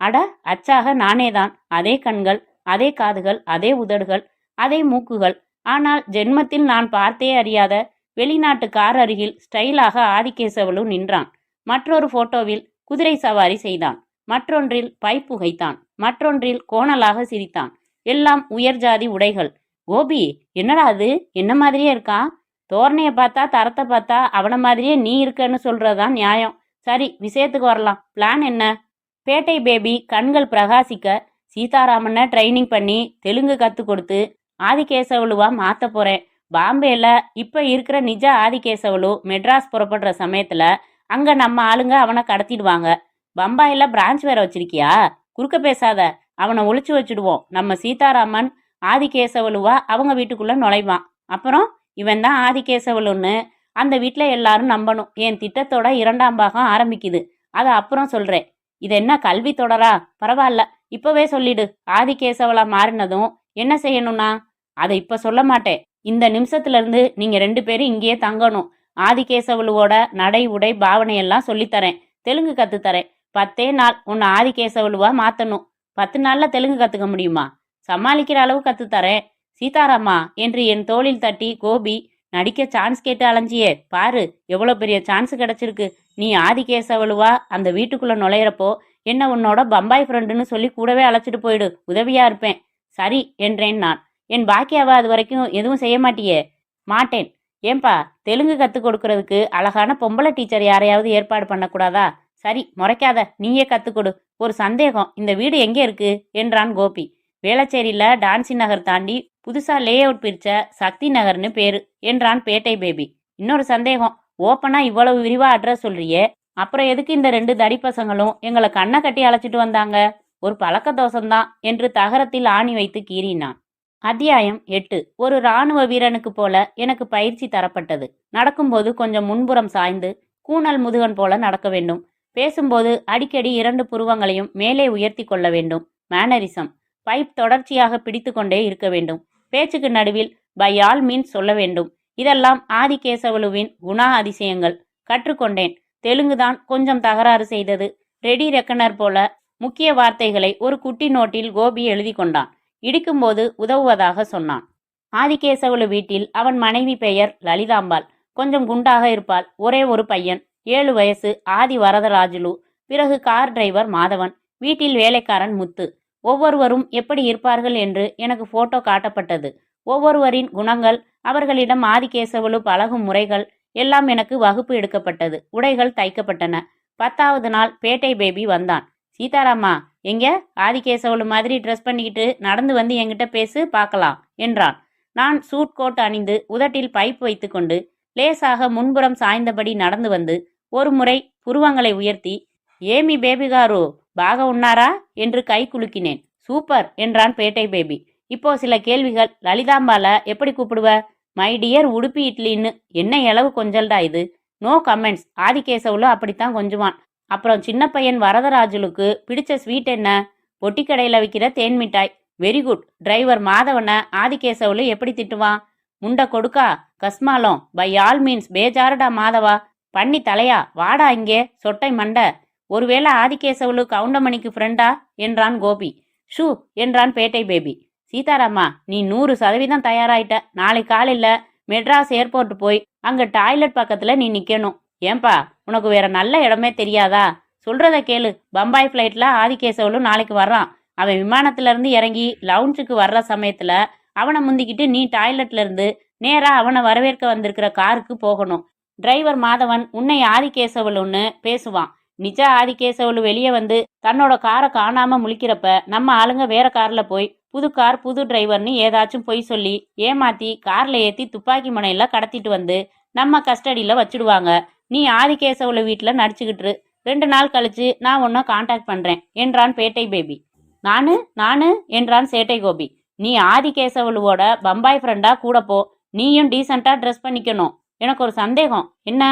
அட அச்சாக நானேதான். அதே கண்கள், அதே காதுகள், அதே உதடுகள், அதே மூக்குகள். ஆனால் ஜென்மத்தில் நான் பார்த்தே அறியாத வெளிநாட்டு கார் அருகில் ஸ்டைலாக ஆதிகேசவலு நின்றான். மற்றொரு போட்டோவில் குதிரை சவாரி செய்தான். மற்றொன்றில் பைப் புகைத்தான். மற்றொன்றில் கோணலாக சிரித்தான். எல்லாம் உயர்ஜாதி உடைகள். கோபி, என்னடா அது, என்ன மாதிரியே இருக்கான்? தோரணைய பார்த்தா, தரத்தை பார்த்தா அவனை மாதிரியே நீ இருக்கன்னு சொல்றதுதான் நியாயம். சரி, விஷயத்துக்கு வரலாம். பிளான் என்ன? பேட்டை பேபி கண்கள் பிரகாசிக்க, சீதாராமனை ட்ரைனிங் பண்ணி தெலுங்கு கத்து கொடுத்து ஆதிகேசவலுவா மாத்த போறேன். பாம்பேல இப்ப இருக்கிற நிஜ ஆதிகேசவலு மெட்ராஸ் புறப்படுற சமயத்துல அங்க நம்ம ஆளுங்க அவனை கடத்திடுவாங்க. பம்பாயில பிரான்ச் வேற வச்சிருக்கியா? குறுக்க பேசாத. அவனை ஒளிச்சு வச்சுடுவோம். நம்ம சீதாராமன் ஆதிகேசவலுவா அவங்க வீட்டுக்குள்ள நுழைவான். அப்புறம் இவன் தான் ஆதிகேசவலுன்னு அந்த வீட்டுல எல்லாரும் நம்பணும். என் திட்டத்தோட 2ஆம் பாகம் ஆரம்பிக்குது. அதை அப்புறம் சொல்றேன். இது என்ன கல்வி தொடரா? பரவாயில்ல, இப்பவே சொல்லிடு. ஆதிகேசவலா மாறினதும் என்ன செய்யணும்னா? அதை இப்ப சொல்ல மாட்டேன். இந்த நிமிஷத்துல இருந்து நீங்க 2 பேரும் இங்கேயே தங்கணும். ஆதிகேசவலுவோட நடை உடை பாவனையெல்லாம் சொல்லித்தரேன். தெலுங்கு கத்துத்தரேன். 10 நாள் உன்னை ஆதிகேசவலுவா மாத்தணும். 10 நாள்ல தெலுங்கு கத்துக்க முடியுமா? சமாளிக்கிற அளவு கத்துத்தரேன். சீதாராமா என்று என் தோளில் தட்டி கோபி, நடிக்க சான்ஸ் கேட்டு அலைஞ்சியே, பாரு எவ்வளோ பெரிய சான்ஸ் கிடைச்சிருக்கு. நீ ஆதிகேசவலுவா அந்த வீட்டுக்குள்ள நுழையிறப்போ என்ன உன்னோட பம்பாய் ஃப்ரெண்டுன்னு சொல்லி கூடவே அழைச்சிட்டு போயிடு. உதவியா இருப்பேன். சரி என்றேன் நான். என் பாக்கியாவா அது வரைக்கும் எதுவும் செய்ய மாட்டியே? மாட்டேன். ஏன்பா, தெலுங்கு கற்றுக் கொடுக்கறதுக்கு அழகான பொம்பளை டீச்சர் யாரையாவது ஏற்பாடு பண்ணக்கூடாதா? சரி, முறைக்காத, நீயே கற்றுக்கொடு. ஒரு சந்தேகம், இந்த வீடு எங்கே இருக்கு என்றான் கோபி. வேளச்சேரியில் டான்சி நகர் தாண்டி புதுசா லே அவுட் பிரிச்ச சக்தி நகர்னு பேரு என்றான் பேட்டை பேபி. இன்னொரு சந்தேகம், ஓப்பனா இவ்வளவு விரிவா அட்ரஸ் சொல்றியே, அப்புறம் எதுக்கு இந்த 2 தடி பசங்களும் எங்களை கண்ணை கட்டி அழைச்சிட்டு வந்தாங்க? ஒரு பழக்க தோஷம்தான் என்று தகரத்தில் ஆணி வைத்து கீறினான். அத்தியாயம் 8. ஒரு இராணுவ வீரனுக்கு போல எனக்கு பயிற்சி தரப்பட்டது. நடக்கும்போது கொஞ்சம் முன்புறம் சாய்ந்து கூனல் முதுகன் போல நடக்க வேண்டும். பேசும்போது அடிக்கடி 2 புருவங்களையும் மேலே உயர்த்தி கொள்ள வேண்டும். மேனரிசம். பைப் தொடர்ச்சியாக பிடித்து கொண்டே இருக்க வேண்டும். பேச்சுக்கு நடுவில் பை ஆல் மீன்ஸ் சொல்ல வேண்டும். இதெல்லாம் ஆதிகேசவலுவின் குணா அதிசயங்கள். கற்றுக்கொண்டேன். தெலுங்குதான் கொஞ்சம் தகராறு செய்தது. ரெடி ரெக்கனர் போல முக்கிய வார்த்தைகளை ஒரு குட்டி நோட்டில் கோபி எழுதி கொண்டான். இடிக்கும்போது உதவுவதாக சொன்னான். ஆதிகேசவலு வீட்டில் அவன் மனைவி பெயர் லலிதாம்பாள். கொஞ்சம் குண்டாக இருப்பாள். ஒரே ஒரு பையன், 7 வயசு, ஆதி வரதராஜுலு. பிறகு கார் டிரைவர் மாதவன். வீட்டில் வேலைக்காரன் முத்து. ஒவ்வொருவரும் எப்படி இருப்பார்கள் என்று எனக்கு போட்டோ காட்டப்பட்டது. ஒவ்வொருவரின் குணங்கள், அவர்களிடம் ஆதிகேசவலு பழகும் முறைகள் எல்லாம் எனக்கு வகுப்பு எடுக்கப்பட்டது. உடைகள் தைக்கப்பட்டன. 10வது நாள் பேட்டை பேபி வந்தான். சீதாராமா, எங்க ஆதிகேசவலு மாதிரி ட்ரெஸ் பண்ணிக்கிட்டு நடந்து வந்து என்கிட்ட பேசு பார்க்கலாம் என்றான். நான் சூட் கோட் அணிந்து உதட்டில் பைப் வைத்துக்கொண்டு லேசாக முன்புறம் சாய்ந்தபடி நடந்து வந்து ஒரு முறை புருவங்களை உயர்த்தி, ஏமி பேபிகாரு பாக உண்ணாரா என்று கை குலுக்கினேன். சூப்பர் என்றான் பேட்டை பேபி. இப்போ சில கேள்விகள். லலிதாம்பால எப்படி கூப்பிடுவ? மை டியர் உடுப்பி இட்லின்னு. என்ன இளவு கொஞ்சல்டா இது. No comments. ஆதிகேசவலு அப்படித்தான் கொஞ்சுவான். அப்புறம் சின்ன பையன் வரதராஜுலுக்கு பிடிச்ச ஸ்வீட் என்ன? பொட்டிக்கடையில் விற்கிற தேன் மிட்டாய். Very good. டிரைவர் மாதவனை ஆதிகேசவலு எப்படி திட்டுவான்? முண்டை கொடுக்கா கஸ்மாலம், பை ஆல் மீன்ஸ் பேஜாருடா மாதவா. பண்ணி தலையா, வாடா இங்கே சொட்டை மண்டை. ஒருவேளை ஆதிகேசவலு கவுண்டமணிக்கு ஃப்ரெண்டா என்றான் கோபி. ஷூ என்றான் பேட்டை பேபி. சீதாராமா, நீ 100% தயாராயிட்ட. நாளை காலையில் மெட்ராஸ் ஏர்போர்ட் போய் அங்கே டாய்லெட் பக்கத்தில் நீ நிற்கணும். ஏன்பா, உனக்கு வேற நல்ல இடமே தெரியாதா? சொல்றத கேளு. பம்பாய் ஃப்ளைட்டில் ஆதிகேசவலு நாளைக்கு வர்றான். அவன் விமானத்திலேருந்து இறங்கி லவுஞ்சுக்கு வர்ற சமயத்தில் அவனை முந்திக்கிட்டு நீ டாய்லெட்ல இருந்து நேராக அவனை வரவேற்க வந்திருக்கிற காருக்கு போகணும். டிரைவர் மாதவன் உன்னை ஆதிகேசவலுன்னு பேசுவான். நிஜ ஆதிகேசவலு வெளியே வந்து தன்னோட காரை காணாம முழிக்கிறப்ப நம்ம ஆளுங்க வேற கார்ல போய் புது கார் புது டிரைவர்னு ஏதாச்சும் பொய் சொல்லி ஏமாத்தி கார்ல ஏற்றி துப்பாக்கி முனையில கடத்திட்டு வந்து நம்ம கஸ்டடியில் வச்சுடுவாங்க. நீ ஆதிகேசவலு வீட்டில் நடிச்சுக்கிட்டு 2 நாள் கழிச்சு நான் உன்னை கான்டாக்ட் பண்ணுறேன் என்றான் பேட்டை பேபி. நானு என்றான் சேட்டை கோபி. நீ ஆதிகேசவலுவோட பம்பாய் ஃப்ரெண்டா கூட போ. நீயும் டீசெண்டாக ட்ரெஸ் பண்ணிக்கணும். எனக்கு ஒரு சந்தேகம். என்ன?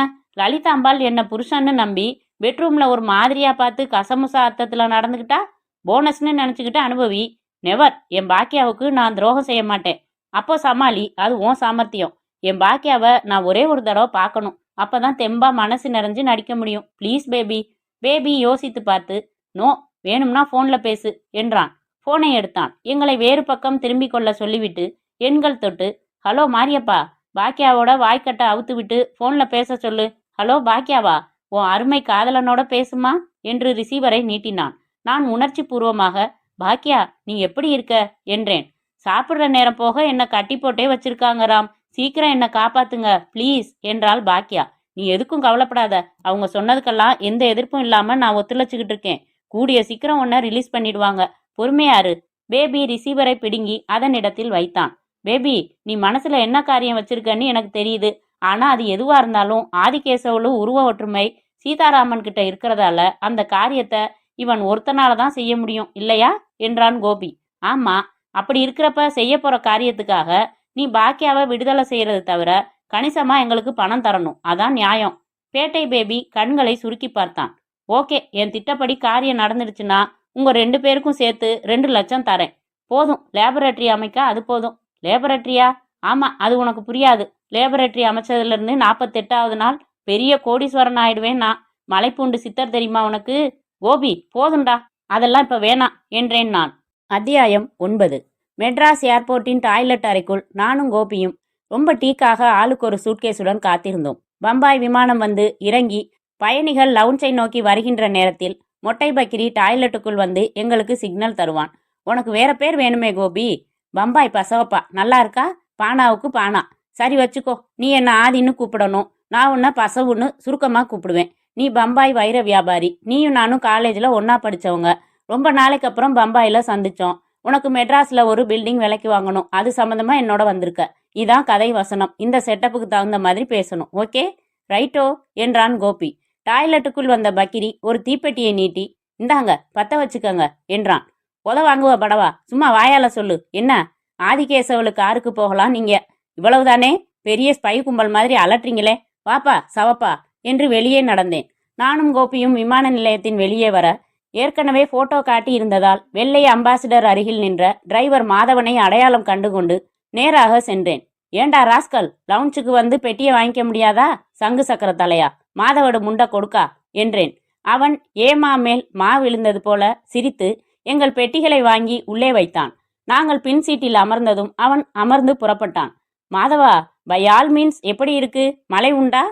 லலிதாம்பாள் என்ன புருஷன்னு நம்பி பெட்ரூமில் ஒரு மாதிரியா பார்த்து கசமுசா அர்த்தத்தில் நடந்துக்கிட்டா? போனஸ்ன்னு நினச்சிக்கிட்டு அனுபவி. நெவர். என் பாக்கியாவுக்கு நான் துரோகம் செய்ய மாட்டேன். அப்போ சமாளி. அது உன் சாமர்த்தியம். என் பாக்கியாவை நான் ஒரே ஒரு தடவை பார்க்கணும். அப்பதான் தெம்பா மனசு நிறைஞ்சு நடிக்க முடியும். Please baby. பேபி யோசித்து பார்த்து, நோ, வேணும்னா ஃபோனில் பேசு என்றான். ஃபோனை எடுத்தான். எங்களை வேறு பக்கம் திரும்பிக் கொள்ள சொல்லிவிட்டு எண்கள் தொட்டு, ஹலோ மாரியப்பா, பாக்கியாவோட வாய்க்கட்டை அவுத்து விட்டு ஃபோனில் பேச சொல்லு. ஹலோ பாக்கியாவா, உன் அருமை காதலனோட பேசுமா என்று ரிசீவரை நீட்டினான். நான் உணர்ச்சி பூர்வமாக, பாக்கியா நீ எப்படி இருக்க என்றேன். சாப்பிட்ற நேரம் போக என்னை கட்டி போட்டே வச்சிருக்காங்க ராம். சீக்கிரம் என்னை காப்பாத்துங்க ப்ளீஸ் என்றாள் பாக்கியா. நீ எதுக்கும் கவலைப்படாத. அவங்க சொன்னதுக்கெல்லாம் எந்த எதிர்ப்பும் இல்லாம நான் ஒத்துழைச்சுக்கிட்டு இருக்கேன். கூடிய சீக்கிரம் உன்னை ரிலீஸ் பண்ணிடுவாங்க. பொறுமையாரு. பேபி ரிசீவரை பிடுங்கி அதன் இடத்தில் வைத்தான். பேபி, நீ மனசுல என்ன காரியம் வச்சிருக்கன்னு எனக்கு தெரியுது. ஆனா அது எதுவா இருந்தாலும் ஆதிகேசவலு உருவ ஒற்றுமை சீதாராமன் கிட்ட இருக்கிறதால அந்த காரியத்தை இவன் ஒருத்தனால தான் செய்ய முடியும் இல்லையா என்றான் கோபி. ஆமா, அப்படி இருக்கிறப்ப செய்ய போற காரியத்துக்காக நீ பாக்கியாவை விடுதலை செய்யறது தவிர கணிசமா எங்களுக்கு பணம் தரணும். அதான் நியாயம். பேட்டை பேபி கண்களை சுருக்கி பார்த்தான். ஓகே, என் திட்டப்படி காரியம் நடந்துடுச்சுன்னா உங்க 2 பேருக்கும் சேர்த்து 2 லட்சம் தரேன். போதும், லேபரேட்டரி அமைக்க அது போதும். லேபரேட்டரியா? ஆமா, அது உனக்கு புரியாது. லேபரேட்டரி அமைச்சதுலேருந்து 48வது நாள் பெரிய கோடீஸ்வரன் ஆயிடுவேன் நான். மலைப்பூண்டு சித்தர் தெரியுமா உனக்கு? கோபி, போதும்டா, அதெல்லாம் இப்ப வேணாம் என்றேன் நான். அத்தியாயம் 9. மெட்ராஸ் ஏர்போர்ட்டின் டாய்லெட் அறைக்குள் நானும் கோபியும் ரொம்ப டீக்காக ஆளுக்கு ஒரு சூட்கேஸுடன் காத்திருந்தோம். பம்பாய் விமானம் வந்து இறங்கி பயணிகள் லவுஞ்சை நோக்கி வருகின்ற நேரத்தில் மொட்டை பக்கிரி டாய்லெட்டுக்குள் வந்து எங்களுக்கு சிக்னல் தருவான். உனக்கு வேற பேர் வேணுமே கோபி? பம்பாய் பசவப்பா நல்லா இருக்கா? பானாவுக்கு பானா. சரி வச்சுக்கோ, நீ என்ன ஆதின்னு கூப்பிடணும், நான் உன்னை பசவுன்னு சுருக்கமாக கூப்பிடுவேன். நீ பம்பாய் வைர வியாபாரி. நீயும் நானும் காலேஜில் ஒன்றா படித்தவங்க. ரொம்ப நாளைக்கு அப்புறம் பம்பாயில் சந்தித்தோம். உனக்கு மெட்ராஸில் ஒரு பில்டிங் விலைக்கு வாங்கணும், அது சம்மந்தமாக என்னோட வந்திருக்க. இதான் கதை வசனம். இந்த செட்டப்புக்கு தகுந்த மாதிரி பேசணும், ஓகே? ரைட்டோ என்றான் கோபி. டாய்லெட்டுக்குள் வந்த பக்கிரி ஒரு தீப்பெட்டியை நீட்டி, இந்தாங்க பற்ற வச்சுக்கங்க என்றான். உத வாங்குவ படவா? சும்மா வாயால சொல்லு. என்ன ஆதிகேசவளுக்கு காருக்கு போகலாம் நீங்க? இவ்வளவுதானே? பெரிய ஸ்பை கும்பல் மாதிரி அலட்டுறீங்களே. வாப்பா சவப்பா என்று வெளியே நடந்தேன். நானும் கோபியும் விமான நிலையத்தின் வெளியே வர ஏற்கனவே போட்டோ காட்டி இருந்ததால் வெள்ளை அம்பாசிடர் அருகில் நின்ற டிரைவர் மாதவனை அடையாளம் கண்டுகொண்டு நேராக சென்றேன். ஏண்டா ராஸ்கல், லவுஞ்சுக்கு வந்து பெட்டியை வாங்கிக்க முடியாதா? சங்கு சக்கர தலையா, மாதவடு முண்டை கொடுக்கா என்றேன். அவன் ஏமா மேல் மா விழுந்தது போல சிரித்து எங்கள் பெட்டிகளை வாங்கி உள்ளே வைத்தான். நாங்கள் பின் சீட்டில் அமர்ந்ததும் அவன் அமர்ந்து புறப்பட்டான். மாதவா, பை ஆல் மீன்ஸ் எப்படி இருக்கு? மழை உண்டா?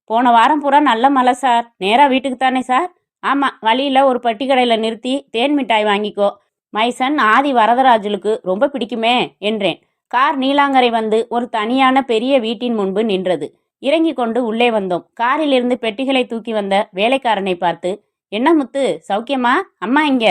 போன வாரம் பூரா நல்ல மழை சார். நேரா வீட்டுக்கு தானே சார்? ஆமாம், வழியில் ஒரு பட்டி கடையில் நிறுத்தி தேன் மிட்டாய் வாங்கிக்கோ. மைசன் ஆதி வரதராஜலுக்கு ரொம்ப பிடிக்குமே என்றேன். கார் நீலாங்கரை வந்து ஒரு தனியான பெரிய வீட்டின் முன்பு நின்றது. இறங்கி கொண்டு உள்ளே வந்தோம். காரிலிருந்து பெட்டிகளை தூக்கி வந்த வேலைக்காரனை பார்த்து, என்ன முத்து, சௌக்கியமா? அம்மா இங்க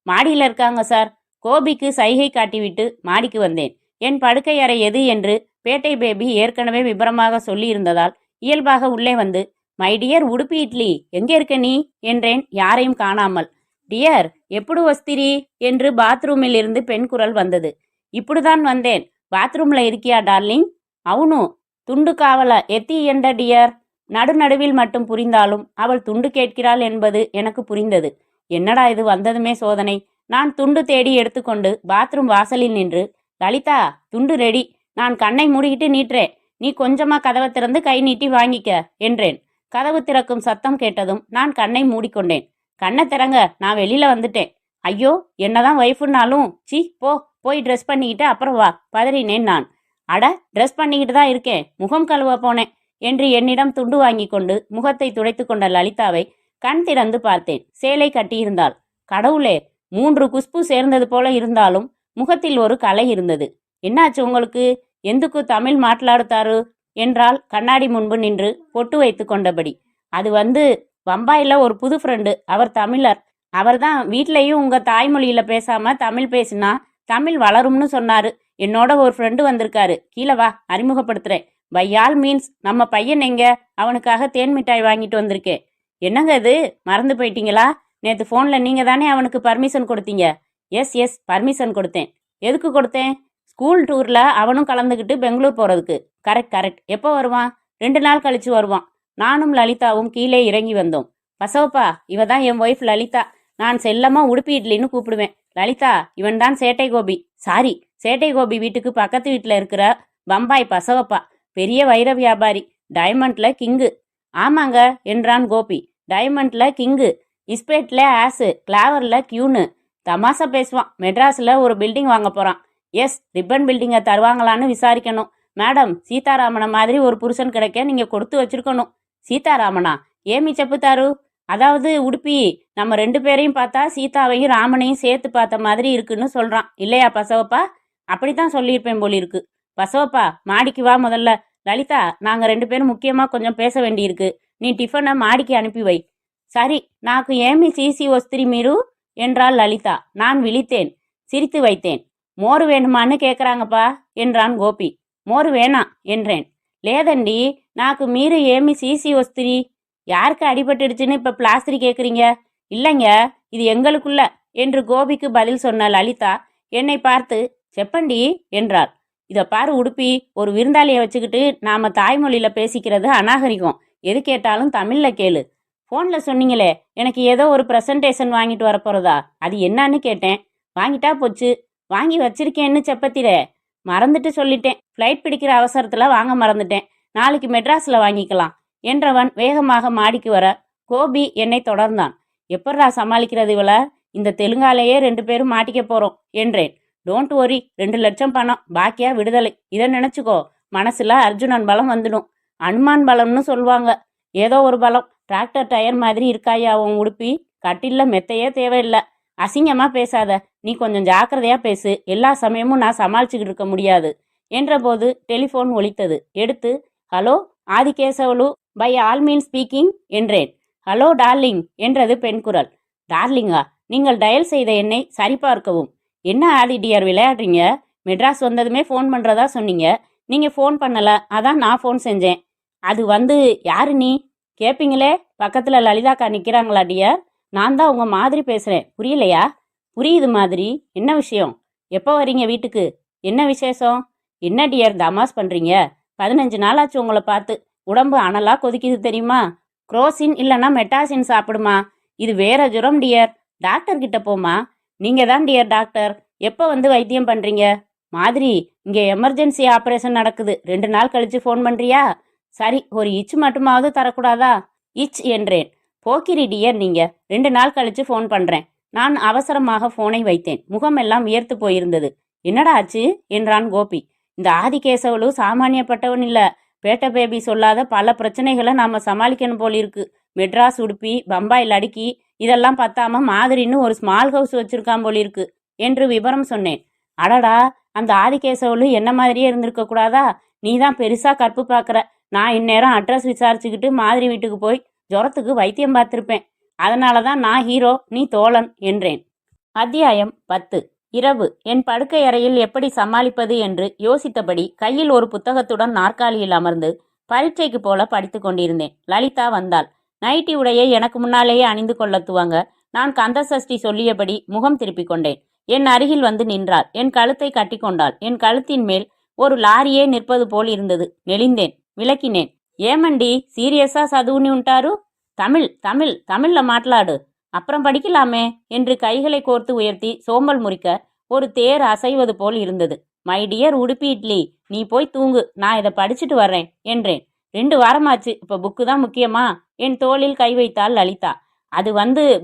மாடியில் இருக்காங்க சார். கோபிக்கு சைகை காட்டிவிட்டு மாடிக்கு வந்தேன். என் படுக்கை அறை எது என்று பேட்டை பேபி ஏற்கனவே விபரமாக சொல்லியிருந்ததால் இயல்பாக உள்ளே வந்து, மை டியர் உடுப்பி இட்லி, எங்கே இருக்க நீ என்றேன், யாரையும் காணாமல். டியர் எப்படி வஸ்திரி என்று பாத்ரூமில் இருந்து பெண் குரல் வந்தது. இப்படிதான் வந்தேன். பாத்ரூம்ல இருக்கியா டார்லிங்? அவனு துண்டு காவல எத்தி என்ற டியர். நடுநடுவில் மட்டும் புரிந்தாலும் அவள் துண்டு கேட்கிறாள் என்பது எனக்கு புரிந்தது. என்னடா இது, வந்ததுமே சோதனை. நான் துண்டு தேடி எடுத்துக்கொண்டு பாத்ரூம் வாசலில் நின்று, லலிதா துண்டு ரெடி, நான் கண்ணை மூடிக்கிட்டு நீட்டுறேன், நீ கொஞ்சமா கதவை திறந்து கை நீட்டி வாங்கிக்க என்றேன். கதவு திறக்கும் சத்தம் கேட்டதும் நான் கண்ணை மூடிக்கொண்டேன். கண்ணை திறங்க, நான் வெளியில வந்துட்டேன். ஐயோ, என்னதான் ஒய்ஃபுன்னாலும் சி போ, போய் ட்ரெஸ் பண்ணிக்கிட்டு அப்புறம் வா பதறினேன் நான். அட, ட்ரெஸ் பண்ணிக்கிட்டு தான் இருக்கேன், முகம் கழுவ போனேன் என்று என்னிடம் துண்டு வாங்கி கொண்டு முகத்தை துடைத்து கொண்ட லலிதாவை கண் திறந்து பார்த்தேன். சேலை கட்டியிருந்தாள். கடவுளே, 3 குஷ்பு சேர்ந்தது போல இருந்தாலும் முகத்தில் ஒரு கலை இருந்தது. என்னாச்சு உங்களுக்கு? எந்துக்கு தமிழ் மாట్లాடுத்தாரு என்றால் கண்ணாடி முன்பு நின்று பொட்டு வைத்து கொண்டபடி. அது வந்து பம்பாயில் ஒரு புது ஃப்ரெண்டு, அவர் தமிழர். அவர் தான் வீட்லேயும் உங்கள் தாய்மொழியில் பேசாமல் தமிழ் பேசினா தமிழ் வளரும்னு சொன்னார். என்னோட ஒரு ஃப்ரெண்டு வந்திருக்காரு, கீழே வா அறிமுகப்படுத்துகிறேன். பை ஆல் மீன்ஸ் நம்ம பையன் எங்க? அவனுக்காக தேன் மிட்டாய் வாங்கிட்டு வந்திருக்கேன். என்னங்க இது, மறந்து போயிட்டீங்களா? நேற்று ஃபோனில் நீங்கள் தானே அவனுக்கு பர்மிஷன் கொடுத்தீங்க? எஸ் பர்மிஷன் கொடுத்தேன். எதுக்கு கொடுத்தேன்? ஸ்கூல் டூரில் அவனும் கலந்துக்கிட்டு பெங்களூர் போகிறதுக்கு. கரெக்ட். எப்போ வருவான்? 2 நாள் கழிச்சு வருவான். நானும் லலிதாவும் கீழே இறங்கி வந்தோம். பசவப்பா, இவ தான் என் ஒய்ஃப் லலிதா. நான் செல்லமாக உடுப்பி இட்லின்னு கூப்பிடுவேன். லலிதா, இவன் தான் சேட்டை கோபி. சாரி, சேட்டை கோபி வீட்டுக்கு பக்கத்து வீட்டில் இருக்கிற பம்பாய் பசவப்பா, பெரிய வைர வியாபாரி, டைமண்ட்ல கிங்கு. ஆமாங்க என்றான் கோபி. டைமண்ட்ல கிங்கு, இஸ்பேட்ல ஆஸு, கிளாவர்ல கியூனு. தமாசா பேசுவான். மெட்ராஸில் ஒரு பில்டிங் வாங்க போகிறான். எஸ், ரிப்பன் பில்டிங்கை தருவாங்களான்னு விசாரிக்கணும். மேடம், சீதாராமனை மாதிரி ஒரு புருஷன் கிடைக்க நீங்கள் கொடுத்து வச்சிருக்கணும். சீதாராமனா? ஏமி செப்புத்தாரு? அதாவது உடுப்பி, நம்ம 2 பேரையும் பார்த்தா சீதாவையும் ராமனையும் சேர்த்து பார்த்த மாதிரி இருக்குன்னு சொல்கிறான். இல்லையா பசவப்பா? அப்படித்தான் சொல்லியிருப்பேன் போலிருக்கு. பசவப்பா, மாடிக்கு வா முதல்ல. லலிதா, நாங்கள் 2 பேரும் முக்கியமாக கொஞ்சம் பேச வேண்டியிருக்கு. நீ டிஃபனை மாடிக்கு அனுப்பி வை. சரி, నాకు ఏమి சீசி వస్తిరి మీరు என்றாள் லலிதா. நான் விழித்தேன், சிரித்து வைத்தேன். மோர் வேணுமான்னு கேட்குறாங்கப்பா என்றான் கோபி. மோர் வேணாம் என்றேன். லேதண்டி, నాకు మీరు ఏమి சீசி వస్తిரி? யாருக்கு அடிபட்டுடுச்சுன்னு இப்போ பிளாஸ்டரி கேட்குறீங்க? இல்லைங்க, இது எங்களுக்குள்ள என்று கோபிக்கு பதில் சொன்ன லலிதா என்னை பார்த்து செப்பண்டி என்றாள். இதை பாரு உடுப்பி, ஒரு விருந்தாளியை வச்சுக்கிட்டு நாம் தாய்மொழியில் பேசிக்கிறது அநாகரிகம். எது கேட்டாலும் தமிழில் கேளு. ஃபோன்ல சொன்னீங்களே எனக்கு ஏதோ ஒரு ப்ரெசன்டேஷன் வாங்கிட்டு வர போறதா, அது என்னன்னு கேட்டேன். வாங்கிட்டா போச்சு. வாங்கி வச்சிருக்கேன்னு செப்பத்திரே. மறந்துட்டு சொல்லிட்டேன். ஃப்ளைட் பிடிக்கிற அவசரத்துல வாங்க மறந்துட்டேன். நாளைக்கு மெட்ராஸ்ல வாங்கிக்கலாம் என்றவன் வேகமாக மாடிக்கு வர கோபி என்னை தொடர்ந்தான். எப்பட்றா சமாளிக்கிறது இவள? இந்த தெலுங்காலேயே 2 பேரும் மாட்டிக்க போறோம் என்றேன். டோன்ட் ஒரி, 2 லட்சம் பணம் பாக்கியா விடுதலை. இதை நினைச்சுக்கோ. மனசுல அர்ஜுனன் பலம் வந்துடும். அனுமான் பலம்னு சொல்லுவாங்க. ஏதோ ஒரு பலம். டிராக்டர் டயர் மாதிரி இருக்காயா உன் உடுப்பி? கட்டில்ல மெத்தையே தேவையில்லை. அசிங்கமா பேசாத. நீ கொஞ்சம் ஜாக்கிரதையா பேசு. எல்லா சமயமும் நான் சமாளிச்சுக்கிட்டு இருக்க முடியாது என்றபோது டெலிஃபோன் ஒலித்தது. எடுத்து hello Adikesavalu, by all mean speaking என்றேன். ஹலோ டார்லிங் என்றது பெண் குரல். டார்லிங்கா? நீங்கள் டயல் செய்த எண்ணை சரிபார்க்கவும். என்ன ஆதி டியர் விளையாடுறீங்க? மெட்ராஸ் வந்ததுமே ஃபோன் பண்ணுறதா சொன்னீங்க. நீங்கள் ஃபோன் பண்ணலை, அதான் நான் ஃபோன் செஞ்சேன். அது யாரு நீ கேட்பீங்களே? பக்கத்தில் லலிதாக்கா நிற்கிறாங்களா டியர்? நான் தான் உங்கள் மாதிரி பேசுகிறேன். புரியலையா? புரியுது மாதிரி. என்ன விஷயம்? எப்போ வரீங்க வீட்டுக்கு? என்ன விசேஷம்? என்ன டியர் தமாஸ் பண்ணுறீங்க? 15 நாளாச்சு உங்களை பார்த்து. உடம்பு அனலாக கொதிக்குது தெரியுமா? குரோசின் இல்லைன்னா மெட்டாசின் சாப்பிடுமா. இது வேற ஜுரம் டியர். டாக்டர் கிட்ட போமா. நீங்கள் தான் டியர் டாக்டர். எப்போ வந்து வைத்தியம் பண்ணுறீங்க? மாதிரி, இங்கே எமர்ஜென்சி ஆப்ரேஷன் நடக்குது. 2 நாள் கழிச்சு ஃபோன் பண்ணுறியா? சரி, ஒரு இச் மட்டுமாவது தரக்கூடாதா? இச் என்றேன். போக்கிரி டியர் நீங்க. 2 நாள் கழிச்சு ஃபோன் பண்ணுறேன். நான் அவசரமாக ஃபோனை வைத்தேன். முகமெல்லாம் வியர்த்து போயிருந்தது. என்னடா ஆச்சு என்றான் கோபி. இந்த ஆதிகேசவலு சாமானியப்பட்டவன் இல்ல. பேட்ட பேபி சொல்லாத பல பிரச்சனைகளை நாம சமாளிக்கணும் போலிருக்கு. மெட்ராஸ் உடுப்பி, பம்பாயில் அடுக்கி, இதெல்லாம் பத்தாம மாதிரின்னு ஒரு ஸ்மால் ஹவுஸ் வச்சிருக்கான் போலிருக்கு என்று விவரம் சொன்னேன். அடடா, அந்த ஆதிகேசவலு என்ன மாதிரியே இருந்திருக்க கூடாதா? நீ தான் பெருசா கற்பு பார்க்குற. நான் இந்நேரம் அட்ரஸ் விசாரிச்சுக்கிட்டு மாதிரி வீட்டுக்கு போய் ஜுரத்துக்கு வைத்தியம் பார்த்துருப்பேன். அதனால தான் நான் ஹீரோ, நீ தோழன் என்றேன். அத்தியாயம் 10. இரவு. என் படுக்கை அறையில் எப்படி சமாளிப்பது என்று யோசித்தபடி கையில் ஒரு புத்தகத்துடன் நாற்காலியில் அமர்ந்து பரீட்சைக்கு போல படித்து கொண்டிருந்தேன். லலிதா வந்தாள். நைட்டி உடையை எனக்கு முன்னாலேயே அணிந்து கொள்ள துவங்க நான் கந்தசஷ்டி சொல்லியபடி முகம் திருப்பிக் கொண்டேன். என் அருகில் வந்து நின்றாள். என் கழுத்தை கட்டி கொண்டாள். என் கழுத்தின் மேல் ஒரு லாரியே நிற்பது போல் இருந்தது. நெளிந்தேன். விளக்கினேன். ஏமண்டி சீரியஸா சதுவுன்னு உண்டாரு? தமிழ் தமிழ் தமிழ்ல மாట్లాடு, அப்புறம் படிக்கலாமே என்று கைகளை கோர்த்து உயர்த்தி சோம்பல் முறிக்க ஒரு தேர் அசைவது போல் இருந்தது. மை டியர் உடுப்பி இட்லி, நீ போய் தூங்கு, நான் இதை படிச்சுட்டு வர்றேன் என்றேன். 2 வாரமாச்சு, இப்போ புக்கு தான் முக்கியமா? என் தோளில் கை வைத்தாள் லலிதா. அது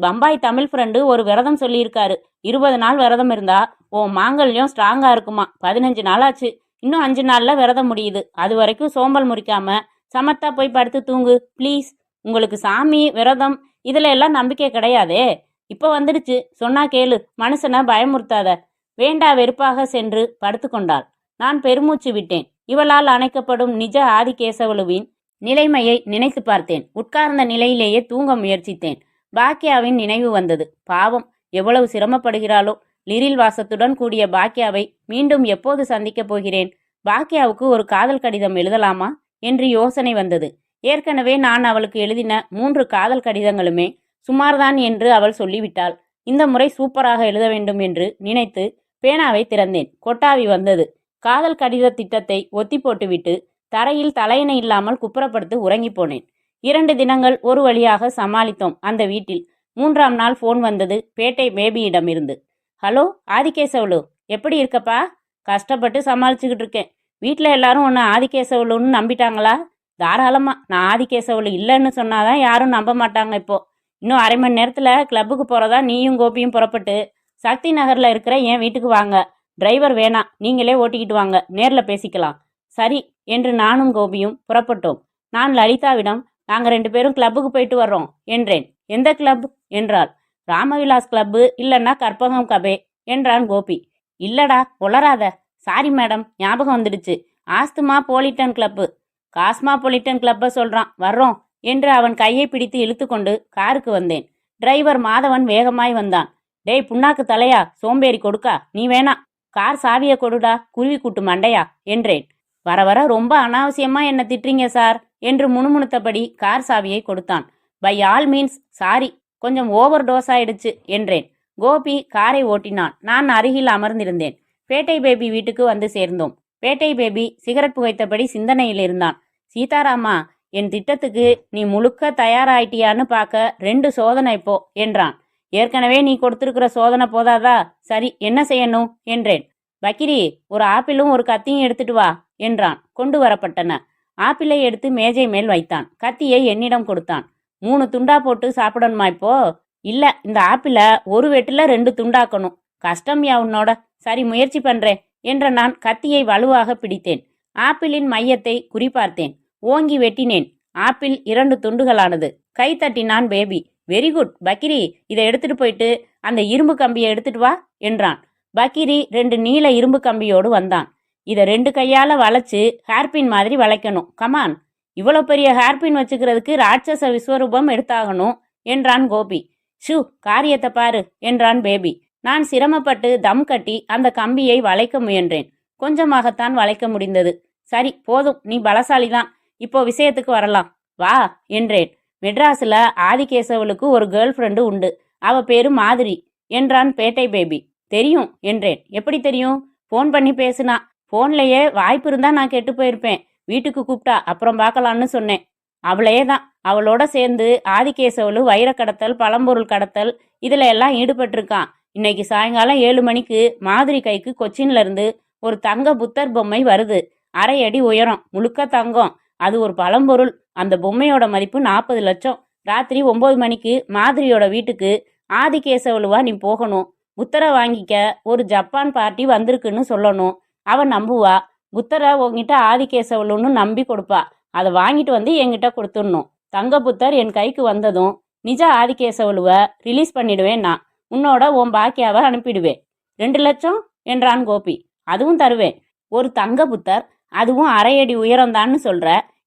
பம்பாய் தமிழ் ஃப்ரெண்டு ஒரு விரதம் சொல்லியிருக்காரு. 20 நாள் விரதம் இருந்தா ஓ மாங்கல்யம் ஸ்ட்ராங்கா இருக்குமா. 15 நாளாச்சு. இன்னும் 5 நாள்ல விரதம் முடியுது. அது வரைக்கும் சோம்பல் முறிக்காம சமத்தா போய் படுத்து தூங்கு ப்ளீஸ். உங்களுக்கு சாமி விரதம் இதுல எல்லாம் நம்பிக்கை கிடையாதே. இப்போ வந்துடுச்சு, சொன்னா கேளு, மனுஷனை பயமுறுத்தாத. வேண்டா வெறுப்பாக சென்று படுத்து கொண்டாள். நான் பெருமூச்சு விட்டேன். இவளால் அணைக்கப்படும் நிஜ ஆதிகேசவலுவின் நிலைமையை நினைத்து பார்த்தேன். உட்கார்ந்த நிலையிலேயே தூங்க முயற்சித்தேன். பாக்கியாவின் நினைவு வந்தது. பாவம், எவ்வளவு சிரமப்படுகிறாளோ. லிரில் வாசத்துடன் கூடிய பாக்கியாவை மீண்டும் எப்போது சந்திக்கப் போகிறேன்? பாக்கியாவுக்கு ஒரு காதல் கடிதம் எழுதலாமா என்று யோசனை வந்தது. ஏற்கனவே நான் அவளுக்கு எழுதின 3 காதல் கடிதங்களுமே சுமார்தான் என்று அவள் சொல்லிவிட்டாள். இந்த முறை சூப்பராக எழுத வேண்டும் என்று நினைத்து பேனாவை திறந்தேன். கொட்டாவி வந்தது. காதல் கடித திட்டத்தை ஒத்தி போட்டுவிட்டு தரையில் தலையணை இல்லாமல் குப்புறப்படுத்து உறங்கி போனேன். 2 தினங்கள் ஒரு வழியாக சமாளித்தோம் அந்த வீட்டில். 3ஆம் நாள் ஃபோன் வந்தது, பேட்டை பேபியிடம் இருந்து. ஹலோ ஆதிகேசவலு, எப்படி இருக்கப்பா? கஷ்டப்பட்டு சமாளிச்சுக்கிட்டு இருக்கேன். வீட்டில் எல்லாரும் உன்னை ஆதிகேசவலுன்னு நம்பிட்டாங்களா? தாராளமா. நான் ஆதிகேசவலு இல்லைன்னு சொன்னாதான் யாரும் நம்ப மாட்டாங்க. இப்போ இன்னும் அரை மணி நேரத்தில் கிளப்புக்கு போகிறதா நீயும் கோபியும் புறப்பட்டு சக்தி நகரில் இருக்கிற என் வீட்டுக்கு வாங்க. டிரைவர் வேணாம், நீங்களே ஓட்டிக்கிட்டு வாங்க, நேரில் பேசிக்கலாம். சரி என்று நானும் கோபியும் புறப்பட்டோம். நான் லலிதாவிடம் நாங்கள் 2 பேரும் கிளப்புக்கு போயிட்டு வர்றோம் என்றேன். எந்த கிளப் என்றாள். ராமவிலாஸ் கிளப்பு இல்லைன்னா கற்பகம் கபே என்றான் கோபி. இல்லடா உளராத. சாரி மேடம், ஞாபகம் வந்துடுச்சு. Asthma போலிட்டன் club. காஸ்மாபொலிட்டன் கிளப்பை சொல்றான். வர்றோம் என்று அவன் கையை பிடித்து இழுத்து கொண்டு காருக்கு வந்தேன். டிரைவர் மாதவன் வேகமாய் வந்தான். டேய் புண்ணாக்கு தலையா, சோம்பேறி கொடுக்கா, நீ வேணா, கார் சாவியை கொடுடா, குருவி கூட்டு மண்டையா என்றேன். வர வர ரொம்ப அனாவசியமா என்ன திட்டுறீங்க சார் என்று முணுமுணுத்தபடி கார் சாவியை கொடுத்தான். பை ஆல் மீன்ஸ் சாரி, கொஞ்சம் ஓவர் டோஸ் ஆயிடுச்சு என்றேன். கோபி காரை ஓட்டினான். நான் அருகில் அமர்ந்திருந்தேன். பேட்டை பேபி வீட்டுக்கு வந்து சேர்ந்தோம். பேட்டை பேபி சிகரெட் புகைத்தபடி சிந்தனையில் இருந்தான். சீதாராமா, என் திட்டத்துக்கு நீ முழுக்க தயாராயிட்டியான்னு பார்க்க 2 சோதனை இப்போ என்றான். ஏற்கனவே நீ கொடுத்துருக்கிற சோதனை போதாதா? சரி, என்ன செய்யணும் என்றேன். பக்கிரி, ஒரு ஆப்பிளும் ஒரு கத்தியும் எடுத்துட்டு வா என்றான். கொண்டு வரப்பட்டன. ஆப்பிளை எடுத்து மேஜை மேல் வைத்தான். கத்தியை என்னிடம் கொடுத்தான். 3 துண்டா போட்டு சாப்பிடணுமா இப்போ? இல்ல, இந்த ஆப்பிளை ஒரு வெட்டுல 2 துண்டாக்கணும். கஷ்டம்யா உன்னோட. சரி, முயற்சி பண்றேன் என்ற நான் கத்தியை வலுவாக பிடித்தேன். ஆப்பிளின் மையத்தை குறிபார்த்தேன். ஓங்கி வெட்டினேன். ஆப்பிள் 2 துண்டுகளானது. கை தட்டினான் பேபி. வெரி குட் பக்கிரி, இதை எடுத்துட்டு போயிட்டு அந்த இரும்பு கம்பியை எடுத்துட்டு வா என்றான். பக்கிரி 2 நீல இரும்பு கம்பியோடு வந்தான். இதை 2 கையால வளைச்சு ஹேர்பின் மாதிரி வளைக்கணும். கமான். இவ்வளோ பெரிய ஹேர்பின் வச்சுக்கிறதுக்கு ராட்சச விஸ்வரூபம் எடுத்தாகணும் என்றான் கோபி. ஷூ, காரியத்தை பாரு என்றான் பேபி. நான் சிரமப்பட்டு தம் கட்டி அந்த கம்பியை வளைக்க முயன்றேன். கொஞ்சமாகத்தான் வளைக்க முடிந்தது. சரி போதும், நீ பலசாலிதான். இப்போ விஷயத்துக்கு வரலாம் வா என்றேன். மெட்ராஸில் ஆதிகேசவலுக்கு ஒரு கேர்ள் ஃப்ரெண்டு உண்டு. அவ பேரு மாதிரி என்றான் பேட்டை பேபி. தெரியும் என்றேன். எப்படி தெரியும்? ஃபோன் பண்ணி பேசுனா. ஃபோன்லேயே வாய்ப்பு இருந்தா நான் கெட்டு போயிருப்பேன். வீட்டுக்கு கூப்பிட்டா அப்புறம் பார்க்கலான்னு சொன்னேன். அவளே தான். அவளோட சேர்ந்து ஆதிகேசவலு வைரக்கடத்தல், பழம்பொருள் கடத்தல் இதில் எல்லாம் ஈடுபட்டிருக்கான். இன்னைக்கு சாயங்காலம் 7 மணிக்கு மாதிரி கைக்கு கொச்சின்ல இருந்து ஒரு தங்க புத்தர் பொம்மை வருது. 1/2 அடி உயரம், முழுக்க தங்கம். அது ஒரு பழம்பொருள். அந்த பொம்மையோட மதிப்பு 40 லட்சம். ராத்திரி 9 மணிக்கு மாதிரியோட வீட்டுக்கு ஆதிகேசவலுவா நீ போகணும். புத்தரை வாங்கிக்க ஒரு ஜப்பான் பார்ட்டி வந்திருக்குன்னு சொல்லணும். அவன் நம்புவா. புத்தரை உங்ககிட்ட ஆதிகேசவலுன்னு நம்பி கொடுப்பா. அதை வாங்கிட்டு வந்து என்கிட்ட கொடுத்துடணும். தங்க புத்தர் என் கைக்கு வந்ததும் நிஜ ஆதிகேசவலுவை ரிலீஸ் பண்ணிடுவேன். நான் உன்னோட உன் பாக்கியாவை அனுப்பிடுவேன். 2 லட்சம் என்றான் கோபி. அதுவும் தருவேன். ஒரு தங்க புத்தர், அதுவும் 1/2 அடி உயரம்தான்னு சொல்ற.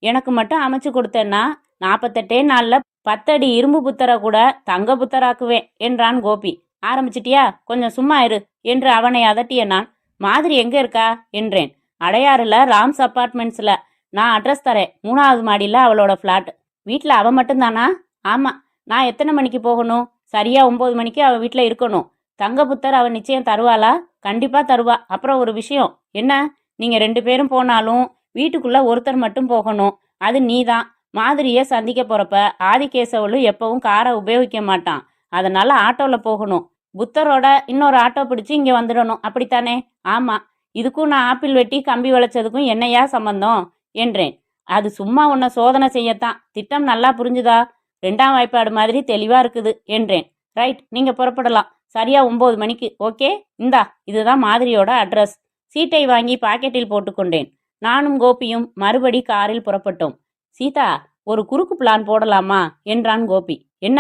எனக்கு மட்டும் அமைச்சு கொடுத்தேன்னா 48 நாளில் 10 அடி இரும்பு புத்தரை கூட தங்க புத்தராக்குவேன் என்றான் கோபி. ஆரம்பிச்சிட்டியா? கொஞ்சம் சும்மா இரு என்று அவனை அதட்டிய நான், மாதிரி எங்க இருக்கா என்றேன். அடையாறுல ராம்ஸ் அப்பார்ட்மெண்ட்ஸ்ல. நான் அட்ரஸ் தரேன். 3வது மாடியில் அவளோட ஃப்ளாட். வீட்டில் அவ மட்டும்தானா? ஆமாம். நான் எத்தனை மணிக்கு போகணும்? சரியா 9 மணிக்கு அவள் வீட்டில் இருக்கணும். தங்கபுத்தர் அவள் நிச்சயம் தருவாளா? கண்டிப்பாக தருவா. அப்புறம் ஒரு விஷயம். என்ன? நீங்கள் 2 பேரும் போனாலும் வீட்டுக்குள்ளே ஒருத்தர் மட்டும் போகணும். அது நீ தான். மாதிரியை சந்திக்க போகிறப்ப ஆதிகேசவலு எப்பவும் காரை உபயோகிக்க மாட்டான். அதனால் ஆட்டோவில் போகணும். புத்தரோட இன்னொரு ஆட்டோ பிடிச்சி இங்கே வந்துடணும். அப்படித்தானே? ஆமாம். இதுக்கும் நான் ஆப்பிள் வெட்டி கம்பி வளைச்சதுக்கும் என்னையா சம்பந்தம் என்றேன். அது சும்மா உன்னை சோதனை செய்யத்தான். திட்டம் நல்லா புரிஞ்சுதா? 2ஆம் வாய்ப்பாடு மாதிரி தெளிவாக இருக்குது என்றேன். ரைட், நீங்கள் புறப்படலாம். சரியா 9 மணிக்கு. ஓகே, இந்தா இதுதான் மாதிரியோட அட்ரஸ். சீட்டை வாங்கி பாக்கெட்டில் போட்டுக்கொண்டேன். நானும் கோபியும் மறுபடி காரில் புறப்பட்டோம். சீதா, ஒரு குறுக்கு பிளான் போடலாமா என்றான் கோபி. என்ன?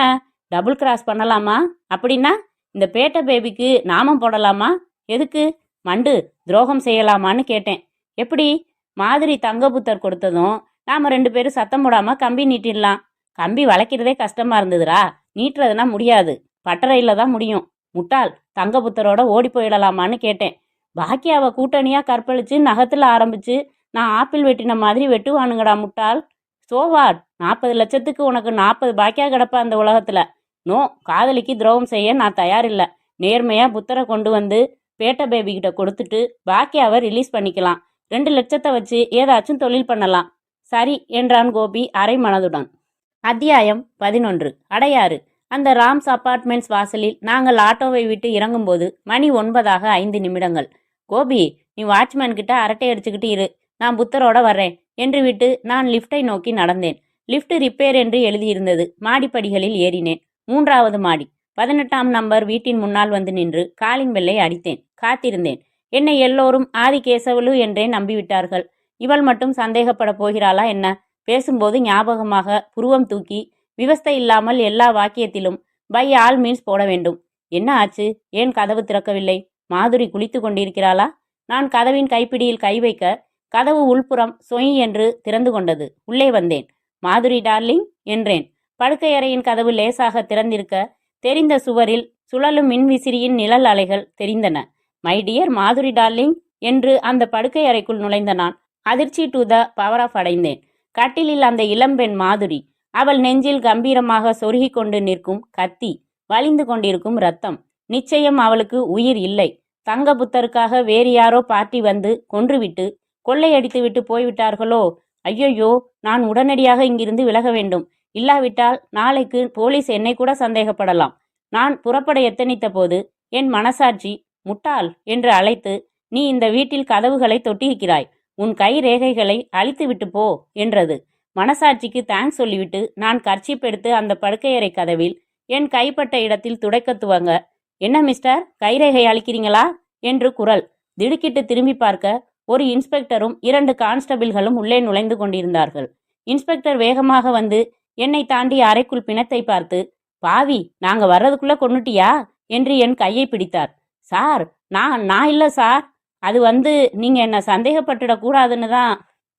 டபுள் கிராஸ் பண்ணலாமா? அப்படின்னா இந்த பேட்டை பேபிக்கு நாமம் போடலாமா? எதுக்கு? மண்டு துரோகம் செய்யலாமான்னு கேட்டேன். எப்படி? மாதிரி தங்கபுத்தர் கொடுத்ததும் நாம் 2 பேரும் சத்தம் போடாமல் கம்பி நீட்டிடலாம். கம்பி வளைக்கிறதே கஷ்டமாக இருந்ததுரா. நீட்டுறதுனா முடியாது. பட்டறையில் தான் முடியும். முட்டாள், தங்கபுத்தரோட ஓடி போயிடலாமான்னு கேட்டேன். பாக்கியாவை கூட்டணியாக கற்பழித்து நகத்தில் ஆரம்பித்து நான் ஆப்பிள் வெட்டின மாதிரி வெட்டுவானுங்கடா முட்டாள். சோவாட், 40 லட்சத்துக்கு உனக்கு 40 பாக்கியா கிடப்பா அந்த உலகத்தில். நோ, காதலிக்கு துரோகம் செய்ய நான் தயாரில்லை. நேர்மையாக புத்தரை கொண்டு வந்து பேட்டை பேபிக்கிட்ட கொடுத்துட்டு பாக்கியாவை ரிலீஸ் பண்ணிக்கலாம். 2 லட்சத்தை வச்சு ஏதாச்சும் தொழில் பண்ணலாம். சரி என்றான் கோபி அரை மனதுடன். அத்தியாயம் 11. அடையாறு. அந்த ராம்ஸ் அப்பார்ட்மெண்ட்ஸ் வாசலில் நாங்கள் ஆட்டோவை விட்டு இறங்கும்போது மணி 9:05. கோபி, நீ வாட்ச்மேன் கிட்ட அரட்டை அடிச்சுக்கிட்டு இரு. நான் புத்தரோட வர்றேன் என்று விட்டு நான் லிஃப்டை நோக்கி நடந்தேன். லிஃப்ட் ரிப்பேர் என்று எழுதியிருந்தது. மாடிப்படிகளில் ஏறினேன். 3வது மாடி. 18ஆம் நம்பர் வீட்டின் முன்னால் வந்து நின்று காலிங் பெல்லை அடித்தேன். காத்திருந்தேன். என்னை எல்லோரும் ஆதிகேசவலு என்றே நம்பிவிட்டார்கள். இவள் மட்டும் சந்தேகப்பட போகிறாளா என்ன? பேசும்போது ஞாபகமாக புருவம் தூக்கி விவஸ்தை இல்லாமல் எல்லா வாக்கியத்திலும் பை ஆல் மீன்ஸ் போட வேண்டும். என்ன ஆச்சு? ஏன் கதவு திறக்கவில்லை? மாதுரி குளித்து கொண்டிருக்கிறாளா? நான் கதவின் கைப்பிடியில் கை வைக்க கதவு உள்புறம் சொய் என்று திறந்து கொண்டது. உள்ளே வந்தேன். மாதுரி டார்லிங் என்றேன். படுக்கையறையின் கதவு லேசாக திறந்திருக்க தெரிந்த சுவரில் சுழலும் மின்விசிறியின் நிழல் அலைகள் தெரிந்தன. மை டியர் மாதுரி டார்லிங் என்று அந்த படுக்கை அறைக்குள் நுழைந்த நான் அதிர்ச்சி டு த பவர் ஆஃப் அடைந்தேன். கட்டிலில் அந்த இளம்பெண் மாதுரி. அவள் நெஞ்சில் கம்பீரமாக சொருகி கொண்டு நிற்கும் கத்தி, வலிந்து கொண்டிருக்கும் ரத்தம். நிச்சயம் அவளுக்கு உயிர் இல்லை. தங்கபுத்தருக்காக வேறு யாரோ பார்ட்டி வந்து கொன்றுவிட்டு கொள்ளையடித்து விட்டு போய்விட்டார்களோ? ஐயையோ, நான் உடனடியாக இங்கிருந்து விலக வேண்டும். இல்லாவிட்டால் நாளைக்கு போலீஸ் என்னை கூட சந்தேகப்படலாம். நான் புறப்பட எத்தனித்த போது என் மனசாட்சி முட்டாள் என்று அழைத்து, நீ இந்த வீட்டில் கதவுகளை தொட்டிருக்கிறாய், உன் கை ரேகைகளை அழித்துவிட்டு போ என்றது. மனசாட்சிக்கு தேங்க்ஸ் சொல்லிவிட்டு நான் கர்ச்சீப் எடுத்து அந்த படுக்கையறை கதவில் என் கைப்பட்ட இடத்தில் துடைக்க துவங்க, என்ன மிஸ்டர், கைரேகை அழிக்கிறீங்களா என்று குரல். திடுக்கிட்டு திரும்பி பார்க்க ஒரு இன்ஸ்பெக்டரும் 2 கான்ஸ்டபிள்களும் உள்ளே நுழைந்து கொண்டிருந்தார்கள். இன்ஸ்பெக்டர் வேகமாக வந்து என்னை தாண்டி அறைக்குள் பிணத்தை பார்த்து, பாவி, நாங்க வர்றதுக்குள்ள கொன்னுட்டியா என்று என் கையை பிடித்தார். சார், நான் இல்லை சார், அது நீங்க என்ன சந்தேகப்பட்டுடக் கூடாதுன்னு தான்.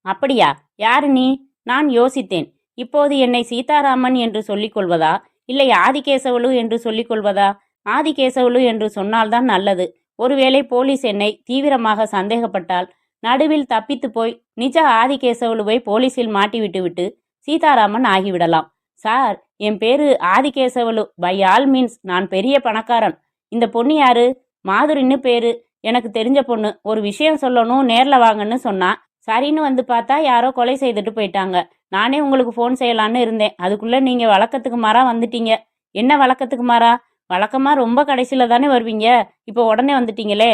அப்படியா, யாரு நீ? நான் யோசித்தேன். இப்போது என்னை சீதாராமன் என்று சொல்லிக் கொள்வதா, இல்லை ஆதிகேசவலு என்று சொல்லிக் கொள்வதா? ஆதிகேசவலு என்று சொன்னால்தான் நல்லது. ஒருவேளை போலீஸ் என்னை தீவிரமாக சந்தேகப்பட்டால் நடுவில் தப்பித்து போய் நிஜ ஆதிகேசவலுவை போலீஸில் மாட்டிவிட்டு சீதாராமன் ஆகிவிடலாம். சார், என் பேரு ஆதிகேசவலு. பை ஆல் மீன்ஸ் நான் பெரிய பணக்காரன். இந்த பொண்ணு யாரு? மாதுரின்னு பேரு. எனக்கு தெரிஞ்ச பொண்ணு. ஒரு விஷயம் சொல்லணும், நேரில் வாங்கன்னு சொன்னா. சரின்னு வந்து பார்த்தா யாரோ கொலை செய்துட்டு போயிட்டாங்க. நானே உங்களுக்கு ஃபோன் செய்யலான்னு இருந்தேன். அதுக்குள்ளே நீங்கள் வழக்கத்துக்கு மாறா வந்துட்டீங்க. என்ன வழக்கத்துக்கு மாறா? வழக்கமாக ரொம்ப கடைசியில் தானே வருவீங்க. இப்போ உடனே வந்துட்டீங்களே.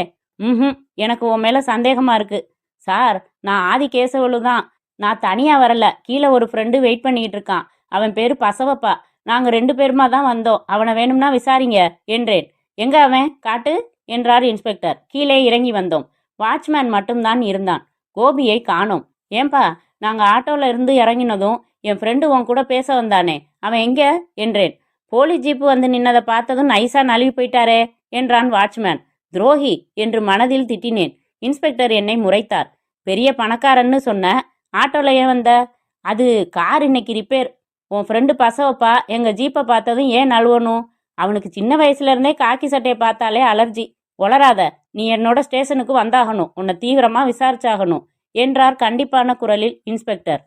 எனக்கு உன் மேலே சந்தேகமாக இருக்குது. சார், நான் ஆதிகேசவலு தான். நான் தனியாக வரல, கீழே ஒரு ஃப்ரெண்டு வெயிட் பண்ணிக்கிட்டு இருக்கான். அவன் பேர் பசவப்பா. நாங்கள் 2 பேருமா தான் வந்தோம். அவனை வேணும்னா விசாரிங்க என்றேன். எங்க அவன்? காட்டு என்றார் இன்ஸ்பெக்டர். கீழே இறங்கி வந்தோம். வாட்ச்மேன் மட்டும்தான் இருந்தான். கோபியை காணோம். ஏன்பா, நாங்கள் ஆட்டோவில் இருந்து இறங்கினதும் என் ஃப்ரெண்டு உன் கூட பேச வந்தானே, அவன் எங்கே என்றேன். போலீஸ் ஜீப்பு வந்து நின்னதை பார்த்ததும் நைஸாக நழுவி போயிட்டாரே என்றான் வாட்ச்மேன். துரோகி என்று மனதில் திட்டினேன். இன்ஸ்பெக்டர் என்னை முறைத்தார். பெரிய பணக்காரன்னு சொன்ன, ஆட்டோவில் ஏன் வந்த? அது கார் இன்னைக்கு ரிப்பேர். உன் ஃப்ரெண்டு பசவப்பா எங்கள் ஜீப்பை பார்த்ததும் ஏன் நழுவணும்? அவனுக்கு சின்ன வயசுலேருந்தே காக்கி சட்டையை பார்த்தாலே அலர்ஜி. ஒளராத, நீ என்னோட ஸ்டேஷனுக்கு வந்தாகணும், உன்னை தீவிரமாக விசாரிச்சாகணும் என்றார் கண்டிப்பான குரலில் இன்ஸ்பெக்டர்.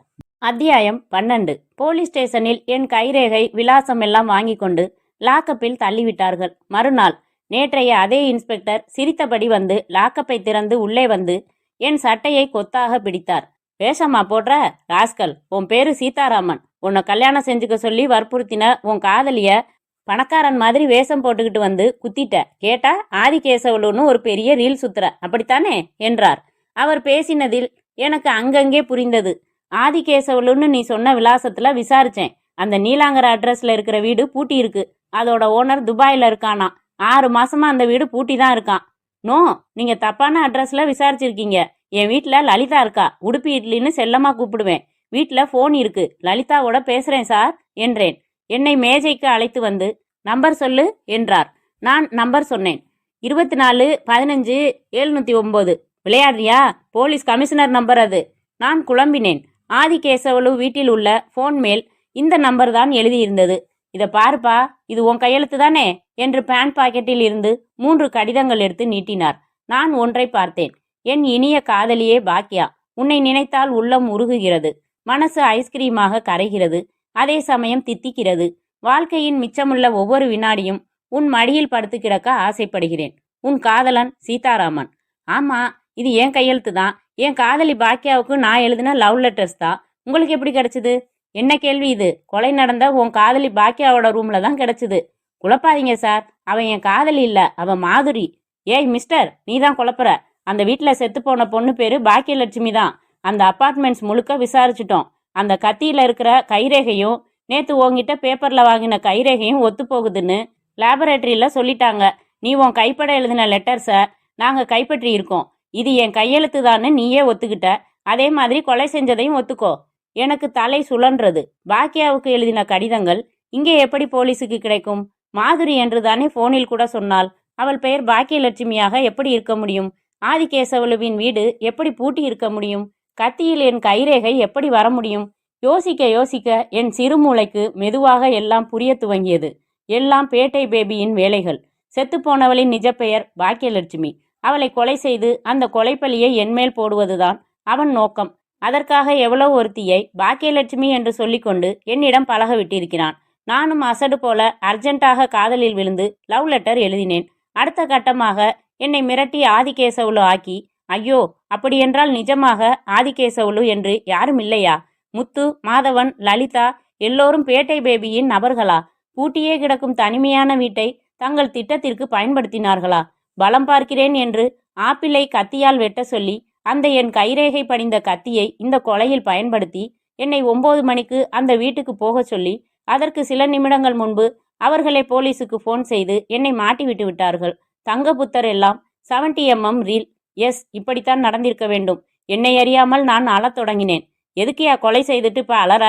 அத்தியாயம் 12. போலீஸ் ஸ்டேஷனில் என் கைரேகை விலாசம் எல்லாம் வாங்கி கொண்டு லாக்கப்பில் தள்ளிவிட்டார்கள். மறுநாள் நேற்றைய அதே இன்ஸ்பெக்டர் சிரித்தபடி வந்து லாக்கப்பை திறந்து உள்ளே வந்து என் சட்டையை கொத்தாக பிடித்தார். வேஷமா போடுற ராஸ்கல், உன் பேரு சீதாராமன். உன்னை கல்யாணம் செஞ்சுக்க சொல்லி வற்புறுத்தின உன் காதலிய பணக்காரன் மாதிரி வேஷம் போட்டுக்கிட்டு வந்து குத்திட்ட. கேட்டா ஆதிகேசவலுன்னு ஒரு பெரிய ரீல் சுத்துற, அப்படித்தானே என்றார். அவர் பேசினதில் எனக்கு அங்கங்கே புரிந்தது. ஆதிகேசவலுன்னு நீ சொன்ன விலாசத்துல விசாரிச்சேன். அந்த நீலாங்கர அட்ரஸ்ல இருக்கிற வீடு பூட்டி இருக்கு. அதோட ஓனர் துபாயில இருக்கானா. 6 மாசமா அந்த வீடு பூட்டி தான் இருக்கான். நோ, நீங்க தப்பான அட்ரஸ்ல விசாரிச்சிருக்கீங்க. என் வீட்டுல லலிதா இருக்கா. உடுப்பி இட்லின்னு செல்லமா கூப்பிடுவேன். வீட்டுல போன் இருக்கு, லலிதாவோட பேசுறேன் சார் என்றேன். என்னை மேஜைக்கு அழைத்து வந்து நம்பர் சொல்லு என்றார். நான் நம்பர் சொன்னேன். 24-15-709. விளையாடுறியா? போலீஸ் கமிஷனர் நம்பர் அது. நான் குழம்பினேன். ஆதிகேசவலு வீட்டில் உள்ள போன் மேல் இந்த நம்பர் தான் எழுதியிருந்தது. இதை பாருப்பா, இது உன் கையெழுத்து தானே என்று பேண்ட் பாக்கெட்டில் இருந்து 3 கடிதங்கள் எடுத்து நீட்டினார். நான் ஒன்றை பார்த்தேன். என் இனிய காதலியே பாக்கியா, உன்னை நினைத்தால் உள்ளம் உருகுகிறது, மனசு ஐஸ்கிரீமாக கரைகிறது, அதே சமயம் தித்திக்கிறது. வாழ்க்கையின் மிச்சமுள்ள ஒவ்வொரு வினாடியும் உன் மடியில் படுத்து கிடக்க ஆசைப்படுகிறேன். உன் காதலன் சீதாராமன். ஆமா, இது என் கையெழுத்து தான். என் காதலி பாக்கியாவுக்கு நான் எழுதின லவ் லெட்டர்ஸ் தான். உங்களுக்கு எப்படி கிடைச்சது? என்ன கேள்வி இது? கொலை நடந்த உன் காதலி பாக்கியாவோட ரூம்ல தான் கிடைச்சது. குழப்பாதீங்க சார், அவன் என் காதலி இல்ல, அவன் மாதுரி. ஏய் மிஸ்டர், நீ தான் குழப்புற. அந்த வீட்டில் செத்து போன பொண்ணு பேரு பாக்கியலட்சுமி தான். அந்த அப்பார்ட்மெண்ட்ஸ் முழுக்க விசாரிச்சிட்டோம். அந்த கத்தியில இருக்கிற கைரேகையும் நேத்து உங்ககிட்ட பேப்பர்ல வாங்கின கைரேகையும் ஒத்து போகுதுன்னு லேபரேட்டரியில சொல்லிட்டாங்க. நீ உன் கைப்பட எழுதின லெட்டர்ஸை நாங்க கைப்பற்றி இருக்கோம். இது என் கையெழுத்து தான்னு நீயே ஒத்துக்கிட்ட. அதே மாதிரி கொலை செஞ்சதையும் ஒத்துக்கோ. எனக்கு தலை சுழன்றது. பாக்கியாவுக்கு எழுதின கடிதங்கள் இங்கே எப்படி போலீஸுக்கு கிடைக்கும்? மாதுரி என்று தானே போனில் கூட சொன்னாள். அவள் பெயர் பாக்கியலட்சுமியாக எப்படி இருக்க முடியும்? ஆதிகேசவலுவின் வீடு எப்படி பூட்டி இருக்க முடியும்? கத்தியில் என் கைரேகை எப்படி வர முடியும்? யோசிக்க யோசிக்க என் சிறுமூளைக்கு மெதுவாக எல்லாம் புரிய துவங்கியது. எல்லாம் பேட்டை பேபியின் வேலைகள். செத்துப்போனவளின் நிஜ பெயர் பாக்கியலட்சுமி. அவளை கொலை செய்து அந்த கொலைப்பழியை என்மேல் போடுவதுதான் அவன் நோக்கம். அதற்காக எவ்வளவு ஒருத்தியை பாக்கியலட்சுமி என்று சொல்லிக்கொண்டு என்னிடம் பழக விட்டிருக்கிறான். நானும் அசடு போல அர்ஜென்ட்டாக காதலில் விழுந்து லவ் லெட்டர் எழுதினேன். அடுத்த கட்டமாக என்னை மிரட்டி ஆதிகேசவலு ஆக்கி ஐயோ, அப்படியென்றால் நிஜமாக ஆதிகேசவலு என்று யாரும் இல்லையா? முத்து, மாதவன், லலிதா எல்லோரும் பேட்டை பேபியின் நபர்களா? பூட்டியே கிடக்கும் தனிமையான வீட்டை தங்கள் திட்டத்திற்கு பயன்படுத்தினார்களா? பலம் பார்க்கிறேன் என்று ஆப்பிளை கத்தியால் வெட்ட சொல்லி அந்த என் கைரேகை படிந்த கத்தியை இந்த கொலையில் பயன்படுத்தி என்னை 9 மணிக்கு அந்த வீட்டுக்கு போக சொல்லி அதற்கு சில நிமிடங்கள் முன்பு அவர்களே போலீஸுக்கு ஃபோன் செய்து என்னை மாட்டி விட்டு விட்டார்கள். தங்கபுத்தர் எல்லாம் 70mm ரீல். எஸ், இப்படித்தான் நடந்திருக்க வேண்டும். என்னை அறியாமல் நான் அழத் தொடங்கினேன். எதுக்கியா கொலை செய்துட்டு இப்போ அலற?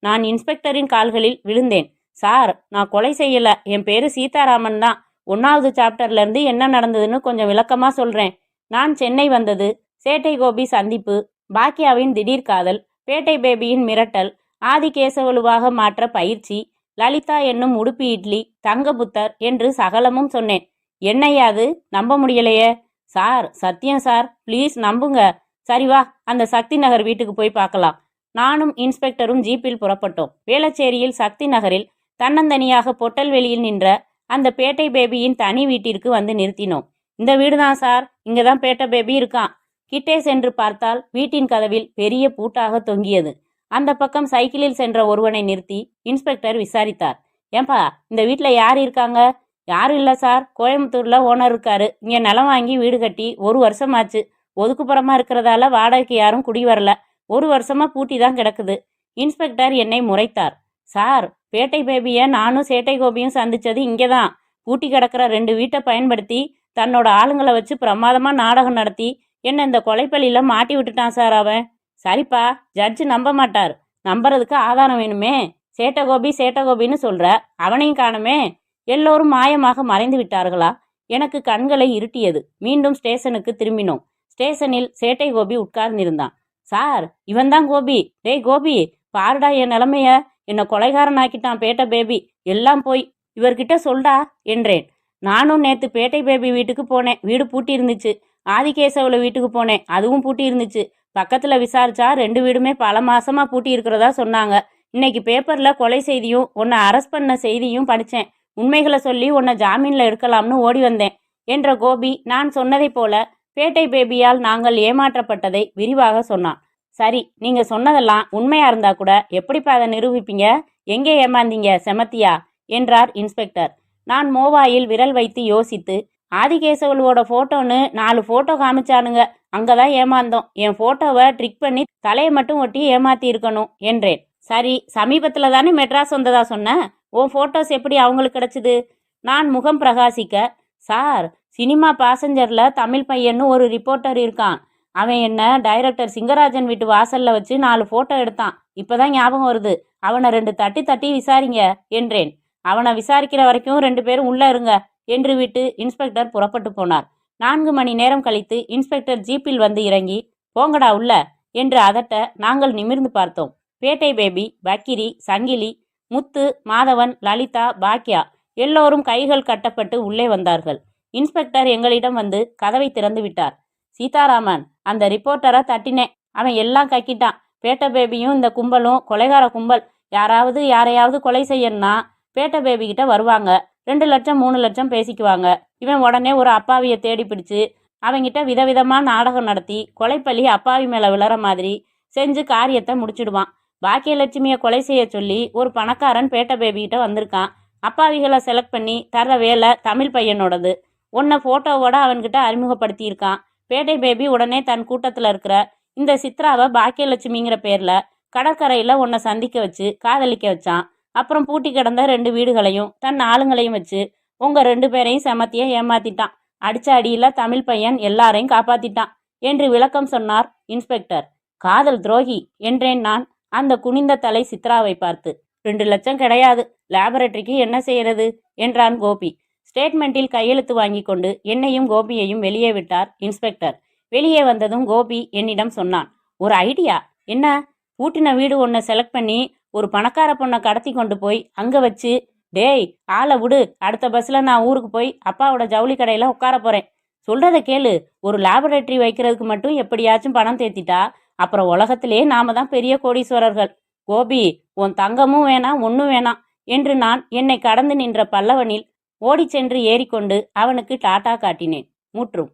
நான் இன்ஸ்பெக்டரின் கால்களில் விழுந்தேன். சார், நான் கொலை செய்யல. என் பேரு சீதாராமன் தான். 1வது சாப்டர்லேருந்து என்ன நடந்ததுன்னு கொஞ்சம் விளக்கமாக சொல்கிறேன். நான் சென்னை வந்தது, சேட்டை கோபி சந்திப்பு, பாக்கியாவின் திடீர் காதல், பேட்டை பேபியின் மிரட்டல், ஆதிகேசவலுவாக மாற்ற பயிற்சி, லலிதா என்னும் உடுப்பி இட்லி, தங்கபுத்தர் என்று சகலமும் சொன்னேன். என்னையா அது? நம்ப முடியலையே. சார், சத்தியம் சார், ப்ளீஸ் நம்புங்க. சரி வா, அந்த சக்தி நகர் வீட்டுக்கு போய் பார்க்கலாம். நானும் இன்ஸ்பெக்டரும் ஜீப்பில் புறப்பட்டோம். வேளச்சேரியில் சக்தி நகரில் தன்னந்தனியாக பொட்டல்வெளியில் நின்ற அந்த பேட்டை பேபியின் தனி வீட்டிற்கு வந்து நிறுத்தினோம். இந்த வீடு தான் சார், இங்கே தான் பேட்டை பேபி இருக்கான். கிட்டே சென்று பார்த்தால் வீட்டின் கதவில் பெரிய பூட்டாக தொங்கியது. அந்த பக்கம் சைக்கிளில் சென்ற ஒருவனை நிறுத்தி இன்ஸ்பெக்டர் விசாரித்தார். ஏன்பா, இந்த வீட்டில் யார் இருக்காங்க? யாரும் இல்லை சார், கோயம்புத்தூரில் ஓனர் இருக்காரு. இங்கே நிலம் வாங்கி வீடு கட்டி 1 வருஷமாச்சு. ஒதுக்குப்புறமா இருக்கிறதால வாடகைக்கு யாரும் குடி வரல. 1 வருஷமா பூட்டி தான் கிடக்குது. இன்ஸ்பெக்டர் என்னை முறைத்தார். சார், பேட்டை பேபியை நானும் சேட்டை கோபியும் சந்திச்சது இங்கே தான். பூட்டி கிடக்கிற 2 வீட்டை பயன்படுத்தி தன்னோட ஆளுங்களை வச்சு பிரமாதமாக நாடகம் நடத்தி என்னை இந்த கொலைப்பள்ளியில் மாட்டி விட்டுட்டான் சார் அவன். சரிப்பா, ஜட்ஜு நம்ப மாட்டார். நம்புறதுக்கு ஆதாரம் வேணுமே. சேட்டகோபின்னு சொல்ற, அவனையும் காணுமே. எல்லோரும் மாயமாக மறைந்து விட்டார்களா? எனக்கு கண்களை இருட்டியது. மீண்டும் ஸ்டேஷனுக்கு திரும்பினோம். ஸ்டேஷனில் சேட்டை கோபி உட்கார்ந்திருந்தான். சார், இவன்தான் கோபி. டேய் கோபி, பாருடா என் நிலைமைய. என்னை கொலைகாரன் ஆக்கிட்டான் பேட்டை பேபி. எல்லாம் போய் இவர்கிட்ட சொல்டா என்றேன். நானும் நேற்று பேட்டை பேபி வீட்டுக்கு போனேன். வீடு பூட்டி இருந்துச்சு. ஆதிகேசவல வீட்டுக்கு போனேன். அதுவும் பூட்டி இருந்துச்சு. பக்கத்தில் விசாரிச்சா 2 வீடுமே பல மாசமா பூட்டி இருக்கிறதா சொன்னாங்க. இன்னைக்கு பேப்பரில் கொலை செய்தியும் உன்னை அரெஸ்ட் பண்ண செய்தியும் படித்தேன். உண்மைகளை சொல்லி உன்னை ஜாமீனில் எடுக்கலாம்னு ஓடி வந்தேன் என்ற கோபி நான் சொன்னதைப் போல பேட்டை பேபியால் நாங்கள் ஏமாற்றப்பட்டதை விரிவாக சொன்னான். சரி, நீங்கள் சொன்னதெல்லாம் உண்மையா இருந்தா கூட எப்படிப்பா அதை நிரூபிப்பீங்க? எங்கே ஏமாந்தீங்க செமத்தியா என்றார் இன்ஸ்பெக்டர். நான் மோபாயில் விரல் வைத்து யோசித்து, ஆதிகேசவலுவோட ஃபோட்டோன்னு 4 ஃபோட்டோ காமிச்சானுங்க. அங்கதான் ஏமாந்தோம். என் ஃபோட்டோவை ட்ரிக் பண்ணி தலையை மட்டும் ஒட்டி ஏமாத்தி இருக்கணும் என்றேன். சரி, சமீபத்தில் தானே மெட்ராஸ் வந்ததா சொன்ன. உன் ஃபோட்டோஸ் எப்படி அவங்களுக்கு கிடைச்சிது? நான் முகம் பிரகாசிக்க, சார், சினிமா பாசஞ்சரில் தமிழ் பையன்னு ஒரு ரிப்போர்ட்டர் இருக்கான். அவன் என்ன டைரக்டர் சிங்கராஜன் வீட்டு வாசல்ல வச்சு 4 ஃபோட்டோ எடுத்தான். இப்போதான் ஞாபகம் வருது. அவனை 2 தட்டி தட்டி விசாரிங்க என்றேன். அவனை விசாரிக்கிற வரைக்கும் 2 பேரும் உள்ள இருங்க என்று விட்டு இன்ஸ்பெக்டர் புறப்பட்டு போனார். 4 மணி நேரம் கழித்து இன்ஸ்பெக்டர் ஜீப்பில் வந்து இறங்கி, போங்கடா உள்ள என்று அதட்ட நாங்கள் நிமிர்ந்து பார்த்தோம். பேட்டை பேபி, பக்கிரி, சங்கிலி, முத்து, மாதவன், லலிதா, பாக்கியா எல்லோரும் கைகள் கட்டப்பட்டு உள்ளே வந்தார்கள். இன்ஸ்பெக்டர் எங்களிடம் வந்து கதவை திறந்து விட்டார். சீதாராமன், அந்த ரிப்போர்ட்டரை தட்டினேன். அவன் எல்லாம் கக்கிட்டான். பேட்டை பேபியும் இந்த கும்பலும் கொலைகார கும்பல். யாராவது யாரையாவது கொலை செய்யணும்னா பேட்டை பேபி கிட்ட வருவாங்க. 2 லட்சம் 3 லட்சம் பேசிக்குவாங்க. இவன் உடனே ஒரு அப்பாவியை தேடி பிடிச்சு அவங்கிட்ட விதவிதமாக நாடகம் நடத்தி கொலைப்பள்ளி அப்பாவி மேலே விழற மாதிரி செஞ்சு காரியத்தை முடிச்சிடுவான். பாக்கியலட்சுமியை கொலை செய்ய சொல்லி ஒரு பணக்காரன் பேட்டை பேபிகிட்ட வந்திருக்கான். அப்பாவிகளை செலக்ட் பண்ணி தர்ற வேலை தமிழ் பையனோடது. உன்னை ஃபோட்டோவோட அவன்கிட்ட அறிமுகப்படுத்தியிருக்கான். பேட்டை பேபி உடனே தன் கூட்டத்தில் இருக்கிற இந்த சித்ராவை பாக்கியலட்சுமிங்கிற பேரில் கடற்கரையில் உன்னை சந்திக்க வச்சு காதலிக்க வச்சான். அப்புறம் பூட்டி கிடந்த 2 வீடுகளையும் தன் ஆளுங்களையும் வச்சு உங்கள் 2 பேரையும் செமத்திய ஏமாத்திட்டான். அடிச்ச அடியில் தமிழ் பையன் எல்லாரையும் காப்பாத்திட்டான் என்று விளக்கம் சொன்னார் இன்ஸ்பெக்டர். காதல் துரோகி என்றேன் நான் அந்த குனிந்த தலை சித்ராவை பார்த்து. 2 லட்சம் கிடையாது, லேபரட்டரிக்கு என்ன செய்யறது என்றான் கோபி. ஸ்டேட்மெண்ட்டில் கையெழுத்து வாங்கி கொண்டு என்னையும் கோபியையும் வெளியே விட்டார் இன்ஸ்பெக்டர். வெளியே வந்ததும் கோபி என்னிடம் சொன்னான், ஒரு ஐடியா. என்ன? பூட்டின வீடு ஒன்றை செலக்ட் பண்ணி ஒரு பணக்கார பொண்ணை கடத்தி கொண்டு போய் அங்கே வச்சு, டேய் ஆளை விடு, அடுத்த பஸ்ஸில் நான் ஊருக்கு போய் அப்பாவோட ஜவுளி கடையில் உட்கார போகிறேன். சொல்கிறத கேளு. ஒரு லேபரட்டரி வைக்கிறதுக்கு மட்டும் எப்படியாச்சும் பணம் தேத்திட்டா அப்புறம் உலகத்திலே நாம தான் பெரிய கோடீஸ்வரர்கள். கோபி, உன் தங்கமும் வேணாம் ஒன்றும் வேணாம் என்று நான் என்னை கடந்து நின்ற பல்லவனில் ஓடிச் சென்று ஏறிக்கொண்டு அவனுக்கு டாட்டா காட்டினேன். முற்றும்.